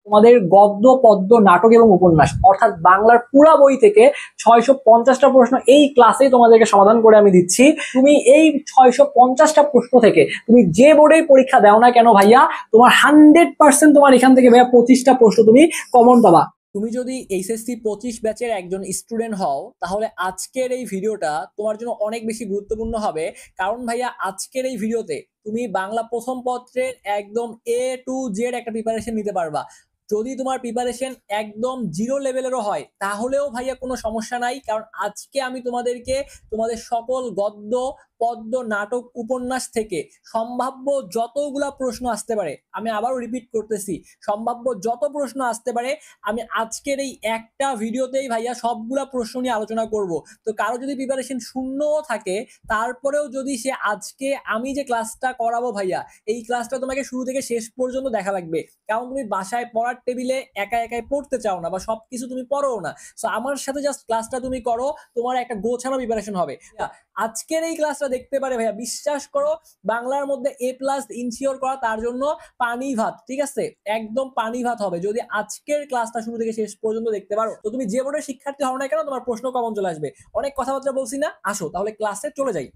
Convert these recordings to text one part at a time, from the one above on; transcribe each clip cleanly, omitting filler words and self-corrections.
তোমাদের গদ্য পদ্য নাটক এবং উপন্যাস অর্থাৎ বাংলার পুরা বই থেকে 650টা প্রশ্ন এই ক্লাসেই তোমাদেরকে সমাধান করে আমি দিচ্ছি। তুমি এই 650টা প্রশ্ন থেকে তুমি যে বোর্ডেই পরীক্ষা দাও না কেন ভাইয়া, তোমার 100% তোমার এখান থেকে ভাইয়া 25টা প্রশ্ন তুমি কমন পাবা। তুমি যদি এইচএসসি 25 ব্যাচের একজন স্টুডেন্ট হও তাহলে আজকের এই ভিডিওটা তোমার জন্য অনেক বেশি গুরুত্বপূর্ণ হবে। কারণ ভাইয়া আজকের এই ভিডিওতে তুমি বাংলা প্রথম পত্রের একদম A to Z একটা প্রিপারেশন নিতে পারবা। যদি তোমার প্রিপারেশন একদম জিরো লেভেলেরও হয় তাহলেও ভাইয়া কোনো সমস্যা নাই, কারণ আজকে আমি তোমাদেরকে তোমাদের সকল গদ্য পদ্য নাটক উপন্যাস থেকে সম্ভাব্য যতগুলা প্রশ্ন আসতে পারে, আমি আবারও রিপিট করতেছি, সম্ভাব্য যত প্রশ্ন আসতে পারে আমি আজকের এই একটা ভিডিওতেই ভাইয়া সবগুলা প্রশ্ন নিয়ে আলোচনা করব। তো কারো যদি প্রিপারেশন শূন্যও থাকে তারপরেও যদি সে আজকে আমি যে ক্লাসটা করাবো ভাইয়া, এই ক্লাসটা তোমাকে শুরু থেকে শেষ পর্যন্ত দেখা লাগবে। কারণ তুমি বাসায় পড়ার টেবিলে একা একাই পড়তে চাও না বা সবকিছু তুমি পড়ো না, সো আমার সাথে জাস্ট ক্লাসটা তুমি করো, তোমার একটা গোছানো প্রিপারেশন হবে। আজকের এই ক্লাসটা দেখতে পারে ভাইয়া, বিশ্বাস করো বাংলার মধ্যে A+ ইনশিওর করা তার জন্য পানি ভাত, ঠিক আছে, একদম পানি ভাত হবে যদি আজকের ক্লাসটা শুরু থেকে শেষ পর্যন্ত দেখতে পারো। তো তুমি যে বোর্ডের শিক্ষার্থী হও না কেন তোমার প্রশ্ন কমন চলে আসবে। অনেক কথাবার্তা বলছি না, আসো তাহলে ক্লাসে চলে যাই।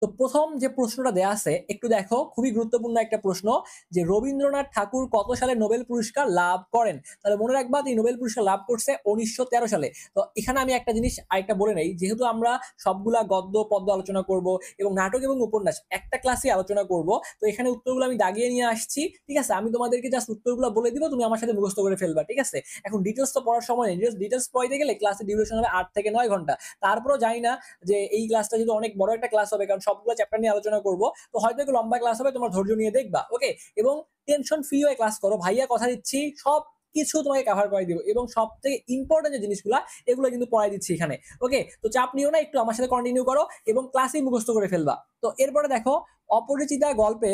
তো প্রথম যে প্রশ্নটা দেয়া আছে একটু দেখো, খুবই গুরুত্বপূর্ণ একটা প্রশ্ন, যে রবীন্দ্রনাথ ঠাকুর কত সালে নোবেল পুরস্কার লাভ করেন। তাহলে মনে রাখবা তিনি নোবেল পুরস্কার লাভ করছে 1913 সালে। তো এখানে আমি একটা জিনিস আরেকটা বলে নেই, যেহেতু আমরা সবগুলা গদ্য পদ্য আলোচনা করব এবং নাটক এবং উপন্যাস একটা ক্লাসে আলোচনা করব, তো এখানে উত্তরগুলো আমি দাগিয়ে নিয়ে আসছি, ঠিক আছে। আমি তোমাদেরকে জাস্ট উত্তরগুলো বলে দিব, তুমি আমার সাথে মুখস্থ করে ফেলবা, ঠিক আছে। এখন ডিটেলস তো পড়ার সময় নেই, ডিটেলস পড়াইতে গেলে ক্লাসের ডিউরেশন হবে 8 থেকে 9 ঘন্টা। তারপরেও জানি না যে এই ক্লাসটা যদি অনেক বড় একটা ক্লাস হবে, কারণ সবগুলো চ্যাপ্টার নিয়ে আলোচনা করব, তো হয়তো একটু লম্বা ক্লাস হবে, তোমার ধৈর্য নিয়ে দেখবা, ওকে। এবং টেনশন ফ্রি হয়ে ক্লাস করো ভাইয়া, কথা দিচ্ছি সব কিছু তোমাকে কভার করে দিব এবং সব থেকে ইম্পর্টেন্ট যে জিনিসগুলো এগুলো কিন্তু পড়াই দিচ্ছি এখানে, ওকে। তো চাপ নিও না, একটু আমার সাথে কন্টিনিউ করো এবং ক্লাসেই মুখস্থ করে ফেলবা। তো এরপরে দেখো, অপরিচিতা গল্পে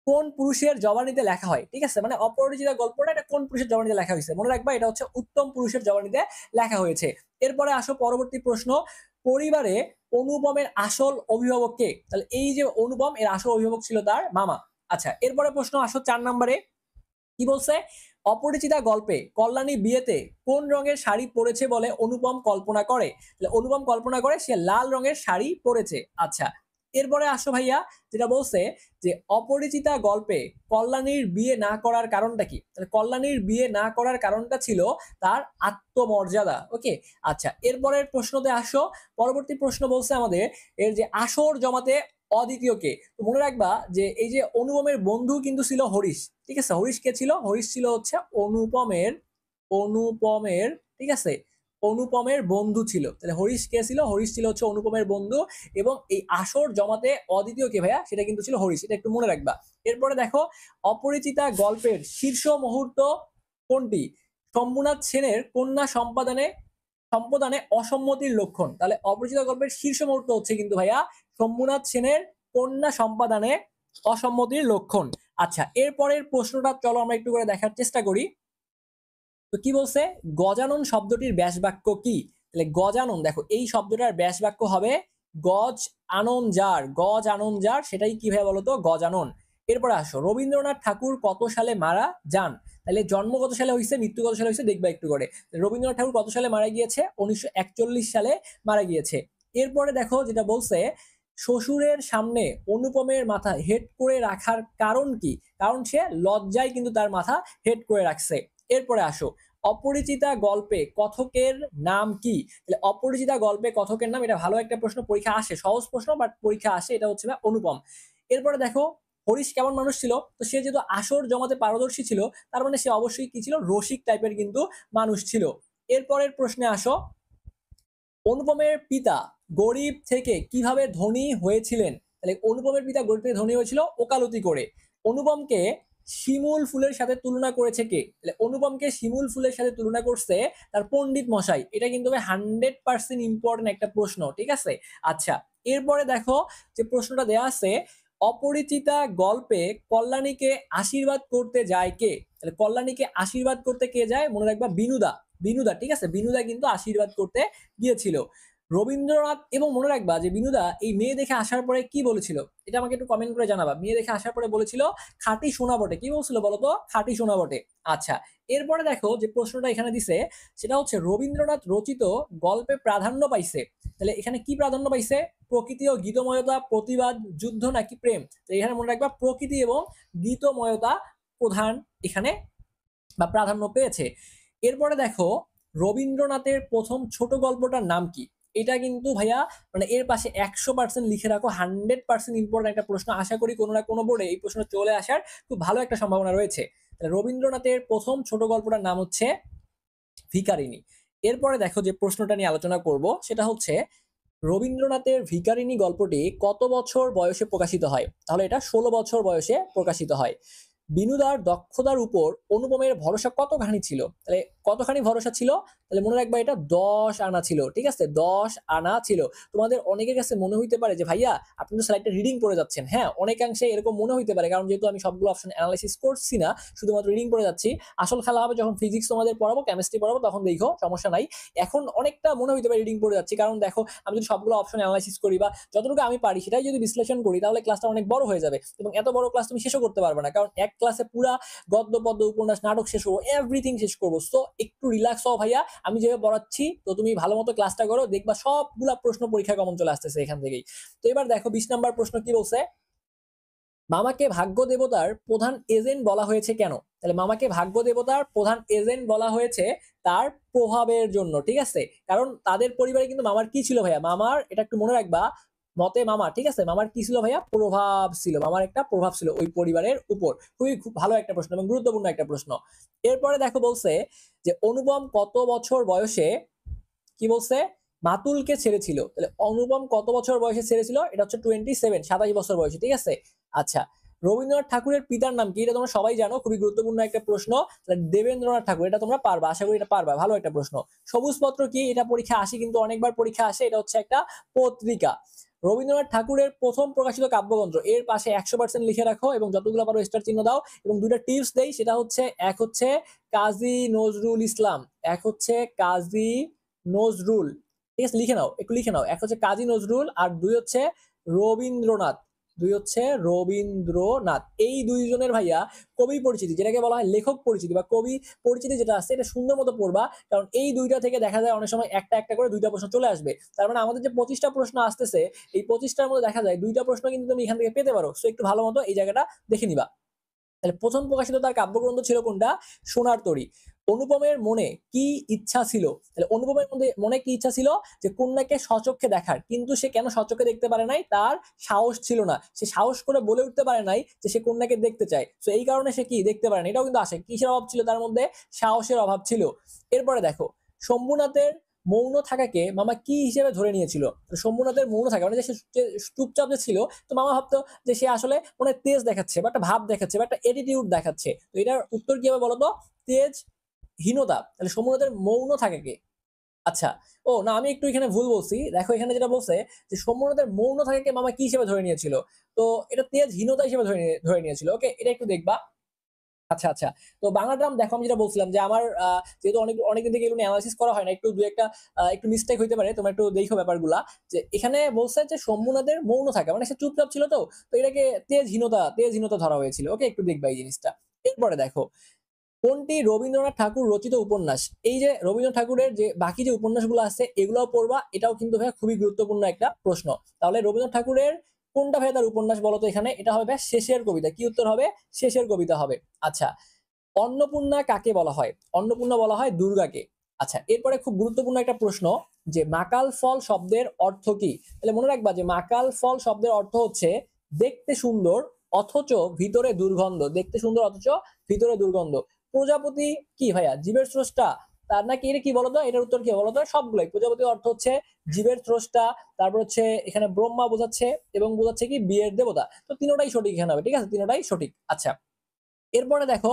কোন পুরুষের জবানিতে লেখা হয়, ঠিক আছে, মানে অপরিচিতা গল্পটা এটা কোন পুরুষের জবানিতে লেখা হয়েছে, মনে রাখবা এটা হচ্ছে উত্তম পুরুষের জবানিতে লেখা হয়েছে। এরপরে আসো পরবর্তী প্রশ্ন, পরিবারে অনুপমের আসল অভিভাবক কে। তাহলে এই যে অনুপম, এর আসল অভিভাবক ছিল তার মামা। আচ্ছা, এরপরে প্রশ্ন আসো 4 নম্বরে, কি বলছে, অপরিচিতা গল্পে কল্যাণী বিয়েতে কোন রঙের শাড়ি পরেছে বলে অনুপম কল্পনা করে। তাহলে অনুপম কল্পনা করে সে লাল রঙের শাড়ি পরেছে। আচ্ছা, এরপরে আসো ভাইয়া, যেটা বলছে যে অপরিচিতা গল্পে কল্যাণীর বিয়ে না করার কারণটা কি। তাহলে কল্যাণীর বিয়ে না করার কারণটা ছিল তার আত্মমর্যাদা, ওকে। আচ্ছা, এরপরের প্রশ্নতে আসো, পরবর্তী প্রশ্ন বলছে আমাদের এর যে আসর জমাতে অদ্বিতীয় কে। তো মনে রাখবা যে এই যে অনুপমের বন্ধু কিন্তু ছিল হরিশ, ঠিক আছে। হরিশ কে ছিল, হরিশ ছিল হচ্ছে অনুপমের অনুপমের ঠিক আছে, অনুপমের বন্ধু ছিল। তাহলে হরিশ কে ছিল, হরিশ ছিল হচ্ছে অনুপমের বন্ধু, এবং এই আসর জমাতে অদ্বিতীয় কে ভাইয়া, সেটা কিন্তু ছিল হরিশ, এটা একটু মনে রাখবা। এরপরে দেখো, অপরিচিতা গল্পের শীর্ষ মুহূর্ত কোনটি। শম্ভুনাথ সেনের কন্যা সম্পাদনে অসম্মতির লক্ষণ। তাহলে অপরিচিত গল্পের শীর্ষ মুহূর্ত হচ্ছে কিন্তু ভাইয়া শম্ভুনাথ সেনের কন্যা সম্পাদনে অসম্মতির লক্ষণ। আচ্ছা, এরপরের প্রশ্নটা চলো আমরা একটু করে দেখার চেষ্টা করি। তো কি বলছে, গজানন শব্দটির ব্যাস বাক্য কি। তাহলে গজানন, দেখো এই শব্দটার ব্যাস বাক্য হবে গজ আনন যার, গজ আনন যার, সেটাই কি ভাবে বলতো, গজানন। এরপরে আসো, রবীন্দ্রনাথ ঠাকুর কত সালে মারা যান। তাহলে জন্ম কত সালে হয়েছে, মৃত্যু কত সালে হয়েছে দেখবা একটু করে। রবীন্দ্রনাথ ঠাকুর কত সালে মারা গিয়েছে, 1941 সালে মারা গিয়েছে। এরপরে দেখো যেটা বলছে, শ্বশুরের সামনে অনুপমের মাথা হেড করে রাখার কারণ কি। কারণ সে লজ্জায় কিন্তু তার মাথা হেড করে রাখছে। এরপরে আসো, অপরিচিতা গল্পে কথকের নাম কি। তাহলে অপরিচিতা গল্পে কথকের নাম, এটা ভালো একটা প্রশ্ন, পরীক্ষা আসে, সহজ প্রশ্ন বাট পরীক্ষা আসে, এটা হচ্ছে অনুপম। এরপরে দেখো, হরিশ কেমন মানুষ ছিল, তো সে যেহেতু আসর জমাতে পারদর্শী ছিল তার মানে সে অবশ্যই কি ছিল, রসিক টাইপের কিন্তু মানুষ ছিল। এরপরের প্রশ্নে আসো, অনুপমের পিতা গরিব থেকে কিভাবে ধনী হয়েছিলেন। তাহলে অনুপমের পিতা গরিব থেকে ধনী হয়েছিল ওকালতি করে। অনুপমকে শিমুল ফুলের সাথে তুলনা করেছে কে। তাহলে অনুপমকে শিমুল ফুলের সাথে তুলনা করছে তার পণ্ডিত মশাই। এটা কিন্তু 100% ইম্পর্টেন্ট একটা প্রশ্ন, ঠিক আছে। আচ্ছা, এরপরে দেখো যে প্রশ্নটা দেয়া আছে, অপরিচিতা গল্পে কল্যাণীকে আশীর্বাদ করতে যায় কে। তাহলে কল্যাণীকে আশীর্বাদ করতে কে যায়, মনে রাখবা বিনুদা, বিনুদা, ঠিক আছে, বিনুদা কিন্তু আশীর্বাদ করতে গিয়েছিল। রবীন্দ্রনাথ, এবং মনে রাখবা যে বিনুদা এই মেয়ে দেখে আসার পরে কি বলেছিল, এটা আমাকে একটু কমেন্ট করে জানাবা। মেয়ে দেখে আসার পরে বলেছিল খাঁটি সোনা বটে, কি বলছিল বলতো, খাঁটি সোনা বটে। আচ্ছা, এরপরে দেখো যে প্রশ্নটা এখানে দিছে সেটা হচ্ছে রবীন্দ্রনাথ রচিত গল্পে প্রাধান্য পাইছে, তাহলে এখানে কি প্রাধান্য পাইছে, প্রকৃতি ও গীতময়তা, প্রতিবাদ, যুদ্ধ নাকি প্রেম। তো এখানে মনে রাখবা প্রকৃতি এবং গীতময়তা প্রধান এখানে বা প্রাধান্য পেয়েছে। এরপরে দেখো রবীন্দ্রনাথের প্রথম ছোট গল্পটার নাম কি। এটা কিন্তু ভাইয়া মানে এর পাশে 100% লিখে রাখো, 100% ইম্পর্টেন্ট একটা প্রশ্ন। আশা করি কোনো না কোনো বোর্ডে এই প্রশ্ন চলে আসার খুব ভালো একটা সম্ভাবনা রয়েছে। রবীন্দ্রনাথের প্রথম ছোট গল্পটার নাম হচ্ছে ভিখারিনী। এরপরে দেখো যে প্রশ্নটা নিয়ে আলোচনা করব সেটা হচ্ছে রবীন্দ্রনাথের ভিখারিনী গল্পটি কত বছর বয়সে প্রকাশিত হয়। তাহলে এটা 16 বছর বয়সে প্রকাশিত হয়। বিনুদার দক্ষতার উপর অনুপমের ভরসা কতখানি ছিল, তাহলে কতখানি ভরসা ছিল, তাহলে মনে রাখবা এটা 10 আনা ছিল। ঠিক আছে, 10 আনা ছিল। তোমাদের অনেকের কাছে মনে হইতে পারে যে ভাইয়া আপনি তো স্লাইডটা রিডিং করে যাচ্ছেন। হ্যাঁ, অনেকাংশে এরকম মনে হইতে পারে, কারণ যেহেতু আমি সবগুলো অপশন অ্যানালাইসিস করছি না, শুধুমাত্র রিডিং করে যাচ্ছি। আসল খেলা হবে যখন ফিজিক্স তোমাদের পড়াবো, কেমিস্ট্রি পড়াবো, তখন দেখো সমস্যা নাই। এখন অনেকটা মনে হইতে পারে রিডিং করে যাচ্ছি, কারণ দেখো আমি যদি সবগুলো অপশন অ্যানালাইসিস করি বা যতটুকু আমি পারি সেটাই যদি বিশ্লেষণ করি, তাহলে ক্লাসটা অনেক বড় হয়ে যাবে, এবং এত বড় ক্লাস তুমি শেষও করতে পারবে না, কারণ এক ক্লাসে পুরা গদ্য পদ্য উপন্যাস নাটক শেষ করবো, এভরিথিং শেষ করবো। সো একটু রিল্যাক্স হও ভাইয়া, আমি যেভাবে পড়াচ্ছি তো তুমি ভালো মতো ক্লাসটা করো, দেখবা সবগুলা প্রশ্ন পরীক্ষা কমন চলে আসতেছে এখান থেকেই। তো এবার দেখো 20 নাম্বার প্রশ্ন কি বলছে, মামাকে ভাগ্য দেবতার প্রধান এজেন্ট বলা হয়েছে কেন। তাহলে মামাকে ভাগ্য দেবতার প্রধান এজেন্ট বলা হয়েছে তার প্রভাবের জন্য। ঠিক আছে, কারণ তাদের পরিবারে কিন্তু মামার কি ছিল ভাইয়া, মামার এটা একটু মনে রাখবা মতে মামা, ঠিক আছে, মামার কি ছিল ভাইয়া, প্রভাব ছিল, মামার একটা প্রভাব ছিল ওই পরিবারের উপর। খুবই খুব ভালো একটা প্রশ্ন এবং গুরুত্বপূর্ণ একটা প্রশ্ন। এরপরে দেখো বলছে যে অনুপম কত বছর বয়সে কি বলছে মাতুলকে ছেড়েছিল। তাহলে অনুপম কত বছর বয়সে ছেড়েছিল, এটা হচ্ছে 27, 27 বছর বয়সে। ঠিক আছে, আচ্ছা, রবীন্দ্রনাথ ঠাকুরের পিতার নাম কি, এটা তোমরা সবাই জানো, খুবই গুরুত্বপূর্ণ একটা প্রশ্ন। দেবেন্দ্রনাথ ঠাকুর, এটা তোমরা পারবা, আশা করি এটা পারবা, ভালো একটা প্রশ্ন। সবুজ পত্র কি, এটা পরীক্ষা আসে, কিন্তু অনেকবার পরীক্ষা আসে, এটা হচ্ছে একটা পত্রিকা। রবীন্দ্রনাথ ঠাকুরের প্রথম প্রকাশিত কাব্যগ্রন্থ, এর পাশে 100% লিখে রাখো এবং যতগুলো পারো স্টার চিহ্ন দাও, এবং দুইটা টিপস দেই, সেটা হচ্ছে এক হচ্ছে কাজী নজরুল ইসলাম, এক হচ্ছে কাজী নজরুল। ঠিক আছে, লিখে নাও, একটু লিখে নাও। এক হচ্ছে কাজী নজরুল আর দুই হচ্ছে রবীন্দ্রনাথ, দুই হচ্ছে রবীন্দ্রনাথ। এই দুইজনের ভাইয়া কবি পরিচিতি, যেটাকে বলা হয় লেখক পরিচিতি বা কবি পরিচিতি যেটা আছে, এটা সুন্দর মতো পড়বা, কারণ এই দুইটা থেকে দেখা যায় অনেক সময় একটা একটা করে দুইটা প্রশ্ন চলে আসবে। তার মানে আমাদের যে 25টা প্রশ্ন আসতেছে, এই 25টার মধ্যে দেখা যায় দুইটা প্রশ্ন কিন্তু তুমি এখান থেকে পেতে পারো। সো একটু ভালো মতো এই জায়গাটা দেখে নিবা। তাহলে প্রথম প্রকাশিত তার কাব্যগ্রন্থ ছিল কোনটা, সোনার তরী। অনুপমের মনে কি ইচ্ছা ছিল, তাহলে অনুপমের মধ্যে মনে কি ইচ্ছা ছিল, যে কন্যাকে স্বচক্ষে দেখার, কিন্তু সে কেন স্বচক্ষে দেখতে পারে নাই, তার সাহস ছিল না, সে সাহস করে বলে উঠতে পারে নাই যে সে কন্যাকে দেখতে চায়। তো এই কারণে সে কি দেখতে পারে না, এটাও কিন্তু আসে, কিসের অভাব ছিল তার মধ্যে, সাহসের অভাব ছিল। এরপরে দেখো শম্ভুনাথের মৌন থাকাকে মামা কি হিসেবে ধরে নিয়েছিল। শম্ভুনাথের মৌন থাকা মানে যে সে চুপচাপ যে ছিল, তো মামা ভাবতো যে সে আসলে মানে তেজ দেখাচ্ছে বা একটা ভাব দেখাচ্ছে বা একটা এটিটিউড দেখাচ্ছে। তো এটার উত্তর কি হবে বলতো, তেজ হীনতা। তাহলে শম্ভুনাথের মৌন থাকাকে, আচ্ছা, ও না, আমি একটু এখানে ভুল বলছি। দেখো এখানে যেটা বলছে যে শম্ভুনাথের মৌন থাকাকে মামা কি হিসেবে ধরে নিয়েছিল, তো এটা তেজহীনতা হিসেবে ধরে নিয়েছিল। ওকে, এটা একটু দেখবা। আচ্ছা আচ্ছা, তো বাংলা ড্রাম দেখো, আমি যেটা বলছিলাম যে আমার যেহেতু অনেকদিন থেকে এগুলো অ্যানালাইসিস করা হয় না, একটু দু একটা একটু মিস্টেক হইতে পারে, তোমরা একটু দেখো ব্যাপারগুলা। যে এখানে বলছে যে শম্ভুনাথের মৌন থাকা মানে সে চুপচাপ ছিল, তো এটাকে তেজহীনতা ধরা হয়েছিল। ওকে, একটু দেখবা এই জিনিসটা। এরপরে দেখো কোনটি রবীন্দ্রনাথ ঠাকুর রচিত উপন্যাস। এই যে রবীন্দ্রনাথ ঠাকুরের যে বাকি যে উপন্যাসগুলো আছে এগুলোও পড়বা, এটাও কিন্তু ভাই খুবই গুরুত্বপূর্ণ একটা প্রশ্ন। তাহলে রবীন্দ্রনাথ ঠাকুরের কোনটা ভাই তার উপন্যাস বলতো, এখানে এটা হবে শেষের কবিতা। কি উত্তর হবে, শেষের কবিতা হবে। আচ্ছা, অন্নপূর্ণা কাকে বলা হয়, অন্নপূর্ণা বলা হয় দুর্গাকে। আচ্ছা, এরপরে খুব গুরুত্বপূর্ণ একটা প্রশ্ন, যে মাকাল ফল শব্দের অর্থ কি। তাহলে মনে রাখবা যে মাকাল ফল শব্দের অর্থ হচ্ছে দেখতে সুন্দর অথচ ভিতরে দুর্গন্ধ, দেখতে সুন্দর অথচ ভিতরে দুর্গন্ধ। প্রজাপতি কি ভাইয়া, জীবের স্রষ্টা, তার নাকি এটা কি বলতো, এটার উত্তর কি বলতো, সবগুলাই। প্রজাপতির অর্থ হচ্ছে জীবের স্রষ্টা, তারপর হচ্ছে এখানে ব্রহ্মা বোঝাচ্ছে এবং বোঝাচ্ছে কি বিয়ের দেবতা। তো তিনটাই সঠিক এখানে হবে। ঠিক আছে, তিনটাই সঠিক। আচ্ছা, এরপরে দেখো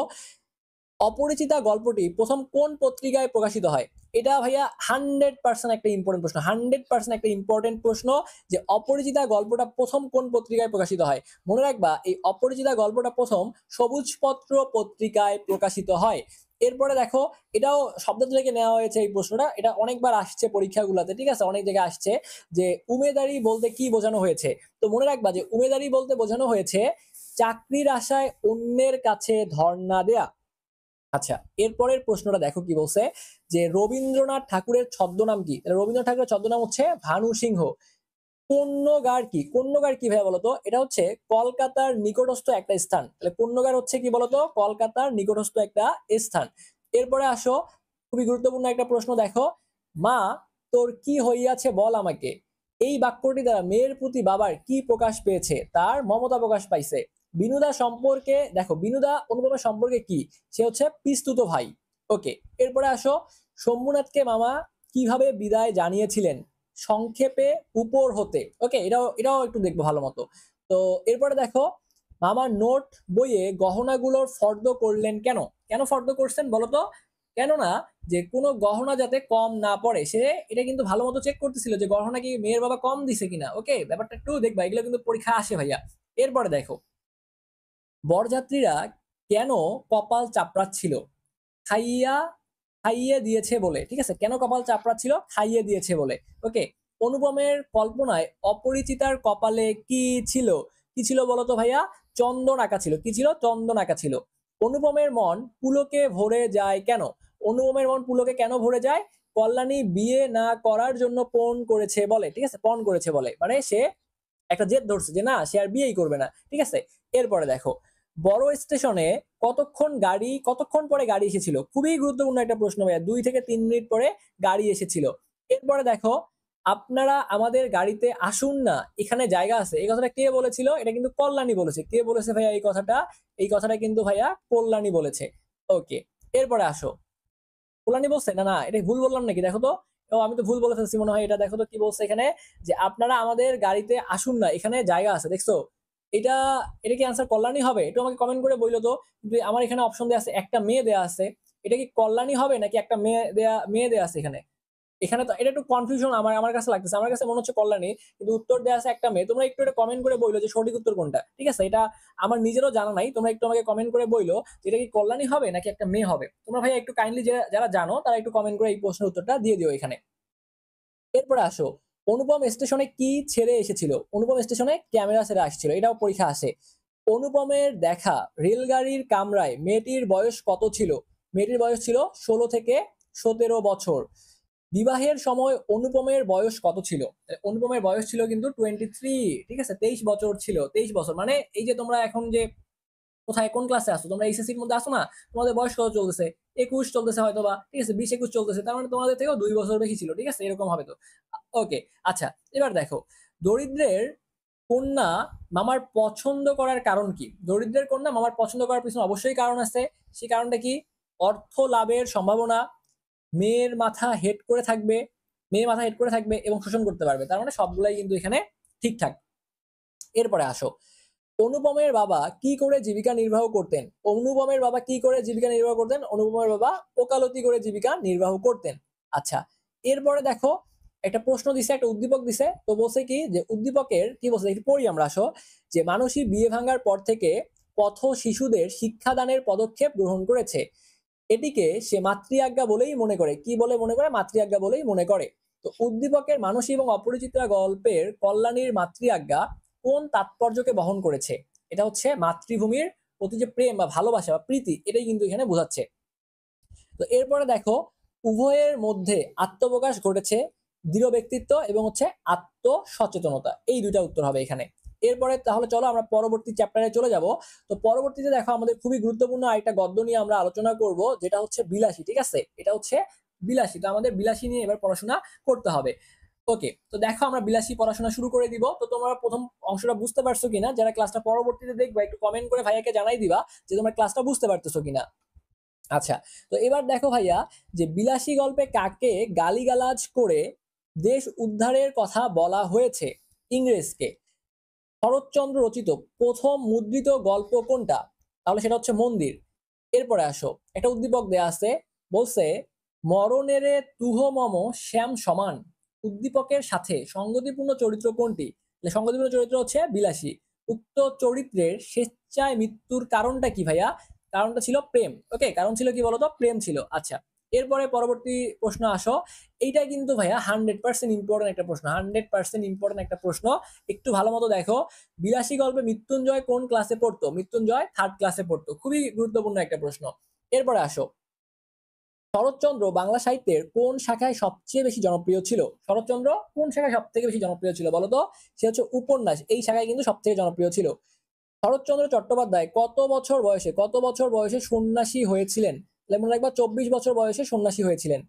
অপরিচিতা গল্পটি প্রথম কোন পত্রিকায় প্রকাশিত হয়? এটা ভাইয়া 100% একটা ইম্পর্টেন্ট প্রশ্ন, 100% একটা ইম্পর্টেন্ট প্রশ্ন, যে অপরিচিতা গল্পটা প্রথম কোন পত্রিকায় প্রকাশিত হয়। মনে রাখবা এই অপরিচিতা গল্পটা প্রথম সবুজপত্র পত্রিকায় প্রকাশিত হয়। এরপরে দেখো, এটাও শব্দ থেকে নেওয়া হয়েছে এই প্রশ্নটা, এটা অনেকবার আসছে পরীক্ষাগুলোতে, ঠিক আছে, অনেক জায়গায় আসছে, যে উমেদারি বলতে কি বোঝানো হয়েছে। তো মনে রাখবা যে উমেদারি বলতে বোঝানো হয়েছে চাকরির আশায় অন্যের কাছে ধর্ণা দেয়া। আচ্ছা, এরপরের প্রশ্নটা দেখো কি বলছে, যে রবীন্দ্রনাথ ঠাকুরের ছদ্মনাম কি? রবীন্দ্রনাথ ঠাকুরের ছদ্মনাম হচ্ছে ভানু সিংহ। কন্যগার কি? কন্যগার কি ভাইয়া বলতো? এটা হচ্ছে কলকাতার নিকটস্থ একটা স্থান। তাহলে কন্যগার হচ্ছে কি বলতো? কলকাতার নিকটস্থ একটা স্থান। এরপরে আসো, খুবই গুরুত্বপূর্ণ একটা প্রশ্ন দেখো, মা তোর কি হইয়াছে বল আমাকে। এই বাক্যটি দ্বারা মেয়ের প্রতি বাবার কি প্রকাশ পেয়েছে? তার মমতা প্রকাশ পাইছে। বিনুদা সম্পর্কে দেখো, বিনুদা অনুপমের সম্পর্কে কি? সে হচ্ছে পিস্তুত ভাই। ওকে, এরপরে আসো, শম্ভুনাথকে মামা কিভাবে বিদায় জানিয়েছিলেন? সংক্ষেপে উপর হতে। ওকে, এটাও এটাও একটু দেখবো ভালো মতো। তো এরপরে দেখো, মামার নোট বইয়ে গহনাগুলোর ফর্দ করলেন কেন? কেন ফর্দ করছেন বলতো? কেননা যে কোনো গহনা যাতে কম না পড়ে, সে এটা কিন্তু ভালো মতো চেক করতেছিল যে গহনা কি মেয়ের বাবা কম দিছে কিনা। ওকে, ব্যাপারটা একটু দেখবা, এগুলো কিন্তু পরীক্ষা আসে ভাইয়া। এরপরে দেখো, বরযাত্রীরা কেন কপাল চাপড়াচ্ছিল? খাইয়া খাইয়ে দিয়েছে বলে। ঠিক আছে, কেন কপাল চাপড়াচ্ছিল? খাইয়ে দিয়েছে বলে। ওকে, অনুপমের কল্পনায় অপরিচিতার কপালে কি ছিল? কি ছিল বলতো ভাইয়া? চন্দন আঁকা ছিল। কি ছিল? চন্দন আঁকা ছিল। অনুপমের মন পুলকে ভরে যায় কেন? অনুপমের মন পুলকে কেন ভরে যায়? কল্যাণী বিয়ে না করার জন্য পণ করেছে বলে। ঠিক আছে, পণ করেছে বলে, মানে সে একটা জেদ ধরছে যে না, সে আর বিয়েই করবে না। ঠিক আছে, এরপরে দেখো, বড় স্টেশনে কতক্ষণ পরে গাড়ি এসেছিল? খুবই গুরুত্বপূর্ণ একটা প্রশ্ন ভাইয়া, 2 থেকে 3 মিনিট পরে গাড়ি এসেছিল। এরপরে দেখো, আপনারা আমাদের গাড়িতে আসুন না, এখানে জায়গা আছে। এই কথাটা কে বলেছিল? এটা কিন্তু কল্যাণী বলেছে। কে বলেছে ভাইয়া এই কথাটা? এই কথাটা কিন্তু ভাইয়া কল্যাণী বলেছে। ওকে, এরপরে আসো, কল্যাণী বলছে না, না এটা ভুল বললাম নাকি? দেখো তো, ও আমি তো ভুল বলে ফেলছি মনে হয়। এটা দেখো তো কি বলছে এখানে, যে আপনারা আমাদের গাড়িতে আসুন না, এখানে জায়গা আছে। দেখছো, এটা এটা কি আনসার কল্যাণী হবে? একটু আমাকে কমেন্ট করে বললো তো। কিন্তু আমার এখানে অপশন দেওয়া আছে, একটা মেয়ে দেওয়া আছে। এটা কি কল্যাণী হবে নাকি একটা মেয়ে দেওয়া আছে এখানে? এখানে তো এটা একটু কনফিউশন আমার আমার কাছে লাগতেছে। আমার কাছে মনে হচ্ছে কল্যাণী, কিন্তু উত্তর দেওয়া আছে একটা মেয়ে। তোমরা একটু এটা কমেন্ট করে বললো যে সঠিক উত্তর কোনটা। ঠিক আছে, এটা আমার নিজেরও জানা নাই, তোমরা একটু আমাকে কমেন্ট করে বললো যে এটা কি কল্যাণী হবে নাকি একটা মেয়ে হবে। তোমরা ভাই একটু কাইন্ডলি যারা জানো তারা একটু কমেন্ট করে এই প্রশ্নের উত্তরটা দিয়ে দিও এখানে। এরপরে আসো, অনুপম স্টেশনে কি ছেড়ে এসেছিল? অনুপম স্টেশনে ক্যামেরা ছেড়ে আসছিল, এটাও পরীক্ষা আসে। অনুপমের দেখা রেলগাড়ির কামরায় মেয়েটির বয়স কত ছিল? মেয়েটির বয়স ছিল 16 থেকে 17 বছর। বিবাহের সময় অনুপমের বয়স কত ছিল? অনুপমের বয়স ছিল কিন্তু 23। ঠিক আছে, 23 বছর ছিল। 23 বছর মানে এই যে তোমরা এখন যে কোথায় কোন ক্লাসে আসো, তোমরা এইচএসসির মধ্যে আসো না, তোমাদের বয়স কত চলতেছে? 21 চলতেছে হয়তো বা, ঠিক আছে, 20-21 চলতেছে, তার মানে তোমাদের থেকেও 2 বছর বেশি ছিল। ঠিক আছে, এরকম হবে তো। ওকে, আচ্ছা, এবার দেখো, দরিদ্রের কন্যা মামার পছন্দ করার কারণ কি? দরিদ্রের কন্যা মামার পছন্দ করার পিছনে অবশ্যই কারণ আছে। সেই কারণটা কি? অর্থ লাভের সম্ভাবনা, মেয়ের মাথা হেড করে থাকবে, মেয়ে মাথা হেড করে থাকবে এবং শোষণ করতে পারবে। তার মানে সবগুলাই কিন্তু এখানে ঠিকঠাক। এরপরে আসো, অনুপমের বাবা কি করে জীবিকা নির্বাহ করতেন? অনুপমের বাবা কি করে জীবিকা নির্বাহ করতেন? অনুপমের বাবা ওকালতি করে জীবিকা নির্বাহ করতেন। আচ্ছা, এরপরে দেখো, একটা প্রশ্ন দিছে, একটা উদ্দীপক দিছে। তো বলছে কি, যে উদ্দীপকের কি বলছে একটু পড়ি আমরা। আসো, যে মানুষই বিয়ে ভাঙার পর থেকে পথ শিশুদের শিক্ষাদানের পদক্ষেপ গ্রহণ করেছে। এটিকে সে মাতৃ আজ্ঞা বলেই মনে করে। কি বলে মনে করে? মাতৃ আজ্ঞা বলেই মনে করে। তো উদ্দীপকের মানসী এবং অপরিচিতা গল্পের কল্যাণীর মাতৃ আজ্ঞা কোন তাৎপর্যকে বহন করেছে? এটা হচ্ছে মাতৃভূমির প্রতি যে প্রেম বা ভালোবাসা বা প্রীতি, এটাই কিন্তু এখানে বোঝাচ্ছে। তো এরপরে দেখো, উভয়ের মধ্যে আত্মপ্রকাশ ঘটেছে দৃঢ় ব্যক্তিত্ব এবং হচ্ছে আত্মসচেতনতা। এই দুইটা উত্তর হবে এখানে। এরপরে তাহলে চলো আমরা পরবর্তী চ্যাপ্টারে চলে যাব। তো পরবর্তীতে দেখো, আমাদের খুবই গুরুত্বপূর্ণ আরেকটা গদ্য নিয়ে আমরা আলোচনা করব, যেটা হচ্ছে বিলাসী। ঠিক আছে, এটা হচ্ছে বিলাসী। তো আমাদের বিলাসী নিয়ে এবার পড়াশোনা করতে হবে। ওকে, তো দেখো আমরা বিলাসী পড়াশোনা শুরু করে দিব। তো তোমরা প্রথম অংশটা বুঝতে পারছো কিনা? যারা ক্লাসটা পরবর্তীতে দেখবা একটু কমেন্ট করে ভাইয়াকে জানাই দিবা যে তোমরা ক্লাসটা বুঝতে পারতেছো কিনা। আচ্ছা, তো এবার দেখো ভাইয়া, যে বিলাসী গল্পে কাকে গালিগালাজ করে দেশ উদ্ধারের কথা বলা হয়েছে? ইংরেজকে। শরৎচন্দ্র রচিত প্রথম মুদ্রিত গল্প কোনটা? তাহলে সেটা হচ্ছে মন্দির। এরপরে আসো, একটা উদ্দীপক দেয়া আছে, বলছে মরণেরে তুহ মম শ্যাম সমান, উদ্দীপকের সাথে সঙ্গতিপূর্ণ চরিত্র কোনটি? সঙ্গতিপূর্ণ চরিত্র হচ্ছে বিলাসী। উক্ত চরিত্রের স্বেচ্ছায় মৃত্যুর কারণটা কি ভাইয়া? কারণটা ছিল প্রেম। ওকে, কারণ ছিল কি বলতো? প্রেম ছিল। আচ্ছা, এরপরে পরবর্তী প্রশ্ন আসো। এইটা কিন্তু ভাইয়া 100% ইম্পর্টেন্ট একটা প্রশ্ন, 100% ইম্পর্টেন্ট একটা প্রশ্ন। একটু ভালো মতো দেখো। বিলাসী গল্পে মৃত্যুঞ্জয় কোন ক্লাসে পড়তো? মৃত্যুঞ্জয় 3rd ক্লাসে পড়তো। খুবই গুরুত্বপূর্ণ একটা প্রশ্ন। এরপরে আসো, শরৎচন্দ্র বাংলা সাহিত্যের কোন শাখায় সবচেয়ে বেশি জনপ্রিয় ছিল? শরৎচন্দ্র কোন শাখায় সব থেকে বেশি জনপ্রিয় ছিল বলতো? সে হচ্ছে উপন্যাস, এই শাখায় কিন্তু সব থেকে জনপ্রিয় ছিল। শরৎচন্দ্র চট্টোপাধ্যায় কত বছর বয়সে সন্ন্যাসী হয়েছিলেন? মনে রাখবা 24 বছর বয়সে সন্ন্যাসী হয়েছিলেন।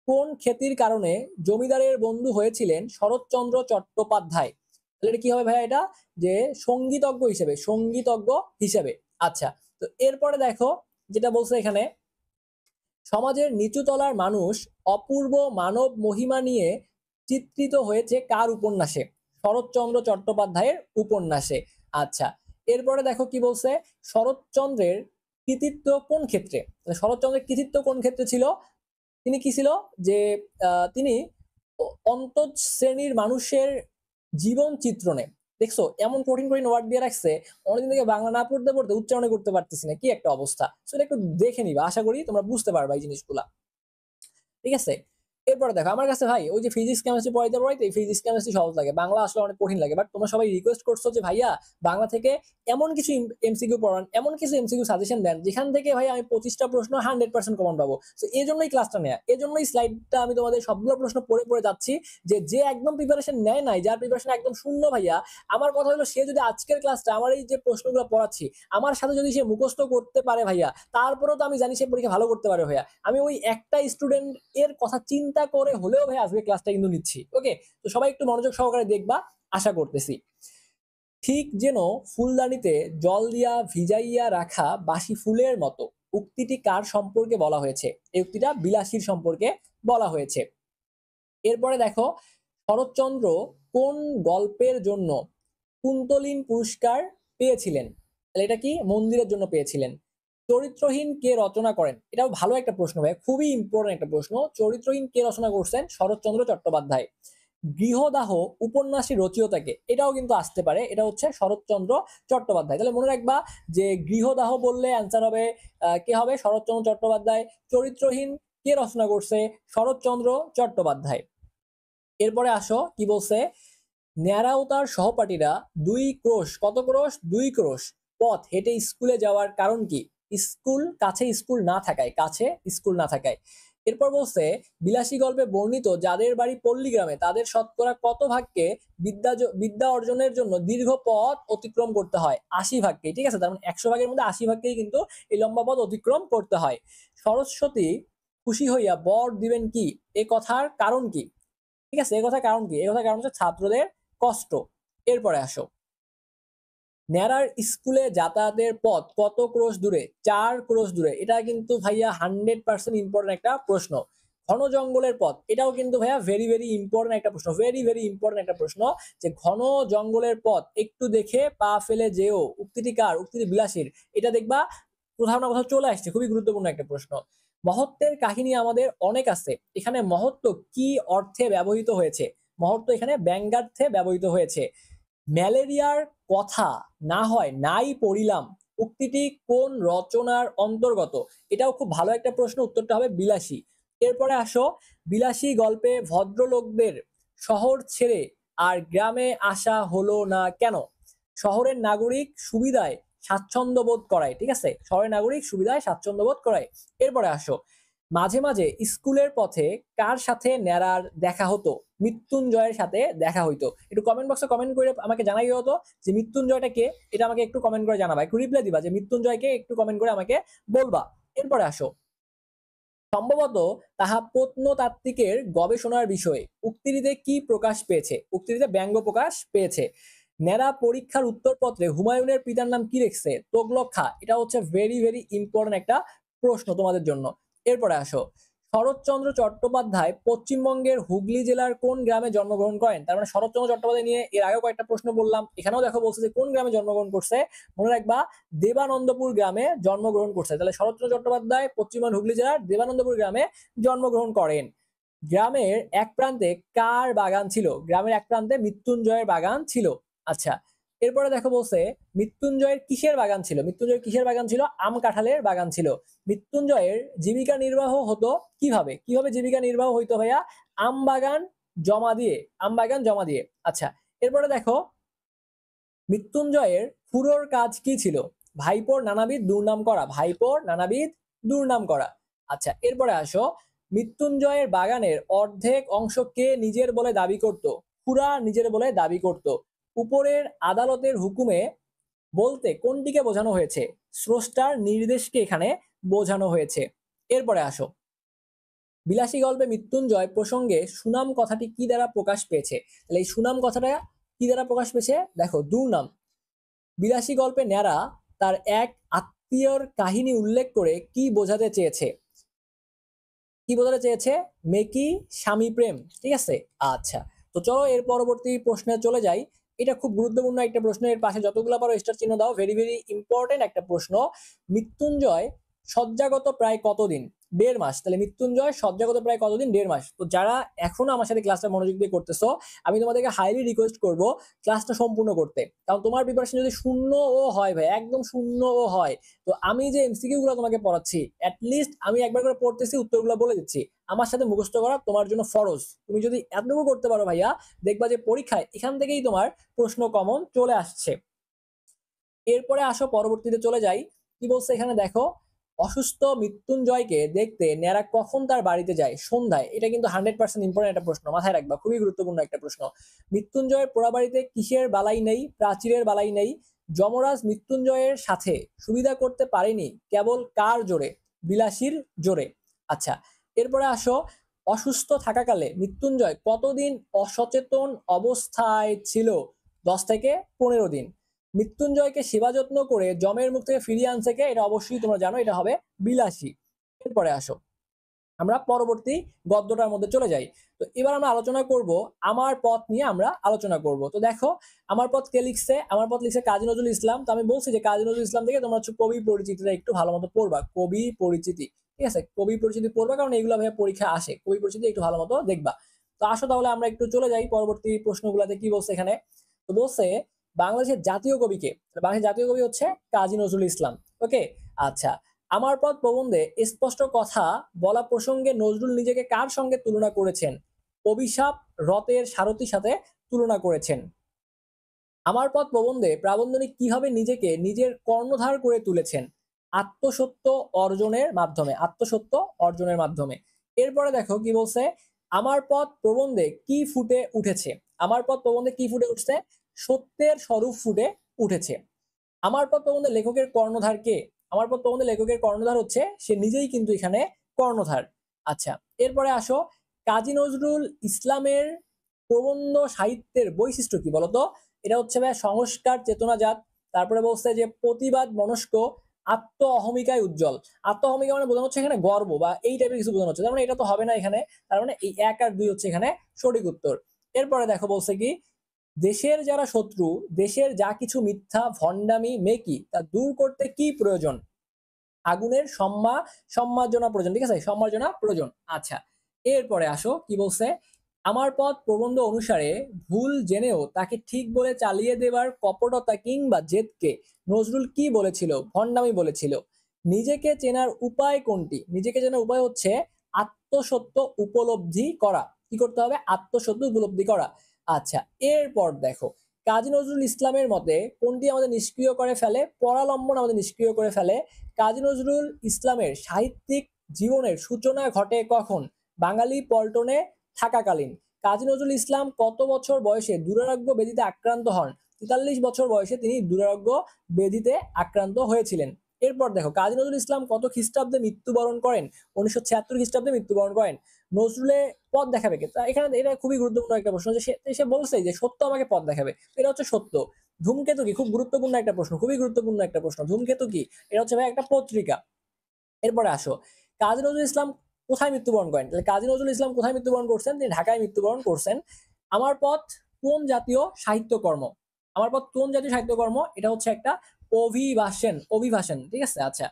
কোন খ্যাতির কারণে জমিদারের বন্ধু হয়েছিলেন শরৎচন্দ্র চট্টোপাধ্যায়? তাহলে এটা কি হবে ভাইয়া? এটা যে সঙ্গীতজ্ঞ হিসেবে। আচ্ছা, তো এরপরে দেখো যেটা বলছে এখানে, সমাজের নিচু তলার মানুষ অপূর্ব মানব মহিমা নিয়ে চিত্রিত হয়েছে কার উপন্যাসে? শরৎচন্দ্র চট্টোপাধ্যায়ের উপন্যাসে। আচ্ছা, এরপরে দেখো কি বলছে, শরৎচন্দ্রের কৃতিত্ব কোন ক্ষেত্রে? শরৎচন্দ্রের কৃতিত্ব কোন ক্ষেত্রে ছিল? তিনি কি ছিল? যে তিনি অন্তঃ শ্রেণীর মানুষের জীবন চিত্রণে, দেখছো এমন কঠিন কঠিন ওয়ার্ড দিয়ে রাখছে, অনেকদিন থেকে বাংলা না পড়তে পড়তে উচ্চারণ করতে পারতেছি না, কি একটা অবস্থা। সেটা একটু দেখে নিবা, আশা করি তোমরা বুঝতে পারবা এই জিনিসগুলা। ঠিক আছে, এরপরে দেখো আমার কাছে ভাই ওই যে ফিজিক্স কেমিস্ট্রি পড়াইতে পড়াইতে ফিজিক্স কেমিস্ট্রি সহজ লাগে, বাংলা আসলে অনেক কঠিন লাগে। বাট তোমরা সবাই রিকোয়েস্ট করছো যে ভাইয়া বাংলা থেকে এমন কিছু এমসিকিউ পড়ান, এমন কিছু এমসিকিউ সাজেশন দেন যেখান থেকে ভাই আমি 25টা প্রশ্ন 100% কমন পাবো। তো এই জন্যই ক্লাসটা নেয়া, এই জন্যই স্লাইডটা আমি তোমাদের সবগুলো প্রশ্ন পড়ে পড়ে যাচ্ছি। যে একদম প্রিপারেশন নেয় নাই, যার প্রিপারেশন একদম শূন্য ভাইয়া, আমার কথা হলো সে যদি আজকের ক্লাসটা আমার এই যে প্রশ্নগুলো পড়াচ্ছি আমার সাথে যদি সে মুখস্থ করতে পারে ভাইয়া, তারপরেও তো আমি জানি সে পরীক্ষা ভালো করতে পারে ভাইয়া। আমি ওই একটা স্টুডেন্ট এর কথা চিন্তা করে হলেও ভাই আজকে ক্লাসটা কিন্তু নিচ্ছি। ওকে, তো সবাই একটু মনোযোগ সহকারে দেখবা, আশা করতেছি। ঠিক যেন ফুলদানিতে জল দিয়া ভিজাইয়া রাখা বাসি ফুলের মতো, উক্তিটি কার সম্পর্কে বলা হয়েছে? এই উক্তিটা বিলাসীর সম্পর্কে বলা হয়েছে। এরপরে দেখো, শরৎচন্দ্র কোন গল্পের জন্য কুন্তলিন পুরস্কার পেয়েছিলেন? তাহলে এটা কি? মন্দিরের জন্য পেয়েছিলেন। চরিত্রহীন কে রচনা করেন? এটাও ভালো একটা প্রশ্ন ভাই, খুবই ইম্পর্টেন্ট একটা প্রশ্ন। চরিত্রহীন কে রচনা করছেন? শরৎচন্দ্র চট্টোপাধ্যায়। গৃহদাহ উপন্যাসী রচয়িতাকে? এটাও কিন্তু আসতে পারে, এটা হচ্ছে শরৎচন্দ্র চট্টোপাধ্যায়। তাহলে মনে রাখবা যে গৃহদাহ বললে অ্যান্সার হবে কে হবে? শরৎচন্দ্র চট্টোপাধ্যায়। চরিত্রহীন কে রচনা করছে? শরৎচন্দ্র চট্টোপাধ্যায়। এরপরে আসো কি বলছে, ন্যাড়া ও তার সহপাঠীরা 2 ক্রোশ, কত ক্রোশ? 2 ক্রোশ পথ হেঁটে স্কুলে যাওয়ার কারণ কি? কাছে স্কুল না থাকায়। এরপর বলছে বিলাসী গল্পে বর্ণিত যাদের বাড়ি পল্লীগ্রামে তাদের শতকরা কত ভাগকে বিদ্যা অর্জনের জন্য দীর্ঘ পথ অতিক্রম করতে হয়? 80 ভাগকে। ঠিক আছে, তার মানে 100 ভাগের মধ্যে 80 ভাগকেই কিন্তু এই লম্বা পথ অতিক্রম করতে হয়। সরস্বতী খুশি হইয়া বর দিবেন কি, এ কথার কারণ কি? ঠিক আছে, এ কথার কারণ কি? এ কথার কারণ হচ্ছে ছাত্রদের কষ্ট। এরপরে আসো, ন্যাড়ার স্কুলে যাতায়াতের পথ কত ক্রোশ দূরে? 4 ক্রোশ দূরে। এটা কিন্তু ভাইয়া 100% ইম্পর্টেন্ট একটা প্রশ্ন। ঘন জঙ্গলের পথ, এটাও কিন্তু ভাইয়া ভেরি ভেরি ইম্পর্টেন্ট একটা প্রশ্ন, ভেরি ভেরি ইম্পর্টেন্ট একটা প্রশ্ন। যে ঘন জঙ্গলের পথ একটু দেখে পা ফেলে যেও, উক্তিটি কার? উক্তিটি বিলাসীর। এটা দেখবা কোথাও না কোথাও চলে আসছে, খুবই গুরুত্বপূর্ণ একটা প্রশ্ন। মহত্বের কাহিনী আমাদের অনেক আছে, এখানে মহত্ব কি অর্থে ব্যবহৃত হয়েছে? মহত্ব এখানে ব্যঙ্গার্থে ব্যবহৃত হয়েছে। ম্যালেরিয়ার কথা না হয় নাই পড়িলাম, উক্তিটি কোন রচনার অন্তর্গত? এটাও খুব ভালো একটা প্রশ্ন, উত্তরটা হবে বিলাসী। এরপরে আসো, বিলাসী গল্পে ভদ্রলোকদের শহর ছেড়ে আর গ্রামে আসা হলো না কেন? শহরের নাগরিক সুবিধায় স্বাচ্ছন্দ্য বোধ করায়। ঠিক আছে, শহরের নাগরিক সুবিধায় স্বাচ্ছন্দ্য বোধ করায়। এরপরে আসো, মাঝে মাঝে স্কুলের পথে কার সাথে ন্যাড়ার দেখা হতো? মৃত্যুঞ্জয়ের সাথে দেখা হইতো। একটু কমেন্ট বক্সে কমেন্ট করে আমাকে জানাই হতো যে মৃত্যুঞ্জয়টা কে, এটা আমাকে একটু কমেন্ট করে জানাবা, একটু রিপ্লাই দিবা যে মৃত্যুঞ্জয়কে, একটু কমেন্ট করে আমাকে বলবা। এরপরে আসো, সম্ভবত তাহা প্রত্নতাত্ত্বিকের গবেষণার বিষয়ে, উক্তিটিতে কি প্রকাশ পেয়েছে? উক্তিটিতে ব্যঙ্গ প্রকাশ পেয়েছে। ন্যাড়া পরীক্ষার উত্তরপত্রে হুমায়ুনের পিতার নাম কি লিখছে? তোগলক খা। এটা হচ্ছে ভেরি ভেরি ইম্পর্টেন্ট একটা প্রশ্ন তোমাদের জন্য। এরপরে আসো, শরৎচন্দ্র চট্টোপাধ্যায় পশ্চিমবঙ্গের হুগলি জেলার কোন গ্রামে জন্মগ্রহণ করেন? তার মানে শরৎচন্দ্র চট্টোপাধ্যায় নিয়ে এর আগেও কয়েকটা প্রশ্ন বললাম, এখানেও দেখো বলছে যে কোন গ্রামে জন্মগ্রহণ করছে। মনে রাখবা দেবানন্দপুর গ্রামে জন্মগ্রহণ করছে। তাহলে শরৎচন্দ্র চট্টোপাধ্যায় পশ্চিমবঙ্গ হুগলি জেলার দেবানন্দপুর গ্রামে জন্মগ্রহণ করেন। গ্রামের এক প্রান্তে কার বাগান ছিল? গ্রামের এক প্রান্তে মৃত্যুঞ্জয়ের বাগান ছিল। আচ্ছা, এরপরে দেখো বলছে মৃত্যুঞ্জয়ের কিসের বাগান ছিল? মৃত্যুঞ্জয়ের কিসের বাগান ছিল? আম কাঁঠালের বাগান ছিল। মৃত্যুঞ্জয়ের জীবিকা নির্বাহ হতো কিভাবে? কিভাবে জীবিকা নির্বাহ হইতো ভাইয়া? আম বাগান জমা দিয়ে, আম বাগান জমা দিয়ে। আচ্ছা, এরপরে দেখো মৃত্যুঞ্জয়ের ফুরোর কাজ কি ছিল? ভাইপোর নানাবিধ দুর্নাম করা, ভাইপোর নানাবিধ দুর্নাম করা। আচ্ছা, এরপরে আসো মৃত্যুঞ্জয়ের বাগানের অর্ধেক অংশ কে নিজের বলে দাবি করত? পুরা নিজের বলে দাবি করত। উপরের আদালতের হুকুমে বলতে কোনটিকে বোঝানো হয়েছে? স্রষ্টার নির্দেশকে এখানে বোঝানো হয়েছে। এরপরে আসো বিলাসী গল্পে মৃত্যুঞ্জয় প্রসঙ্গে সুনাম কথাটি কি দ্বারা প্রকাশ পেয়েছে? তাহলে এই সুনাম কথাটা কি দ্বারা প্রকাশ পেয়েছে? দেখো দুর্নাম। বিলাসী গল্পে ন্যাড়া তার এক আত্মীয়র কাহিনী উল্লেখ করে কি বোঝাতে চেয়েছে? কি বোঝাতে চেয়েছে? মেকি স্বামী প্রেম। ঠিক আছে, আচ্ছা। তো চলো এর পরবর্তী প্রশ্নে চলে যাই। এটা খুব গুরুত্বপূর্ণ একটা প্রশ্ন, এর পাশে যতগুলো পারো স্টার চিহ্ন দাও। ভেরি ভেরি ইম্পর্টেন্ট একটা প্রশ্ন। মৃত্যুঞ্জয় শয্যাগত প্রায় কতদিন? 1.5 মাস। তাহলে মৃত্যুঞ্জয় শয্যাগত প্রায় কতদিন? 1.5 মাস। তো যারা এখনো আমার সাথে ক্লাসটা মনোযোগ দিয়ে করতেছো, আমি তোমাদেরকে হাইলি রিকোয়েস্ট করব ক্লাসটা সম্পূর্ণ করতে। কারণ তোমার প্রিপারেশন যদি শূন্যও হয় ভাই, একদম শূন্যও হয়, তো আমি যে এমসিকিউ গুলো তোমাকে পড়াচ্ছি লিস্ট আমি একবার করে পড়তেছি, উত্তরগুলো বলে দিচ্ছি। আমার সাথে মুখস্থ করা তোমার জন্য ফরজ। তুমি যদি এতটুকু করতে পারো ভাইয়া, দেখবা যে পরীক্ষায় এখান থেকেই তোমার প্রশ্ন কমন চলে আসছে। এরপরে আসো পরবর্তীতে চলে যাই। কি বলছে এখানে দেখো, অসুস্থ মৃত্যুঞ্জয়কে দেখতে ন্যাড়া কখন তার বাড়িতে যায়? সন্ধ্যায়। এটা কিন্তু 100% ইম্পর্টেন্ট একটা প্রশ্ন, মাথায় রাখবা, খুবই গুরুত্বপূর্ণ একটা প্রশ্ন। মৃত্যুঞ্জয়ের পোড়াবাড়িতে কিসের বালাই নেই? প্রাচীরের বালাই নেই। যমরাজ মৃত্যুঞ্জয়ের সাথে সুবিধা করতে পারেনি কেবল কার জোরে? বিলাসীর জোরে। আচ্ছা, এরপরে আসো অসুস্থ থাকাকালে মৃত্যুঞ্জয় কতদিন অসচেতন অবস্থায় ছিল? 10 থেকে 15 দিন। মৃত্যুঞ্জয়কে সেবা যত্ন করে যমের মুখ থেকে ফিরিয়ে আনছে কে? এটা অবশ্যই তোমরা জানো, এটা হবে বিলাসী। এরপরে আসো আমরা পরবর্তী গদ্যটার মধ্যে চলে যাই। তো এবার আমরা আলোচনা করব আমার পথ নিয়ে, আমরা আলোচনা করব। তো দেখো আমার পথ কে লিখছে? আমার পথ লিখছে কাজী নজরুল ইসলাম। তো আমি বলছি যে কাজী নজরুল ইসলাম থেকে তোমরা হচ্ছে কবি পরিচিতিটা একটু ভালো মতো পড়বা, কবি পরিচিতি। ঠিক আছে, কবি পরিচিতি পড়বা, কারণ এগুলো ভাইয়া পরীক্ষা আসে, কবি পরিচিতি একটু ভালো মতো দেখবা। তো আসো তাহলে আমরা একটু চলে যাই পরবর্তী প্রশ্নগুলোতে। কি বলছে এখানে? তো বলছে বাংলাদেশের জাতীয় কবিকে? বাংলাদেশের জাতীয় কবি হচ্ছে কাজী নজরুল ইসলাম। ওকে, আচ্ছা। আমার পথ প্রবন্ধে স্পষ্ট কথা বলা প্রসঙ্গে নজরুল নিজেকে কার সঙ্গে তুলনা করেছেন? অভিশাপ রথের সারথীর সাথে তুলনা করেছেন। আমার পথ প্রবন্ধে প্রাবন্ধিক কিভাবে নিজেকে নিজের কর্ণধার করে তুলেছেন? আত্মসত্য অর্জনের মাধ্যমে, আত্মসত্য অর্জনের মাধ্যমে। এরপরে দেখো কি বলছে, আমার পথ প্রবন্ধে কি ফুটে উঠেছে? আমার পথ প্রবন্ধে কি ফুটে উঠছে? সত্যের স্বরূপ ফুটে উঠেছে। আমার পথ প্রবন্ধের লেখকের কর্ণধার কে? আমার পথ প্রবন্ধের লেখকের কর্ণধার হচ্ছে সে নিজেই কিন্তু এখানে কর্ণধার। আচ্ছা, এরপরে আসো কাজী নজরুল ইসলামের প্রবন্ধ সাহিত্যের বৈশিষ্ট্য কি বলতো? এটা হচ্ছে ভাই সংস্কার চেতনাজাত। তারপরে বলছে যে প্রতিবাদ মনস্ক, আত্ম অহমিকায় উজ্জ্বল। আত্ম অহমিকা মানে বোঝানো হচ্ছে এখানে গর্ব বা এই টাইপের কিছু বোঝানো হচ্ছে, তার মানে এটা তো হবে না এখানে। তার মানে এই 1 আর 2 হচ্ছে এখানে সঠিক উত্তর। এরপরে দেখো বলছে কি, দেশের যারা শত্রু, দেশের যা কিছু মিথ্যা ভণ্ডামি মেকি তা দূর করতে কি প্রয়োজন? আগুনের সম্মার্জনা প্রয়োজন। ঠিক আছে, সম্মার্জনা প্রয়োজন। আচ্ছা, এরপরে আসো কি বলছে, আমার পথ প্রবন্ধ অনুসারে ভুল জেনেও তাকে ঠিক বলে চালিয়ে দেবার কপটতা কিংবা জেদকে নজরুল কি বলেছিল? ভণ্ডামি বলেছিল। নিজেকে চেনার উপায় কোনটি? নিজেকে চেনার উপায় হচ্ছে আত্মসত্য উপলব্ধি করা। কি করতে হবে? আত্মসত্য উপলব্ধি করা। আচ্ছা, এরপর দেখো কাজী নজরুল ইসলামের মতে কোনটি আমাদের নিষ্ক্রিয় করে ফেলে? পরালম্বন আমাদের নিষ্ক্রিয় করে ফেলে। কাজী নজরুল ইসলামের সাহিত্যিক জীবনের সূচনা ঘটে কখন? বাঙালি পল্টনে থাকাকালীন। কাজী নজরুল ইসলাম কত বছর বয়সে দুরারোগ্য ব্যাধিতে আক্রান্ত হন? 43 বছর বয়সে তিনি দুরারোগ্য ব্যাধিতে আক্রান্ত হয়েছিলেন। এরপর দেখো কাজী নজরুল ইসলাম কত খ্রিস্টাব্দে মৃত্যুবরণ করেন? 1976 খ্রিস্টাব্দে মৃত্যুবরণ করেন। নজরুলের পথ দেখাবে কে? এখানে এটা খুবই গুরুত্বপূর্ণ একটা প্রশ্ন, যে সে বলছে যে সত্য আমাকে পথ দেখাবে। এটা হচ্ছে সত্য। ধূমকেতু কি? খুব গুরুত্বপূর্ণ একটা প্রশ্ন, খুবই গুরুত্বপূর্ণ একটা প্রশ্ন। ধূমকেতু কি? এটা হচ্ছে ভাই একটা পত্রিকা। এরপরে আসো কাজী নজরুল ইসলাম কোথায় মৃত্যুবরণ করেন? তাহলে কাজী নজরুল ইসলাম কোথায় মৃত্যুবরণ করছেন? তিনি ঢাকায় মৃত্যুবরণ করছেন। আমার পথ কোন জাতীয় সাহিত্যকর্ম? আমার পথ কোন জাতীয় সাহিত্যকর্ম? এটা হচ্ছে একটা অভিভাষণ, ঠিক আছে। আচ্ছা,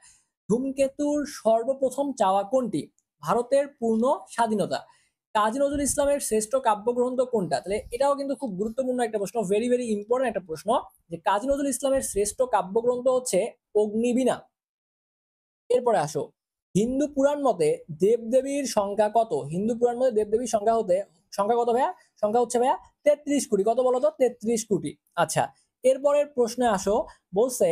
ধূমকেতুর সর্বপ্রথম চাওয়া কোনটি? ভারতের পূর্ণ স্বাধীনতা। কাজী নজরুল ইসলামের শ্রেষ্ঠ কাব্যগ্রন্থ কোনটা? তাহলে এটাও কিন্তু খুব গুরুত্বপূর্ণ একটা প্রশ্ন, ভেরি ভেরি ইম্পর্টেন্ট একটা প্রশ্ন, যে কাজী নজরুল ইসলামের শ্রেষ্ঠ কাব্যগ্রন্থ হচ্ছে অগ্নিবীণা। এরপরে আসো, হিন্দু পুরাণ মতে দেবদেবীর সংখ্যা কত? হিন্দু পুরাণ মতে দেবদেবীর সংখ্যা কত ভাইয়া? সংখ্যা হচ্ছে ভাইয়া 33 কোটি। কত বলো তো? 33 কোটি। আচ্ছা, এরপরের প্রশ্নে আসো, বলছে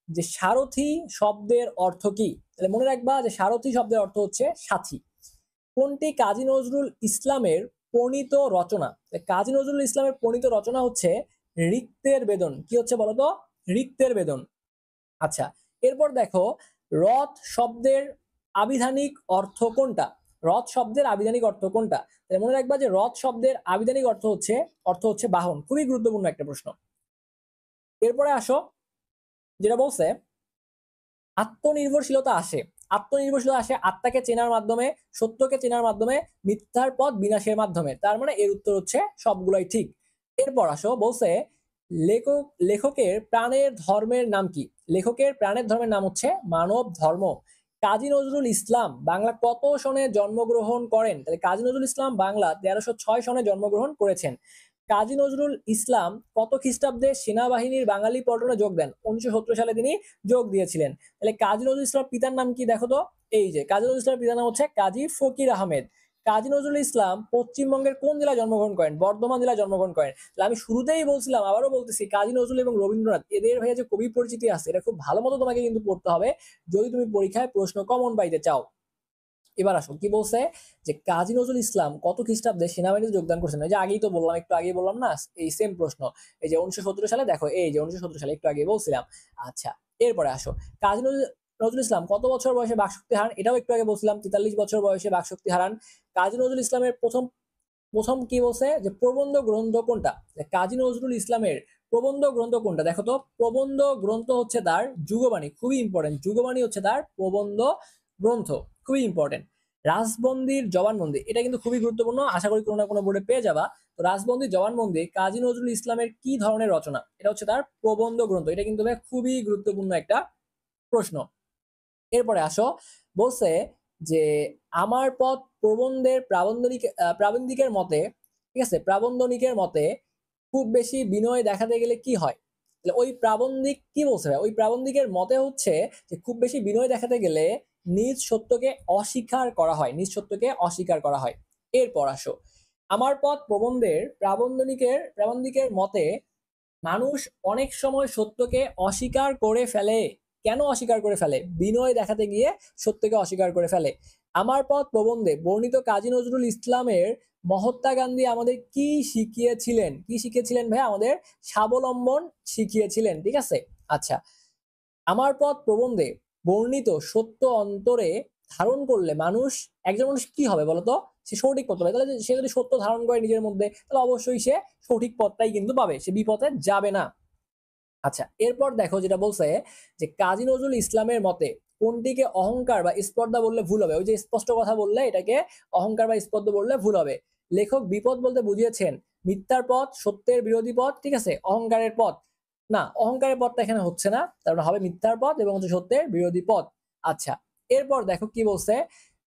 যে সারথি শব্দের অর্থ কি? তাহলে মনে রাখবা যে সারথি শব্দের অর্থ হচ্ছে সাথী। কোনটি কাজী নজরুল ইসলামের প্রণীত রচনা? কাজী নজরুল ইসলামের প্রণীত রচনা হচ্ছে রিক্তের বেদন। কি হচ্ছে বলতো? রিক্তের বেদন। আচ্ছা, এরপর দেখো, রথ শব্দের আবিধানিক অর্থ কোনটা? রথ শব্দের আবিধানিক অর্থ কোনটা? তাহলে মনে রাখবা যে রথ শব্দের আবিধানিক অর্থ হচ্ছে বাহন। খুবই গুরুত্বপূর্ণ একটা প্রশ্ন। এরপরে আসো, যেটা বলছে আত্মনির্ভরশীলতা আসে আত্মাকে চেনার মাধ্যমে, সত্যকে চেনার মাধ্যমে, মিথ্যার পথ বিনাশের মাধ্যমে। তার মানে এর উত্তর হচ্ছে সবগুলাই ঠিক। এরপর আসো, বলছে লেখকের প্রাণের ধর্মের নাম কি? লেখকের প্রাণের ধর্মের নাম হচ্ছে মানব ধর্ম। কাজী নজরুল ইসলাম বাংলা কত সনে জন্মগ্রহণ করেন? তাহলে কাজী নজরুল ইসলাম বাংলা 1306 সনে জন্মগ্রহণ করেছেন। কাজী নজরুল ইসলাম কত খ্রিস্টাব্দে সেনাবাহিনীর বাঙালি পল্টনে যোগ দেন? 1917 সালে তিনি যোগ দিয়েছিলেন। তাহলে কাজী নজরুল ইসলামের পিতার নাম কি? দেখো তো, এই যে কাজী নজরুল ইসলামের পিতার নাম হচ্ছে কাজী ফকির আহমেদ। কাজী নজরুল ইসলাম পশ্চিমবঙ্গের কোন জেলায় জন্মগ্রহণ করেন? বর্ধমান জেলায় জন্মগ্রহণ করেন। তাহলে আমি শুরুতেই বলছিলাম, আবারও বলতেছি, কাজী নজরুল এবং রবীন্দ্রনাথ এদের ভাইয়া যে কবি পরিচিতি আছে, এটা খুব ভালো মতো তোমাকে কিন্তু পড়তে হবে যদি তুমি পরীক্ষায় প্রশ্ন কমন পাইতে চাও। এবার আসো, কি বলছে যে কাজী নজরুল ইসলাম কত খ্রিস্টাব্দে সেনাবাহিনীতে যোগদান করছেন? এই যে আগেই তো বললাম, একটু আগেই বললাম না, এই সেম প্রশ্ন। এই যে 1917 সালে, দেখো এই যে 1917 সালে একটু আগে বলছিলাম। আচ্ছা, এরপরে আসো, কাজী নজরুল ইসলাম কত বছর বয়সে বাকশক্তি হারান? এটাও একটু আগে বলছিলাম, 43 বছর বয়সে বাকশক্তি হারান। কাজী নজরুল ইসলামের প্রথম প্রথম কি বলছে যে প্রবন্ধ গ্রন্থ কোনটা? কাজী নজরুল ইসলামের প্রবন্ধ গ্রন্থ কোনটা? দেখো তো, প্রবন্ধ গ্রন্থ হচ্ছে তার যুগবাণী। খুবই ইম্পর্টেন্ট, যুগবাণী হচ্ছে তার প্রবন্ধ গ্রন্থ, খুবই ইম্পর্টেন্ট। রাজবন্দির জবানবন্দি, এটা কিন্তু খুবই গুরুত্বপূর্ণ, আশা করি কোনো না কোনো বোর্ডে পেয়ে যাবা। তো রাজবন্দির জবানবন্দি কাজী নজরুল ইসলামের কি ধরনের রচনা? এটা হচ্ছে তার প্রবন্ধ গ্রন্থ। এটা কিন্তু খুবই গুরুত্বপূর্ণ একটা প্রশ্ন। এরপরে আসো, বলছে যে আমার পথ প্রবন্ধের প্রাবন্ধিকের মতে, ঠিক আছে, প্রাবন্ধনিকের মতে খুব বেশি বিনয় দেখাতে গেলে কি হয়? তাহলে ওই প্রাবন্ধিক কি বলছে? ওই প্রাবন্ধিকের মতে হচ্ছে যে খুব বেশি বিনয় দেখাতে গেলে নিজ সত্যকে অস্বীকার করা হয়, নিজ সত্যকে অস্বীকার করা হয়। এরপর আসো, আমার পথ প্রবন্ধের প্রাবন্ধিকের মতে মানুষ অনেক সময় সত্যকে অস্বীকার করে ফেলে। কেন অস্বীকার করে ফেলে? বিনয় দেখাতে গিয়ে সত্যকে অস্বীকার করে ফেলে। আমার পথ প্রবন্ধে বর্ণিত কাজী নজরুল ইসলামের মহাত্মা গান্ধী আমাদের কি শিখিয়েছিলেন? কি শিখিয়েছিলেন ভাই? আমাদের স্বাবলম্বন শিখিয়েছিলেন, ঠিক আছে। আচ্ছা, আমার পথ প্রবন্ধে বর্ণিত সত্য অন্তরে ধারণ করলে একজন মানুষ কি হবে বলতো? সে সঠিক পথ পাবে। তাহলে সে যদি সত্য ধারণ করে নিজের মধ্যে, তাহলে অবশ্যই সে সঠিক পথটাই কিন্তু পাবে, সে বিপথে যাবে না। আচ্ছা, এরপর দেখো যেটা বলছে যে কাজী নজরুল ইসলামের মতে কোনটিকে অহংকার বা স্পর্ধা বললে ভুল হবে? ওই যে স্পষ্ট কথা বললে এটাকে অহংকার বা স্পর্ধা বললে ভুল হবে। লেখক বিপদ বলতে বুঝিয়েছেন মিথ্যার পথ, সত্যের বিরোধী পথ, ঠিক আছে, অহংকারের পথ। না, অহংকারের পথটা এখানে হচ্ছে না, তার হবে মিথ্যার পথ এবং হচ্ছে সত্যের বিরোধী পথ। আচ্ছা, এরপর দেখো কি বলছে,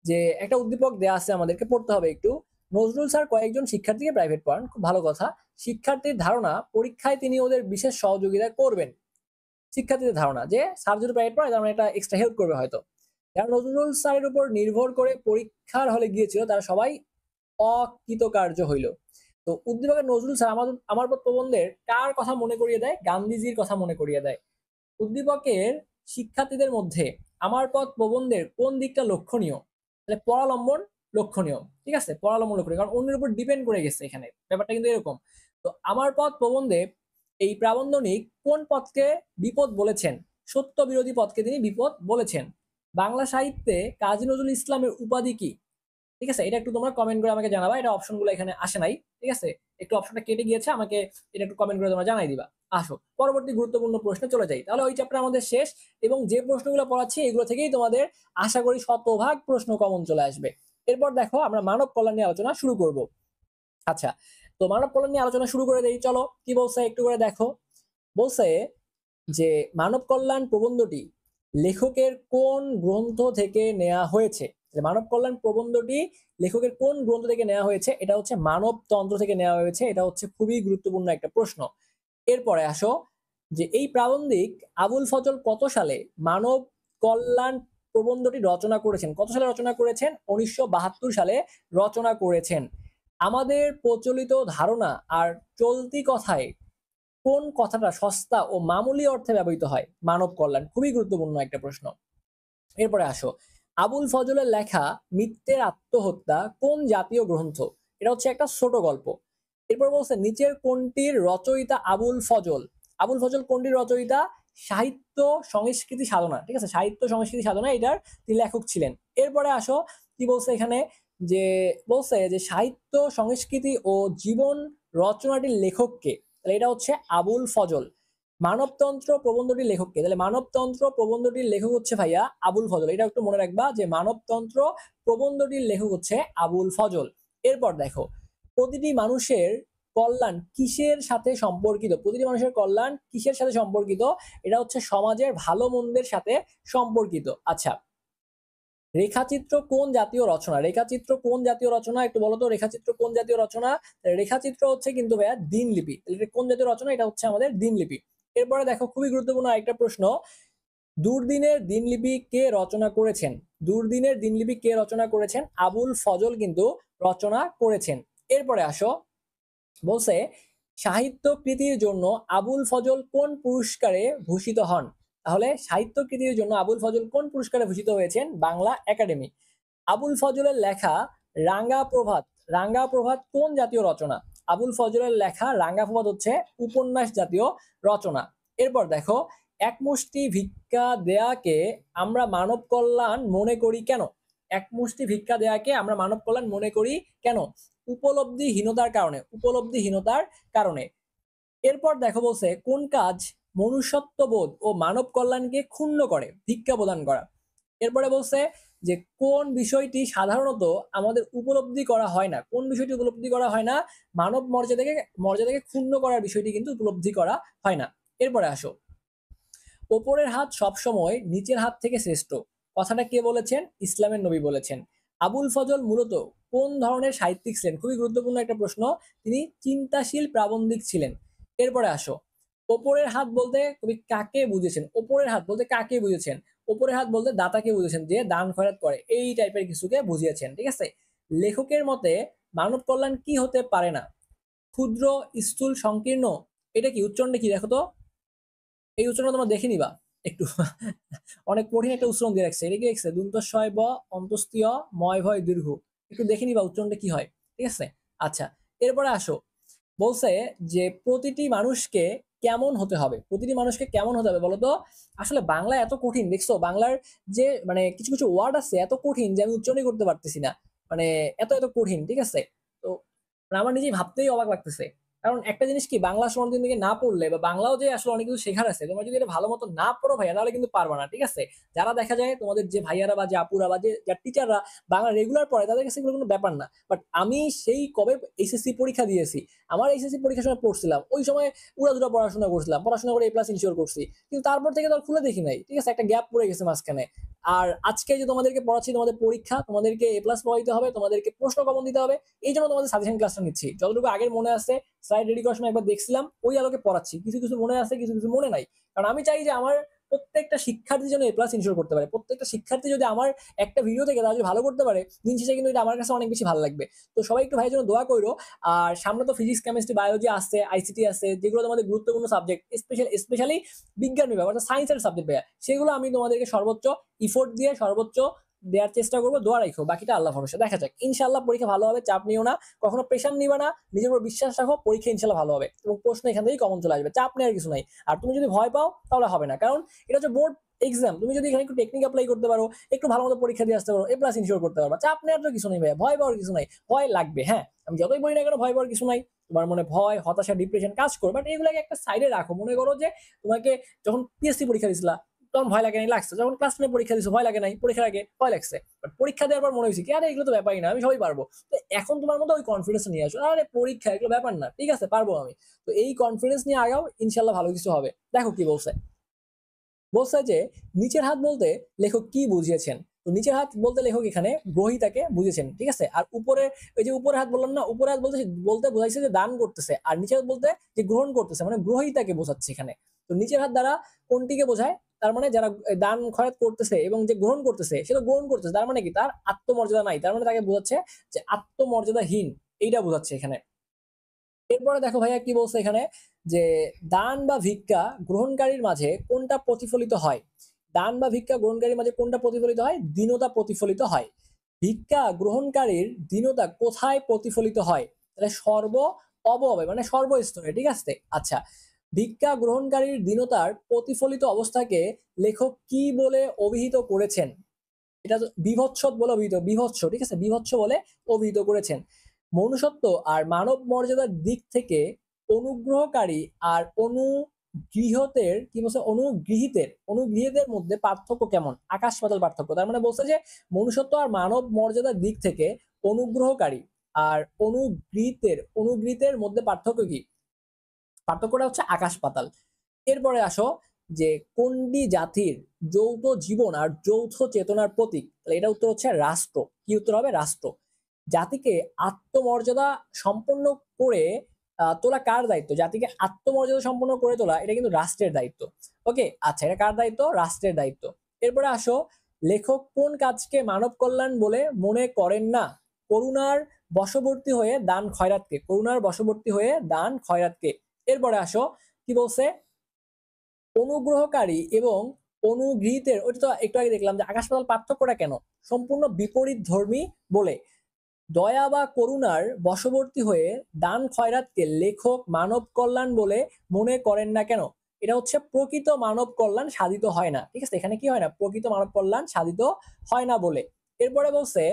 যে একটা উদ্দীপক দেয়া আছে, আমাদেরকে পড়তে হবে একটু। নজরুল স্যার কয়েকজন শিক্ষার্থীকে প্রাইভেট পড়ান, খুব ভালো কথা। শিক্ষার্থীর ধারণা পরীক্ষায় তিনি ওদের বিশেষ সহযোগিতা করবেন। শিক্ষার্থীদের ধারণা যে স্যার যদি প্রাইভেট পড়ায় তার মানে একটা এক্সট্রা হেল্প করবে হয়তো। যারা নজরুল স্যারের উপর নির্ভর করে পরীক্ষার হলে গিয়েছিল তারা সবাই অকৃতকার্য হইল। তো উদ্দীপকের নজরুল স্যার আমার প্রবন্ধের কার কথা মনে করিয়ে দেয়? গান্ধীজির কথা মনে করিয়ে দেয়। উদ্দীপকের শিক্ষার্থীদের মধ্যে আমার পথ প্রবন্ধের কোন দিকটা লক্ষণীয়? তাহলে পরালম্বন লক্ষণীয়, ঠিক আছে, পরালম্বন লক্ষণীয়, কারণ অন্যের উপর ডিপেন্ড করে গেছে, এখানে ব্যাপারটা কিন্তু এরকম। তো আমার পথ প্রবন্ধে এই প্রাবন্ধনিক কোন পথকে বিপদ বলেছেন? সত্য বিরোধী পথকে তিনি বিপদ বলেছেন। বাংলা সাহিত্যে কাজী নজরুল ইসলামের উপাধি কি? ঠিক আছে, এটা একটু তোমরা কমেন্ট করে আমাকে জানাবা। এটা অপশনগুলো এখানে আসে নাই, ঠিক আছে, একটু অপশনটা কেটে গিয়েছে, আমাকে এটা একটু কমেন্ট করে তোমরা জানাই দিবা। আসো পরবর্তী গুরুত্বপূর্ণ প্রশ্নে চলে যাই। তাহলে ওই চ্যাপ্টার আমাদের শেষ, এবং যে প্রশ্নগুলো পড়াচ্ছি এগুলো থেকেই তোমাদের আশা করি শতভাগ প্রশ্ন কমন চলে আসবে। এরপর দেখো আমরা মানব কল্যাণ নিয়ে আলোচনা শুরু করব। আচ্ছা, তো মানব কল্যাণ নিয়ে আলোচনা শুরু করে দেই, চলো কি বলছে একটু করে দেখো। বলছে যে মানব কল্যাণ প্রবন্ধটি লেখকের কোন গ্রন্থ থেকে নেওয়া হয়েছে। মানব কল্যাণ প্রবন্ধটি লেখকের কোন গ্রন্থ থেকে নেওয়া হয়েছে, এটা হচ্ছে মানবতন্ত্র থেকে নেওয়া হয়েছে। এটা হচ্ছে খুবই গুরুত্বপূর্ণ একটা প্রশ্ন। এরপরে আসো যে এই প্রাবন্ধিক আবুল ফজল কত সালে মানব কল্যাণ প্রবন্ধটি রচনা করেছেন। কত সালে রচনা করেছেন? 1972 সালে রচনা করেছেন। আমাদের প্রচলিত ধারণা আর চলতি কথায় কোন কথাটা সস্তা ও মামুলি অর্থে ব্যবহৃত হয়? মানব কল্যাণ, খুবই গুরুত্বপূর্ণ একটা প্রশ্ন। এরপরে আসো, আবুল ফজলের লেখা মিত্রের আত্মহত্যা কোন জাতীয় গ্রন্থ? এটা হচ্ছে একটা ছোট গল্প। এরপর বলছে নিচের কোনটির রচয়িতা আবুল ফজল? আবুল ফজল কোনটির রচয়িতা? সাহিত্য সংস্কৃতি সাধনা, ঠিক আছে, সাহিত্য সংস্কৃতি সাধনা এটার তিনি লেখক ছিলেন। এরপরে আসো কি বলছে এখানে, যে বলছে যে সাহিত্য সংস্কৃতি ও জীবন রচনাটির লেখককে, তাহলে এটা হচ্ছে আবুল ফজল। মানবতন্ত্র প্রবন্ধটির লেখককে, তাহলে মানবতন্ত্র প্রবন্ধটির লেখক হচ্ছে ভাইয়া আবুল ফজল। এটা একটু মনে রাখবা যে মানবতন্ত্র প্রবন্ধটির লেখক হচ্ছে আবুল ফজল। এরপর দেখো, প্রতিটি মানুষের কল্যাণ কিসের সাথে সম্পর্কিত? প্রতিটি মানুষের কল্যাণ কিসের সাথে সম্পর্কিত? এটা হচ্ছে সমাজের ভালো মন্দের সাথে সম্পর্কিত। আচ্ছা, রেখাচিত্র কোন জাতীয় রচনা? রেখাচিত্র কোন জাতীয় রচনা একটু বলো তো, রেখাচিত্র কোন জাতীয় রচনা? রেখাচিত্র হচ্ছে কিন্তু ভাইয়া দিনলিপি। এটা কোন জাতীয় রচনা? এটা হচ্ছে আমাদের দিনলিপি। এরপরে দেখো খুবই গুরুত্বপূর্ণ আরেকটা প্রশ্ন, দুর্দিনের দিনলিপি কে রচনা করেছেন? দুর্দিনের দিনলিপি কে রচনা করেছেন? আবুল ফজল কিন্তু রচনা করেছেন। এরপরে আসো, বলছে সাহিত্য কৃতির জন্য আবুল ফজল কোন পুরস্কারে ভূষিত হন? তাহলে সাহিত্য কৃতির জন্য আবুল ফজল কোন পুরস্কারে ভূষিত হয়েছেন? বাংলা একাডেমি। আবুল ফজলের লেখা রাঙ্গা প্রভাত, রাঙ্গা প্রভাত কোন জাতীয় রচনা? আবুল ফজলের লেখা রাঙ্গা প্রভাত হচ্ছে উপন্যাস জাতীয় রচনা। এরপর দেখো, এক মুষ্টি ভিক্ষা দেয়াকে আমরা মানব কল্যাণ মনে করি কেন? এক মুষ্টি ভিক্ষা দেয়াকে আমরা মানব কল্যাণ মনে করি কেন? উপলব্ধিহীনতার কারণে, উপলব্ধিহীনতার কারণে। এরপর দেখো বলছে কোন কাজ মনুষ্যত্ববোধ ও মানব কল্যাণকে ক্ষুণ্ণ করে? ভিক্ষা প্রদান করা। এরপরে বলছে যে কোন বিষয়টি সাধারণত আমাদের উপলব্ধি করা হয় না? কোন বিষয়টি উপলব্ধি করা হয় না? মানব মর্যাদাকে ক্ষুণ্ণ করার বিষয়টি কিন্তু উপলব্ধি করা হয় না। এরপরে আসো, ওপরের হাত সবসময় নিচের হাত থেকে শ্রেষ্ঠ, কথাটা কে বলেছেন? ইসলামের নবী বলেছেন। আবুল ফজল মূলত কোন ধরনের সাহিত্যিক ছিলেন? খুবই গুরুত্বপূর্ণ একটা প্রশ্ন, তিনি চিন্তাশীল প্রাবন্ধিক ছিলেন। এরপরে আসো, ওপরের হাত বলতে কবি কাকে বুঝেছেন? ওপরের হাত বলতে কাকে বুঝেছেন? ওপরের হাত বলতে দাতাকে বুঝেছেন, যে দান খয়রাত করে, এই টাইপের কিছুকে বুঝিয়েছেন, ঠিক আছে। লেখকের মতে মানব কল্যাণ কি হতে পারে না? ক্ষুদ্র, স্থূল, সংকীর্ণ। এটা কি উচ্চারণটা কি দেখো তো, এই উচ্চারণ তোমরা দেখে নিবা একটু অনেক কঠিন একটা উচ্চারণ দিয়ে রাখছে। এটা কি রাখছে? দন্তস্বয় ব অন্তস্তীয় ময় ভয় দীর্ঘ, একটু দেখে নিবা উচ্চারণটা কি হয়, ঠিক আছে। আচ্ছা, এরপরে আসো, বলছে যে প্রতিটি মানুষকে কেমন হতে হবে? প্রতিটি মানুষকে কেমন হতে হবে বলো তো? আসলে বাংলা এত কঠিন, দেখছো বাংলার যে মানে কিছু কিছু ওয়ার্ড আছে এত কঠিন যে আমি উচ্চারণই করতে পারতেছি না, মানে এত এত কঠিন, ঠিক আছে। তো আমার নিজেই ভাবতেই অবাক লাগতেছে। কারণ একটা জিনিস কি, বাংলা সমাজ দিকে না পড়লে বা বাংলাও যে আসলে অনেক কিছু শেখার আছে, তোমরা যদি এটা ভালো মতো না পড়ো ভাইয়া তাহলে কিন্তু পারবা না, ঠিক আছে। যারা দেখা যায় তোমাদের যে ভাইয়ারা বা যে আপুরা বা যে যার টিচাররা বাংলা রেগুলার পড়ে তাদের কাছে এগুলো কোনো ব্যাপার না। বাট আমি সেই কবে এইচএসসি পরীক্ষা দিয়েছি, আমার এইচএসসি পরীক্ষার সময় পড়ছিলাম, ওই সময় উড়াধুরা পড়াশোনা করছিলাম, পড়াশোনা করে A+ ইনশিওর করছি, কিন্তু তারপর থেকে তো আর খুলে দেখি নাই, ঠিক আছে, একটা গ্যাপ পড়ে গেছে মাঝখানে। আর আজকে যে তোমাদেরকে পড়াচ্ছি, তোমাদের পরীক্ষা, তোমাদেরকে A+ পাওয়াইতে হবে, তোমাদেরকে প্রশ্ন কমন দিতে হবে, এই জন্য তোমাদের সাজেশন ক্লাসটা নিচ্ছি। যতটুকু আগের মনে আছে স্লাইড রেডি করার সময় একবার দেখছিলাম, ওই আলোকে পড়াচ্ছি। কিছু কিছু মনে আছে, কিছু কিছু মনে নাই। কারণ আমি চাই যে আমার প্রত্যেকটা শিক্ষার্থী যেন A+ ইনশিওর করতে পারে। প্রত্যেকটা শিক্ষার্থী যদি আমার একটা ভিডিও থেকে তারা যদি ভালো করতে পারে, দিন শেষে কিন্তু এটা আমার কাছে অনেক বেশি ভালো লাগবে। তো সবাই একটু ভাইয়ের জন্য দোয়া করো। আর সামনে তো ফিজিক্স, কেমিস্ট্রি, বায়োলজি আসছে, আইসিটি আছে, যেগুলো তোমাদের গুরুত্বপূর্ণ সাবজেক্ট, স্পেশালি বিজ্ঞান বিভাগ অর্থাৎ সায়েন্সের সাবজেক্ট ভাইয়া, সেগুলো আমি তোমাদেরকে সর্বোচ্চ ইফোর্ট দিয়ে সর্বোচ্চ দেওয়ার চেষ্টা করবো। দোয়া রাখো, বাকিটা আল্লাহ ভরসা, দেখা যাক। ইনশাল্লাহ পরীক্ষা ভালো হবে, চাপ নিও না, কখনো প্রেশার নিবা না, নিজের উপর বিশ্বাস রাখো, পরীক্ষা ইনশাল্লাহ ভালো হবে এবং প্রশ্ন এখান থেকেই কমন চলে আসবে, চাপ নেওয়ার কিছু নাই। আর তুমি যদি ভয় পাও তাহলে হবে না, কারণ এটা হচ্ছে বোর্ড এক্সাম। তুমি যদি এখানে একটু টেকনিক অ্যাপ্লাই করতে পারো, একটু ভালো মতো পরীক্ষা দিয়ে আসতে পারো, A+ ইনশিওর করতে পারবা। চাপ নেওয়ার তো কিছু নেই ভাই, ভয় পাওয়ার কিছু নাই। ভয় লাগবে, হ্যাঁ, আমি যতই বলি না কেন ভয় পাওয়ার কিছু নাই। তোমার মনে ভয়, হতাশা, ডিপ্রেশন কাজ করো, বাট এগুলোকে একটা সাইডে রাখো। মনে করো যে তোমাকে যখন পিএসসি পরীক্ষা দিছিলা, তখন ভয় লাগে নাই, লাগছে। যখন ক্লাস 10 পরীক্ষা দিছো ভয় লাগে নাই, পরীক্ষার আগে ভয় লাগছে, বাট পরীক্ষা দেওয়ার পর মনে হয়েছে কি আরে এগুলো তো ব্যাপারই না, আমি সবাই পারবো। তো এখন তোমার মধ্যে ওই কনফিডেন্স নিয়ে আসো, আরে পরীক্ষা এগুলো ব্যাপার না, ঠিক আছে পারবো আমি। তো এই কনফিডেন্স নিয়ে আগাও, ইনশাল্লাহ ভালো কিছু হবে। দেখো কি বলছে, বলছে যে নিচের হাত বলতে লেখক কি বুঝিয়েছেন। তো নিচের হাত বলতে লেখক এখানে গ্রহিতাকে বুঝেছেন, ঠিক আছে। আর উপরে, ওই যে উপরে হাত বললাম না, উপরে হাত বলতে বলতে বোঝাইছে যে দান করতেছে, আর নিচের হাত বলতে যে গ্রহণ করতেছে, মানে গ্রহিতাকে বোঝাচ্ছে এখানে। তো নিচের হাত দ্বারা কোনটিকে বোঝায়, তার মানে যারা দান খয়রাত করতেছে এবং যে গ্রহণ করতেছে সে তো গ্রহণ করতেছে, তার মানে কি তার আত্মমর্যাদা নাই, তার মানে তাকে বোঝাচ্ছে যে আত্মমর্যাদাহীন, এইটা বোঝাচ্ছে এখানে। এরপরে দেখো ভাইয়া কি বলছে এখানে, যে দান বা ভিক্ষা গ্রহণকারীর মাঝে কোনটা প্রতিফলিত হয়। দান বা ভিক্ষা গ্রহণকারীর মাঝে কোনটা প্রতিফলিত হয়, দীনতা প্রতিফলিত হয়। ভিক্ষা গ্রহণকারীর দীনতা কোথায় প্রতিফলিত হয়, তাহলে সর্ব অবয়বে মানে সর্বস্তরে, ঠিক আছে। আচ্ছা, ভিক্ষা গ্রহণকারীর দীনতার প্রতিফলিত অবস্থাকে লেখক কি বলে অভিহিত করেছেন। এটা তো বিভৎস বলে অভিহিত, বিভৎস, ঠিক আছে, বিভৎস বলে অভিহিত করেছেন। মনুষ্যত্ব আর মানব মর্যাদার দিক থেকে অনুগ্রহকারী আর অনুগৃহতের কি বলছে, অনুগৃহীতের মধ্যে পার্থক্য কেমন, আকাশ পাতাল পার্থক্য। তার মানে বলছে যে মনুষ্যত্ব আর মানব মর্যাদার দিক থেকে অনুগ্রহকারী আর অনুগৃহীতের মধ্যে পার্থক্য কি, পার্থক্যটা হচ্ছে আকাশ পাতাল। এরপরে আসো, যে কোনটি জাতির যৌথ জীবন আর যৌথ চেতনার প্রতীক, তাহলে এটা উত্তর হচ্ছে রাষ্ট্র। কি উত্তর হবে, রাষ্ট্র। জাতিকে আত্মমর্যাদা সম্পন্ন করে তোলা কার দায়িত্ব, জাতিকে আত্মমর্যাদা সম্পন্ন করে তোলা এটা কিন্তু রাষ্ট্রের দায়িত্ব। ওকে, আচ্ছা, এটা কার দায়িত্ব, রাষ্ট্রের দায়িত্ব। এরপরে আসো, লেখক কোন কাজকে মানব কল্যাণ বলে মনে করেন না, করুণার বশবর্তী হয়ে দান খয়রাতকে, করুণার বশবর্তী হয়ে দান খয়রাতকে। এরপরে আসো কি বলছে, অনুগ্রহকারী এবং অনুগৃহীতের, ওইটা তো একটু আগে দেখলাম যে আকাশ পাতাল পার্থক্যটা কেন, সম্পূর্ণ বিপরীত ধর্মী বলে। দয়া বা করুণার বশবর্তী হয়ে দান খয়রাতকে লেখক মানব কল্যাণ বলে মনে করেন না কেন, এটা হচ্ছে প্রকৃত মানব কল্যাণ সাধিত হয় না, ঠিক আছে। এখানে কি হয় না, প্রকৃত মানব কল্যাণ সাধিত হয় না বলে। এরপরে বলছে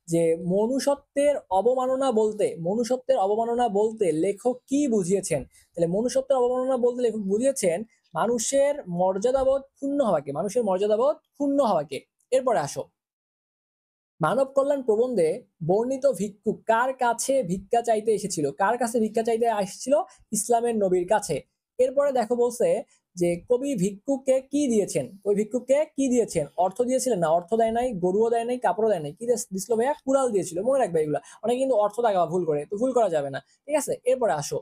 যে মনুষ্যত্বের অবমাননা বলতে লেখক কি বুঝিয়েছেন। তাহলে মনুষ্যত্বের অবমাননা বলতে লেখক বুঝিয়েছেন মানুষের মর্যাদাবোধ ক্ষুণ্ণ হওয়াকে, মানুষের মর্যাদাবোধ ক্ষুণ্ণ হওয়াকে। এরপরে আসো, মানব কল্যাণ প্রবন্ধে বর্ণিত ভিক্ষুক কার কাছে ভিক্ষা চাইতে এসেছিল, কার কাছে ভিক্ষা চাইতে আসছিল, ইসলামের নবীর কাছে। এরপরে দেখো বলছে যে কবি ভিক্ষুককে কি দিয়েছেন, ওই ভিক্ষুককে কি দিয়েছেন, অর্থ দিয়েছিলেন না, অর্থ দেয় নাই, গরুও দেয় নাই, কাপড়ও দেয় নাই, কি দিছিল ভাইয়া, কুড়াল দিয়েছিল। মনে রাখবে এগুলো, অনেকে কিন্তু অর্থ টাকা ভুল করে, তো ভুল করা যাবে না, ঠিক আছে। এরপরে আসো,